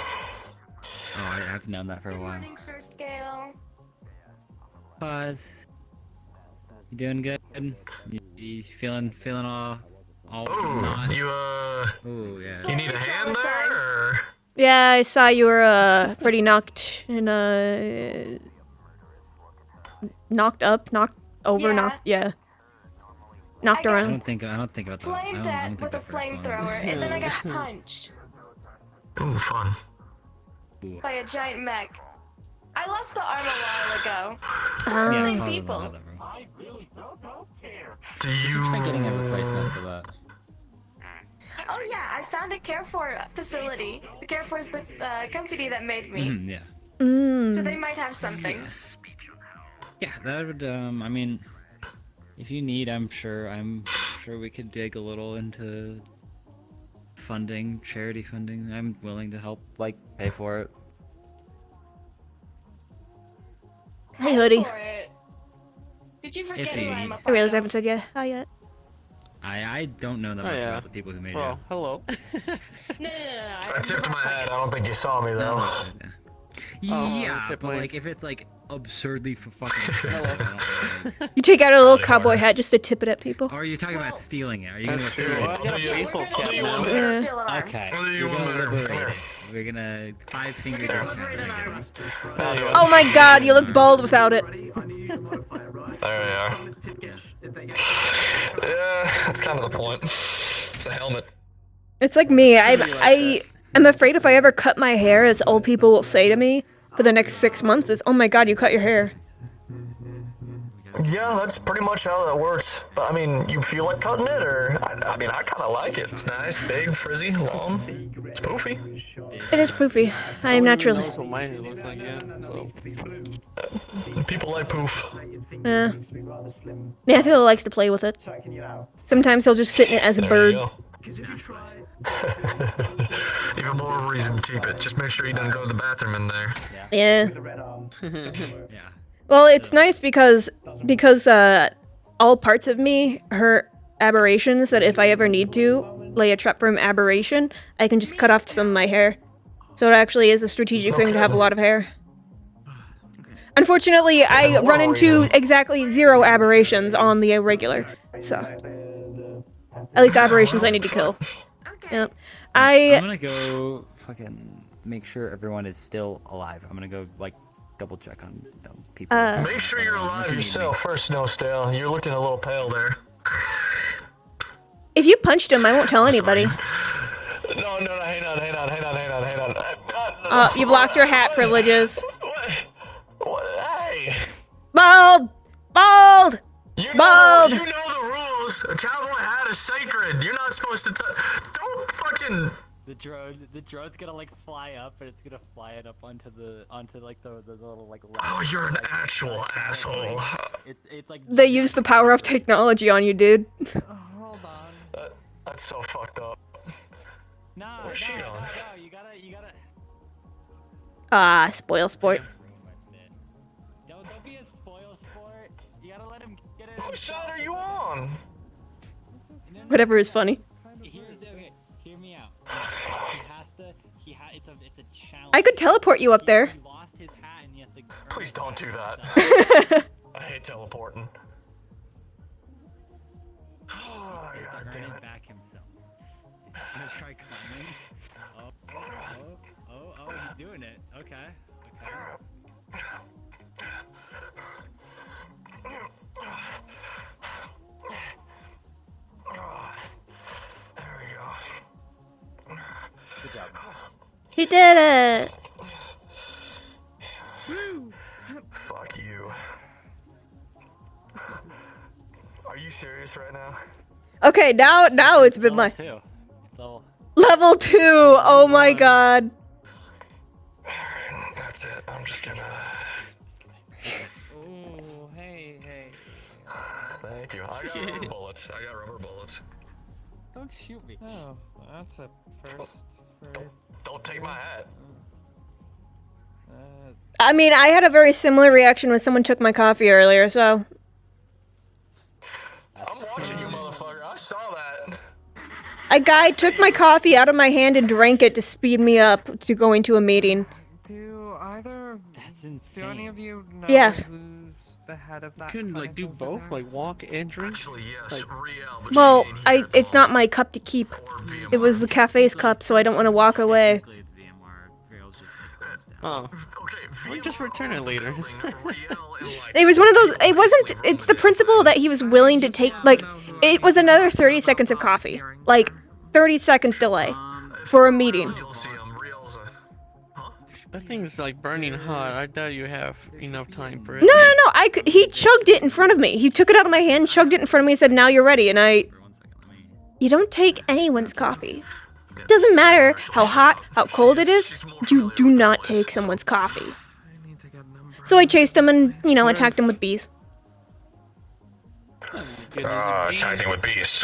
I've known that for a while. Pause. You doing good? You feeling all not... Ooh, yeah. You need a hand there, or? Yeah, I saw you were, pretty knocked in, knocked up, knocked over, knocked I around. don't think about that. I don't think that first one. And then I got punched Ooh, fun. by a giant mech. I lost the arm a while ago. Yeah, Same probably people. not that, bro. I really don't care. Do you? Try getting a replacement for that. Oh yeah, I found a Carefor facility. The Carefor is the company that made me. Yeah. So they might have something. Yeah, that would. I mean, if you need, I'm sure we could dig a little into funding, charity funding. I'm willing to help, like, pay for it. Hey, Hoodie. Did you forget If who you I'm need. a I realize I haven't said hi yet. I don't know that much about the people who made it. Hello. No. I tipped my head. I don't think you saw me though. Yeah, but like if it's like absurdly for fucking. You take out a little cowboy hat just to tip it at people. Or are you talking about stealing it? Are you gonna That's steal true. it? I got a baseball cap now. Yeah. Okay. What do you You're want gonna better? liberate Come it. here. We're gonna 5-finger discount. Oh my god, you look bald without it. There we are. Yeah, that's kind of the point. It's a helmet. It's like me. I'm afraid if I ever cut my hair, as old people will say to me for the next 6 months, is, "Oh my god, you cut your hair." Yeah, that's pretty much how that works. But I mean, you feel like cutting it, or I mean, I kind of like it. It's nice, big, frizzy, long. It's poofy. It is poofy. I am naturally. That's what my hair looks like, yeah. So. People like poof. Matthew likes to play with it. Sometimes he'll just sit in it as a There you bird. go. Even more reason to keep it. Just make sure you don't go to the bathroom in there. Yeah. Yeah. Well, it's nice because all parts of me are aberrations that if I ever need to lay a trap for an aberration, I can just cut off some of my hair. So it actually is a strategic thing to have a lot of hair. Unfortunately, I run into exactly 0 aberrations on the irregular, so at least aberrations I need to kill. Yep. I'm gonna go fucking make sure everyone is still alive. I'm gonna go like double check on people. Make sure you're alive yourself first, Snowstale. You're looking a little pale there. If you punched him, I won't tell anybody. No, hang on. You've lost your hat privileges. What? Hey! Bald! Bald! Bald! You know the rules. A cowboy hat is sacred. You're not supposed to don't fucking... The drone's gonna like fly up, and it's gonna fly it up onto the little like. Oh, you're an actual asshole. It's like. They use the power of technology on you, dude. Hold on. That's so fucked up. Nah, Where's she going? No, you gotta. Ah, spoil sport. Don't be a spoil sport. You gotta let him get it. Whose side are you on? Whatever is funny. Hear me out. It's a challenge. I could teleport you up there. He lost his hat and he has to. Please don't do that. I hate teleporting. Oh, god damn it. Back himself. He's gonna try climbing. Oh, he's doing it. Okay. There we go. Good job. He did it! Woo! Fuck you. Are you serious right now? Okay, now it's been like... Level 2! Oh my god. That's it. I'm just gonna... Ooh, hey. Thank you. I got rubber bullets. Don't shoot me. Oh, that's a first. Don't take my hat. I mean, I had a very similar reaction when someone took my coffee earlier, so... I'm watching you, motherfucker. I saw that. A guy took my coffee out of my hand and drank it to speed me up to going to a meeting. Do any of you know Yes. who's the head of that? Couldn't like do both, like walk and drink. Actually, yes. Like, Well, it's not my cup to keep. It was the cafe's cup, so I don't want to walk away. Oh. We'll just return it later. It was one of those, it's the principle that he was willing to take, like, it was another 30 seconds of coffee. Like, 30 seconds delay for a meeting. That thing's like burning hot. I doubt you have enough time for it. No, he chugged it in front of me. He took it out of my hand, chugged it in front of me, and said, now you're ready, and You don't take anyone's coffee. Doesn't matter how hot, how cold it is, you do not take someone's coffee. So I chased him and, attacked him with bees. Attacked him with bees.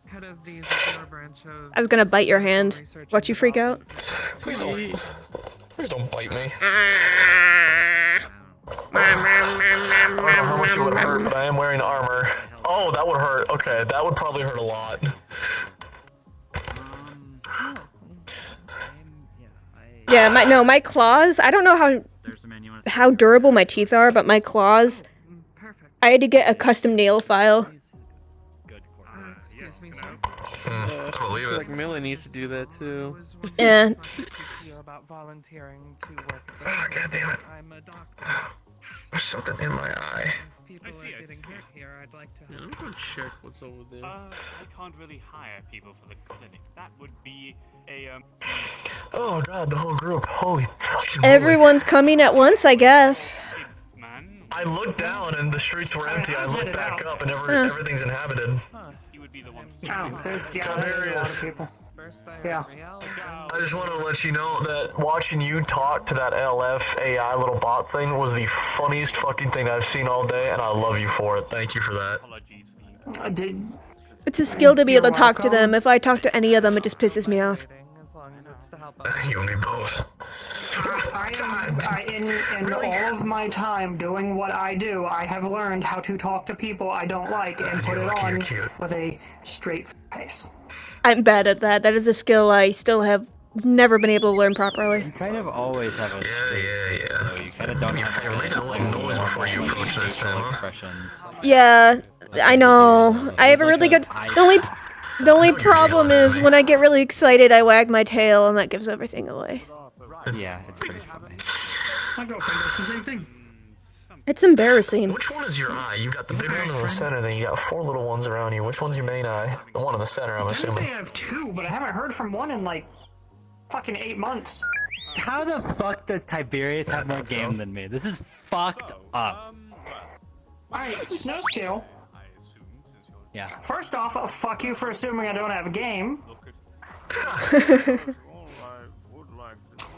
Head of the branch of... I was gonna bite your hand. Watch you freak out. Please don't bite me. I don't know how much it would hurt, but I am wearing armor. Oh, that would hurt. Okay, that would probably hurt a lot. Yeah, my claws, I don't know how durable my teeth are, but my claws, I had to get a custom nail file. I believe it. Like Millie needs to do that too. Yeah. About volunteering to work. God damn it. I'm a doctor. There's something in my eye. People are getting hurt here. I'd like to. Yeah, I'm gonna check what's over there. I can't really hire people for the clinic. That would be a Oh god, the whole group. Holy fucking Everyone's coming at once, I guess. I looked down and the streets were empty. I looked back up and everything's inhabited. He would be the one. Tiberius. Yeah. I just want to let you know that watching you talk to that LF AI little bot thing was the funniest fucking thing I've seen all day, and I love you for it. Thank you for that. It's a skill to be able to talk to them. If I talk to any of them, it just pisses me off. You and me both. In all of my time doing what I do, I have learned how to talk to people I don't like and put it on with a straight face. I'm bad at that. That is a skill I still have never been able to learn properly. You kind of always have a Yeah. you kind of don't have Make a little noise before you approach next time, huh? expressions. Yeah, I know. I have a really good. The only problem is when I get really excited, I wag my tail, and that gives everything away. Yeah, it's pretty funny. My girlfriend does the same thing. It's embarrassing. Which one is your eye? You got the big one in the center, then you got 4 little ones around you. Which one's your main eye? The one in the center, I'm I assuming. think I have 2, but I haven't heard from one in like fucking 8 months. How the fuck does Tiberius have more game than me? This is fucked up. Alright, snow scale. Yeah. First off, fuck you for assuming I don't have a game.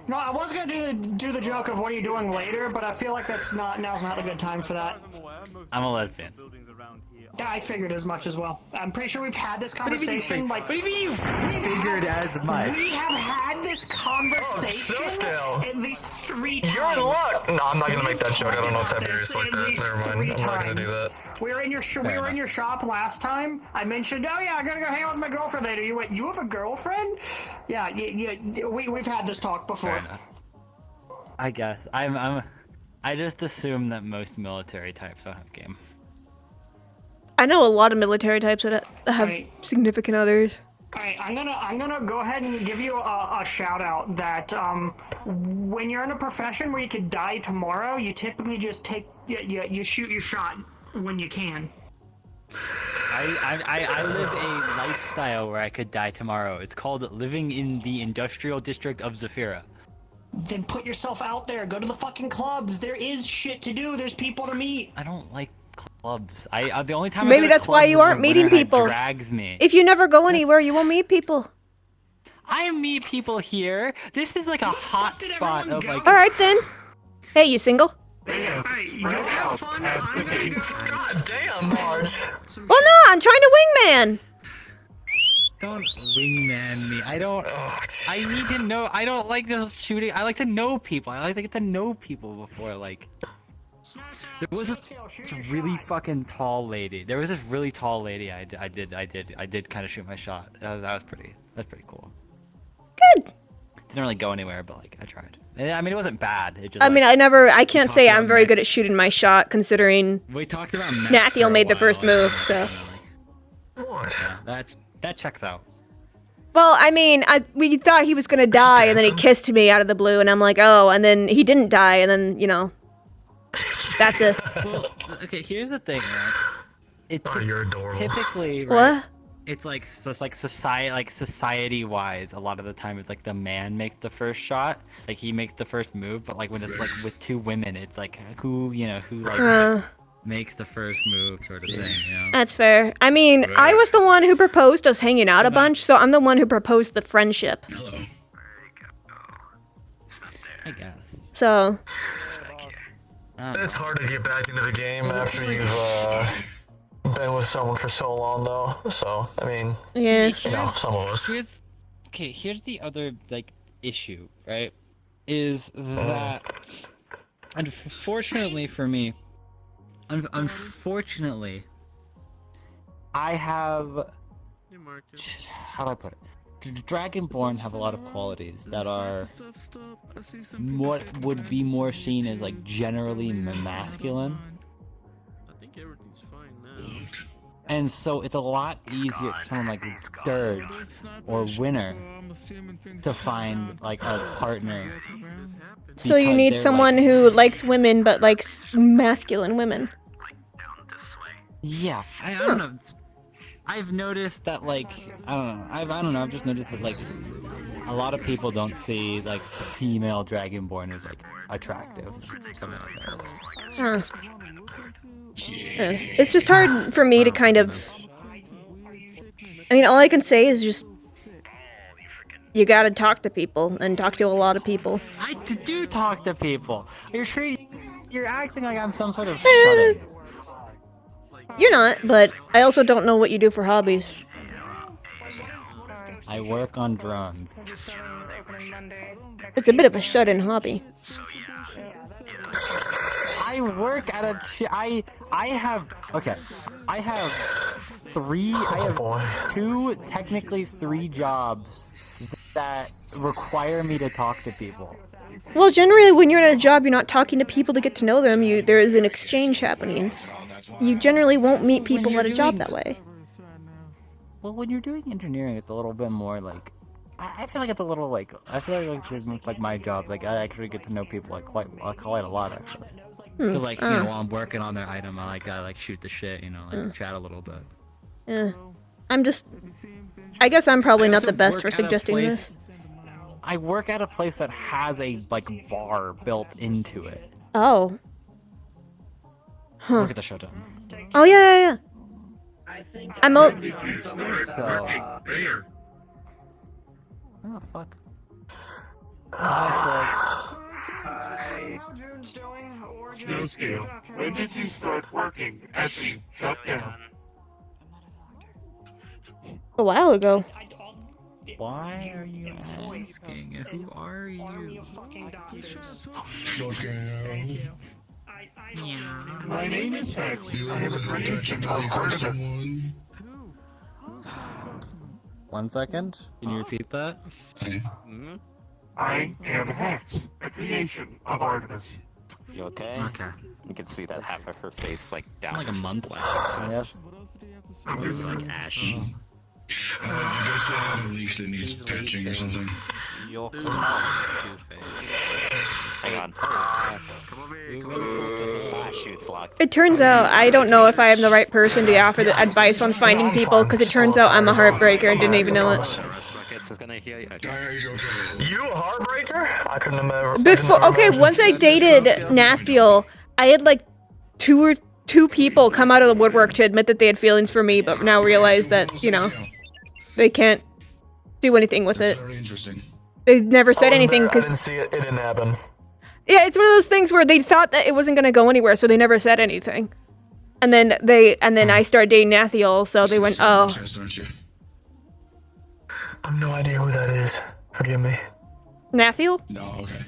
No, I was gonna do the joke of what are you doing later, but I feel like now's not a good time for that. I'm a lesbian. Yeah, I figured as much as well. I'm pretty sure we've had this conversation What do you mean you figured as much? We have had this conversation at least 3 times. You're in luck! No, I'm not gonna make that joke. I don't know Tiberius like that. Never mind. I'm not gonna do that. We were in your shop last time. I mentioned, oh yeah, I gotta go hang out with my girlfriend later. You went, you have a girlfriend? Yeah, we've had this talk before. I guess I just assume that most military types don't have game. I know a lot of military types that have significant others. Alright, I'm gonna go ahead and give you a shout out that when you're in a profession where you could die tomorrow, you typically just you shoot your shot when you can. I live a lifestyle where I could die tomorrow. It's called living in the industrial district of Zafira. Then put yourself out there. Go to the fucking clubs. There is shit to do. There's people to meet. I don't like clubs. The only time Maybe that's why you aren't meeting people. Drags me. If you never go anywhere, you won't meet people. I meet people here. This is like a hot spot of like. All right then. Hey, you single? God damn, Marge. Well, no, I'm trying to wingman. Don't wingman me. I don't. I need to know. I don't like just shooting. I like to know people. I like to get to know people before like. There was this really fucking tall lady. There was this really tall lady. I did kind of shoot my shot. That's pretty cool. Good. Didn't really go anywhere, but like I tried. I mean, it wasn't bad. It just, I mean, I can't say I'm very good at shooting my shot, considering we talked about Nathiel made the first move, so. What? Yeah, that checks out. Well, I mean, we thought he was gonna die, and then he kissed me out of the blue, and I'm like, oh, and then he didn't die, and then, you know, that's a... Well, okay, here's the thing, right? You're adorable. Typically, right? What? It's like society-wise, a lot of the time it's like the man makes the first shot, like he makes the first move, but like when it's like with 2 women, it's like who makes the first move sort of thing, you know? That's fair. I mean, I was the one who proposed us hanging out a bunch, so I'm the one who proposed the friendship. Hello. I guess. So. It's hard to get back into the game after you've been with someone for so long, though. So, I mean, yeah, you know, some of us. Here's the other like issue, right? Is that unfortunately for me, unfortunately, I have. How do I put it? Dragonborn have a lot of qualities that are what would be more seen as like generally masculine. I think everything's fine now. And so it's a lot easier for someone like Sturge or Winner to find like a partner. So you need someone who likes women but likes masculine women. Yeah, I don't know. I've noticed that like I don't know. I've just noticed that like a lot of people don't see like female Dragonborn as like attractive. Something like that. Huh. It's just hard for me to kind of. I mean, all I can say is just you gotta talk to people and talk to a lot of people. I do talk to people. You're sure you're acting like I'm some sort of shut-in. You're not, but I also don't know what you do for hobbies. I work on drones. It's a bit of a shut-in hobby. I work at a I have okay. I have technically three jobs that require me to talk to people. Well, generally, when you're at a job, you're not talking to people to get to know them. There is an exchange happening. You generally won't meet people at a job that way. Well, when you're doing engineering, it's a little bit more like. I feel like it's a little like. I feel like like my job. Like I actually get to know people like quite a lot actually. Cause like while I'm working on their item, I like shoot the shit. Chat a little bit. Yeah, I guess I'm probably not the best for suggesting this. I work at a place that has a bar built into it. Oh. Huh. Look at the showdown. Oh yeah. I'm Oh fuck. Scale. When did you start working at the shutdown? A while ago. Why are you asking? Who are you? My name is Hex. I have a great 1 second. Can you repeat that? I am Hex, a creation of Artemis. You okay? Okay. You can see that half of her face like down. Like a month left. Yes. It's like ash. I guess they have a leak that needs patching or something. Your Hang on. Shoot's locked. It turns out I don't know if I am the right person to offer the advice on finding people, because it turns out I'm a heartbreaker and didn't even know it. You a heartbreaker? I couldn't remember. Okay, once I dated Nathiel, I had like two people come out of the woodwork to admit that they had feelings for me, but now realize that, they can't do anything with it. They never said anything because I didn't see it. It didn't happen. Yeah, it's one of those things where they thought that it wasn't gonna go anywhere, so they never said anything. And then I started dating Nathiel, so they went, oh. I have no idea who that is. Forgive me. Nathiel? No, okay.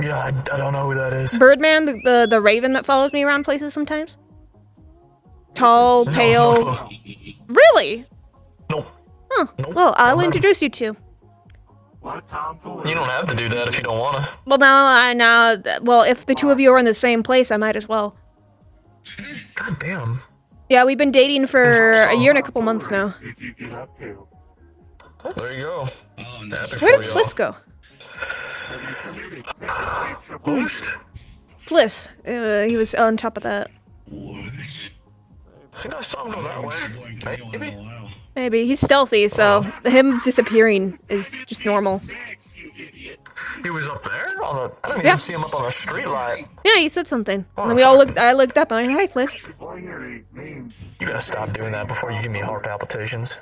Yeah, I don't know who that is. Birdman, the raven that follows me around places sometimes? Tall, pale. No. Really? Nope. Huh. Well, I'll introduce you to. You don't have to do that if you don't want to. Well, well, if the two of you are in the same place, I might as well. God damn. Yeah, we've been dating for a year and a couple months now. There you go. Where did Fliss go? Boost? Fliss. He was on top of that. I think I saw him go that way. Maybe. Maybe. He's stealthy, so him disappearing is just normal. He was up there? I didn't even see him up on the street light. Yeah, he said something. And then I looked up and I went, hey, Fliss. You gotta stop doing that before you give me heart palpitations.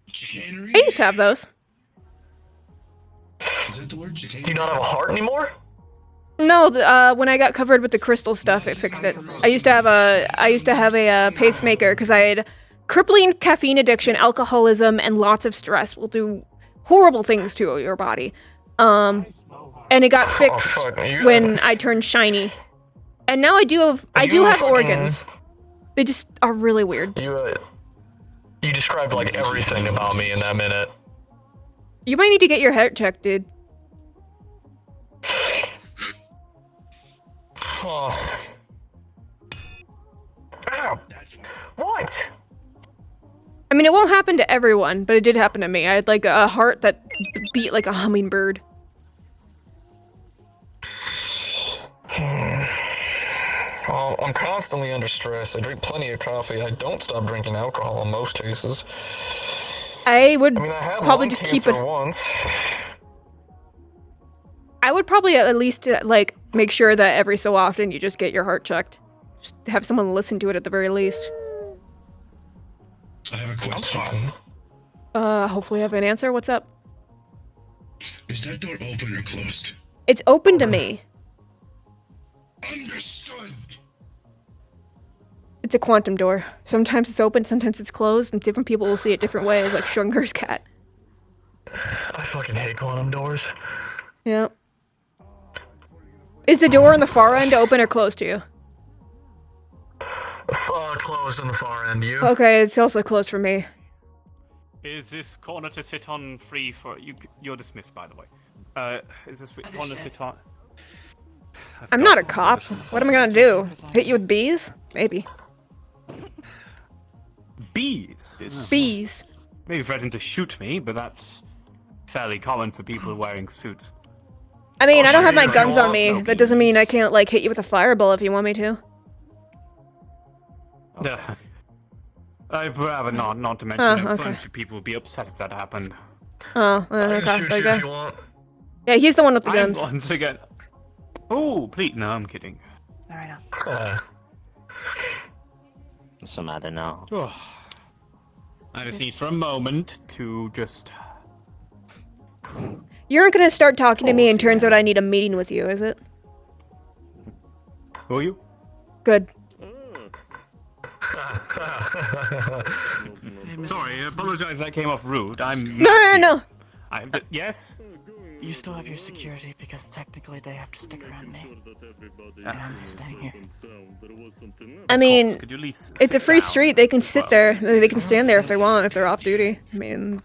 I used to have those. Is that the word? Do you not have a heart anymore? No, when I got covered with the crystal stuff, it fixed it. I used to have a pacemaker because I had crippling caffeine addiction, alcoholism, and lots of stress will do horrible things to your body. And it got fixed when I turned shiny. And now I do have organs. They just are really weird. You described like everything about me in that minute. You might need to get your heart checked, dude. Oh. Ow. What? I mean, it won't happen to everyone, but it did happen to me. I had like a heart that beat like a hummingbird. Well, I'm constantly under stress. I drink plenty of coffee. I don't stop drinking alcohol in most cases. I would had probably lung just keep it. cancer once. I would probably at least like make sure that every so often you just get your heart checked. Just have someone listen to it at the very least. I have a question. Hopefully I have an answer. What's up? Is that door open or closed? It's open to me. Understood. It's a quantum door. Sometimes it's open, sometimes it's closed, and different people will see it different ways, like Shunger's cat. I fucking hate quantum doors. Yeah. Is the door on the far end open or closed to you? Closed on the far end. You? Okay, it's also closed for me. Is this corner to sit on free for you? You're dismissed, by the way. Is this corner to sit on? I'm not a cop. What am I gonna do? Hit you with bees? Maybe. Bees? Bees. Maybe threatened to shoot me, but that's fairly common for people wearing suits. I mean, I don't have my guns on me. That doesn't mean I can't, like, hit you with a fireball if you want me to. Yeah. I'd rather not to mention a bunch of people would be upset if that happened. Oh, okay. There you go. Yeah, he's the one with the guns. Once again. Oh, please. No, I'm kidding. Alright. What's the matter now? Oh. I just need for a moment to just... You're gonna start talking to me and turns out I need a meeting with you, is it? Will you? Good. Sorry, I apologize that came off rude. No. Yes? You still have your security because technically they have to stick around me. And I'm staying here. I mean, Could you at least it's a sit free down? street. They can sit there. They can stand there if they want, if they're off duty. I mean...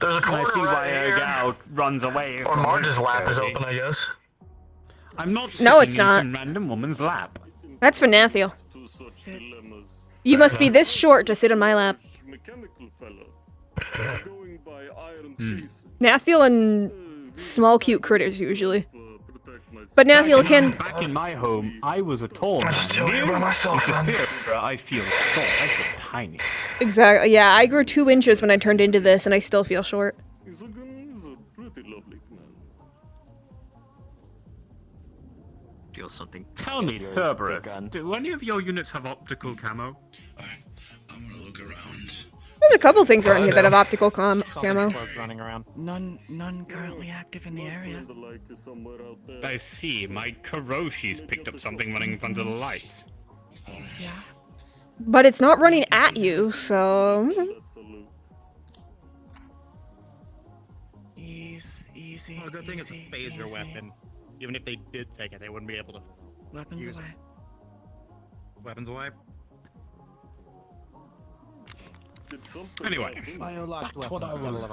There's a I corner see why right a here. gal runs away. Or from Marge's lap is security. open, I guess. I'm not sitting No, it's in not. some random woman's lap. That's for Nathiel. You must be this short to sit on my lap. Nathiel and small cute critters usually. But Nathiel can... Back in my home, I was a tall man. just chilling by myself, In son. Saphira, I feel short. I feel tiny. Exactly. Yeah, I grew 2 inches when I turned into this, and I still feel short. Feel something. Tell me, Cerberus, do any of your units have optical camo? There's a couple things around here that have optical camo. Running around. None currently active in the area. I see. My Karoshi's picked up something running in front of the lights. Yeah. But it's not running at you, so... Easy. Oh, good thing it's a phaser weapon. Even if they did take it, they wouldn't be able to Weapons use away. it. Weapons away. Anyway, Biolocked back to what I weapons.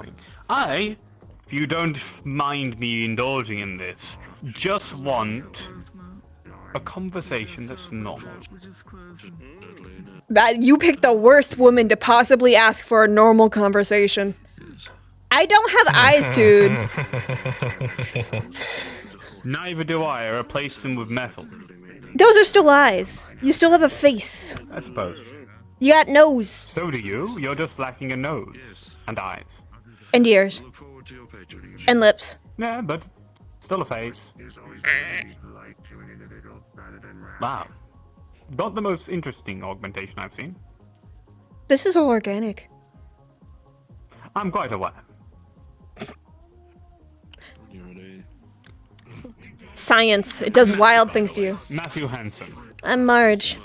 was saying. If you don't mind me indulging in this, just want a conversation that's normal. That you picked the worst woman to possibly ask for a normal conversation. I don't have eyes, dude. Neither do I. I replaced them with metal. Those are still eyes. You still have a face. I suppose. You got nose. So do you. You're just lacking a nose and eyes. And ears. And lips. Yeah, but still a face. Wow. Not the most interesting augmentation I've seen. This is all organic. I'm quite aware. Science. It does wild things to you. Matthew Hansen. I'm Marge.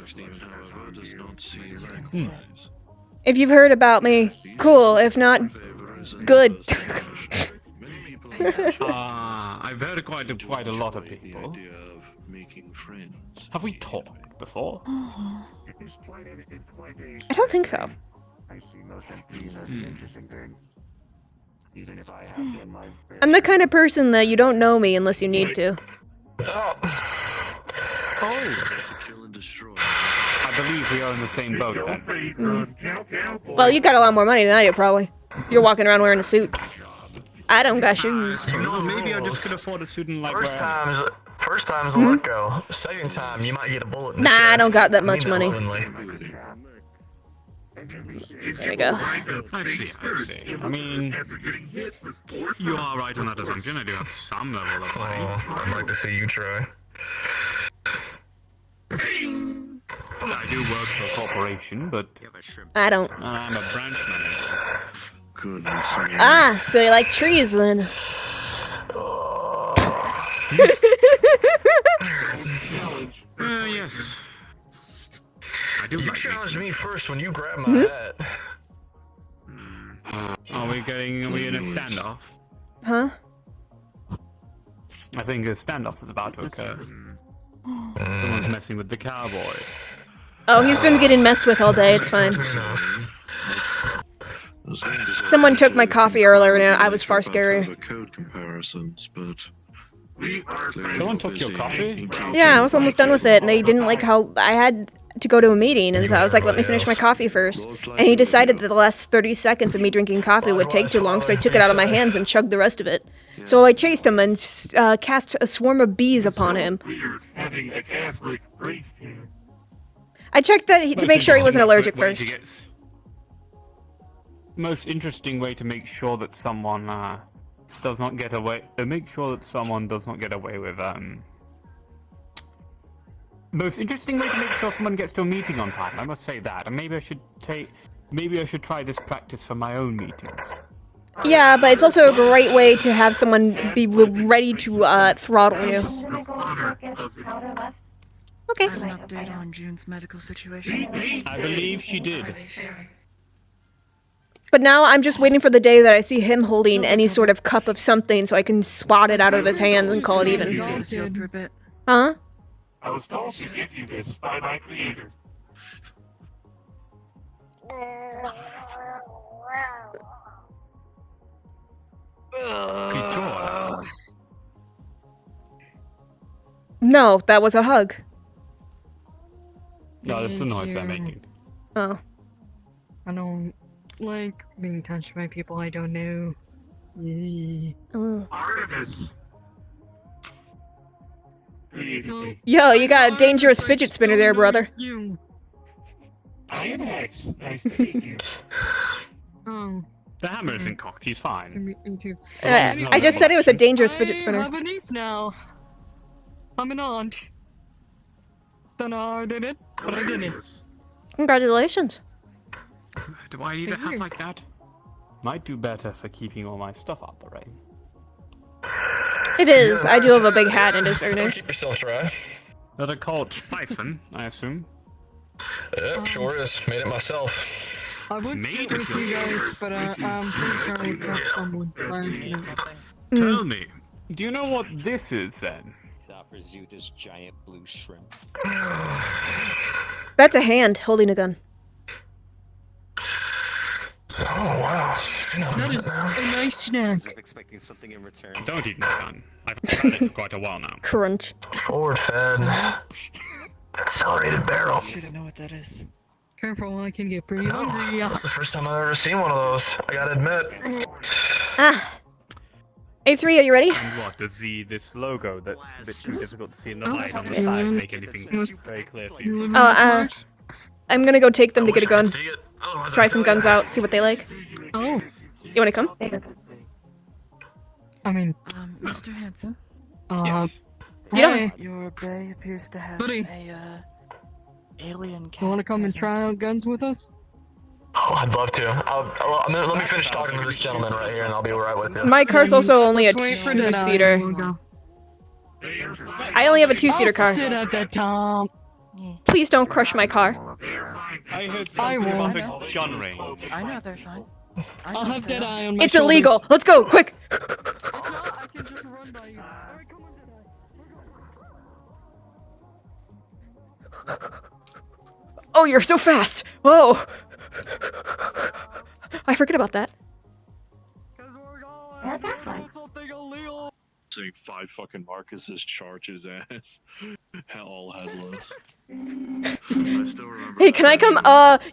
If you've heard about me, cool. If not, good. I've heard quite a lot of people. Have we talked before? I don't think so. I see most MPs as an interesting thing. Even if I have done my best. I'm the kind of person that you don't know me unless you need to. I believe we are in the same boat then. Well, you got a lot more money than I do, probably. You're walking around wearing a suit. I don't got shoes. No, maybe I just could afford a suit and like First time's a let go. Second time, you might get a bullet in the Nah, I don't chest. got that I much mean money. lovingly. There we go. I see. I mean, you are right on that assumption. I do have some level of money. I'd like to see you try. I do work for a corporation, but I don't. I'm a branch manager. Ah, so you like trees then? Yes. I do. You like challenged me first when you grabbed my Hmm? hat. Are we in a standoff? Huh? I think a standoff is about to occur. Someone's messing with the cowboy. Oh, he's been getting messed with all day. It's fine. Someone took my coffee earlier, and I was far scarier. Code comparisons, but someone took your coffee? Yeah, I was almost done with it, and they didn't like how I had to go to a meeting, and so I was like, let me finish my coffee first. And he decided that the last 30 seconds of me drinking coffee would take too long, so I took it out of my hands and chugged the rest of it. So I chased him and cast a swarm of bees upon him. I checked that to make sure he wasn't allergic first. Most interesting way to make sure that someone does not get away. Make sure that someone does not get away with Most interesting way to make sure someone gets to a meeting on time. I must say that, and maybe I should try this practice for my own meetings. Yeah, but it's also a great way to have someone be ready to throttle you. Okay. I have an update on June's medical situation. I believe she did. But now I'm just waiting for the day that I see him holding any sort of cup of something so I can swat it out of his hands and call it even. Huh? I was told to give you this by my creator. No, that was a hug. No, that's the noise I'm making. Oh. I don't like being touched by people I don't know. Artemis! Yo, you got a dangerous fidget spinner there, brother. I am Hex. Nice to meet you. Oh. The hammer isn't cocked, he's fine. Me too. I just said it was a dangerous fidget spinner. I have a niece now. I'm an aunt. Don't know how I did it, but I did it. Congratulations. Do I need a hat like that? Might do better for keeping all my stuff out the rain. It is. I do have a big hat, and it is very nice. Keep yourself dry. That are called Python, I assume. Yep, sure is. Made it myself. I would sit with you guys, but I'm pretty sure I got someone by accident. Tell me, do you know what this is then? He offers you this giant blue shrimp. That's a hand holding a gun. Oh wow. That is a nice snack. I'm expecting something in return. Don't eat my gun. I've had it for quite a while now. Crunch. Forward fed. Accelerated barrel. I shouldn't know what that is. Careful, I can get pretty hungry. That's the first time I've ever seen one of those. I gotta admit. Ah. A3, are you ready? And what, does this logo that's a bit too difficult to see in the light on the side make anything very clear for you? Oh, I'm gonna go take them to get a gun. Try some guns out, see what they like. Oh. You wanna come? I mean... Mr. Hanson? Yes. Yeah. Your bay appears to have Buddy. a, alien cat You wanna come and try out guns with us? Oh, I'd love to. Let me finish talking to this gentleman right here, and I'll be right with you. My car's also only a two-seater. I only have a two-seater car. Sit at that top. Please don't crush my car. I heard something about a gun range. I know they're fine. I'll have that eye on my It's illegal. Let's go, quick. I can just run by you. Alright, come on, Oh, you're so fast. Whoa. I forget about that. Seeing 5 fucking Marcus's charge his ass. All headless. Hey, can I come?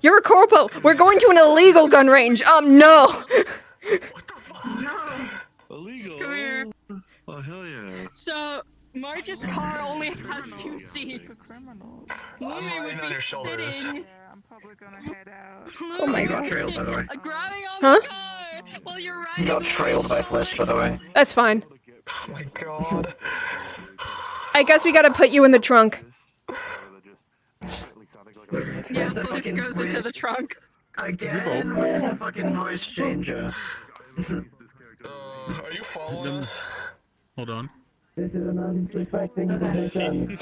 You're a corpo. We're going to an illegal gun range. No. What the fuck? No. Illegal? Come here. Oh, hell yeah. So, Marge's car only has 2 seats. Louis would be sitting. I'm probably gonna head out. Oh my god. Trailed, by the way. Grabbing on Huh? the car while you're riding. Got trailed by Flesh, by the way. That's fine. Oh my god. I guess we gotta put you in the trunk. Yes, this goes into the trunk. Again, where's the fucking voice changer? Are you following us? Hold on. This is an unsuspecting citizen.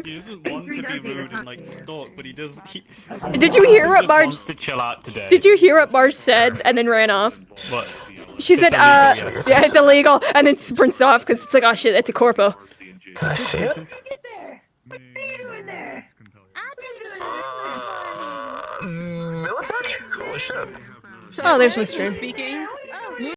He doesn't want to be rude and like stalk, but he does. Did you hear what just Marge? wants to chill out today. Did you hear what Marge said and then ran off? What? She said, yeah, it's illegal, and then sprints off because it's like, oh shit, that's a corpo. Can I see it? Militech? Holy shit. Oh, there's my stream. Speaking.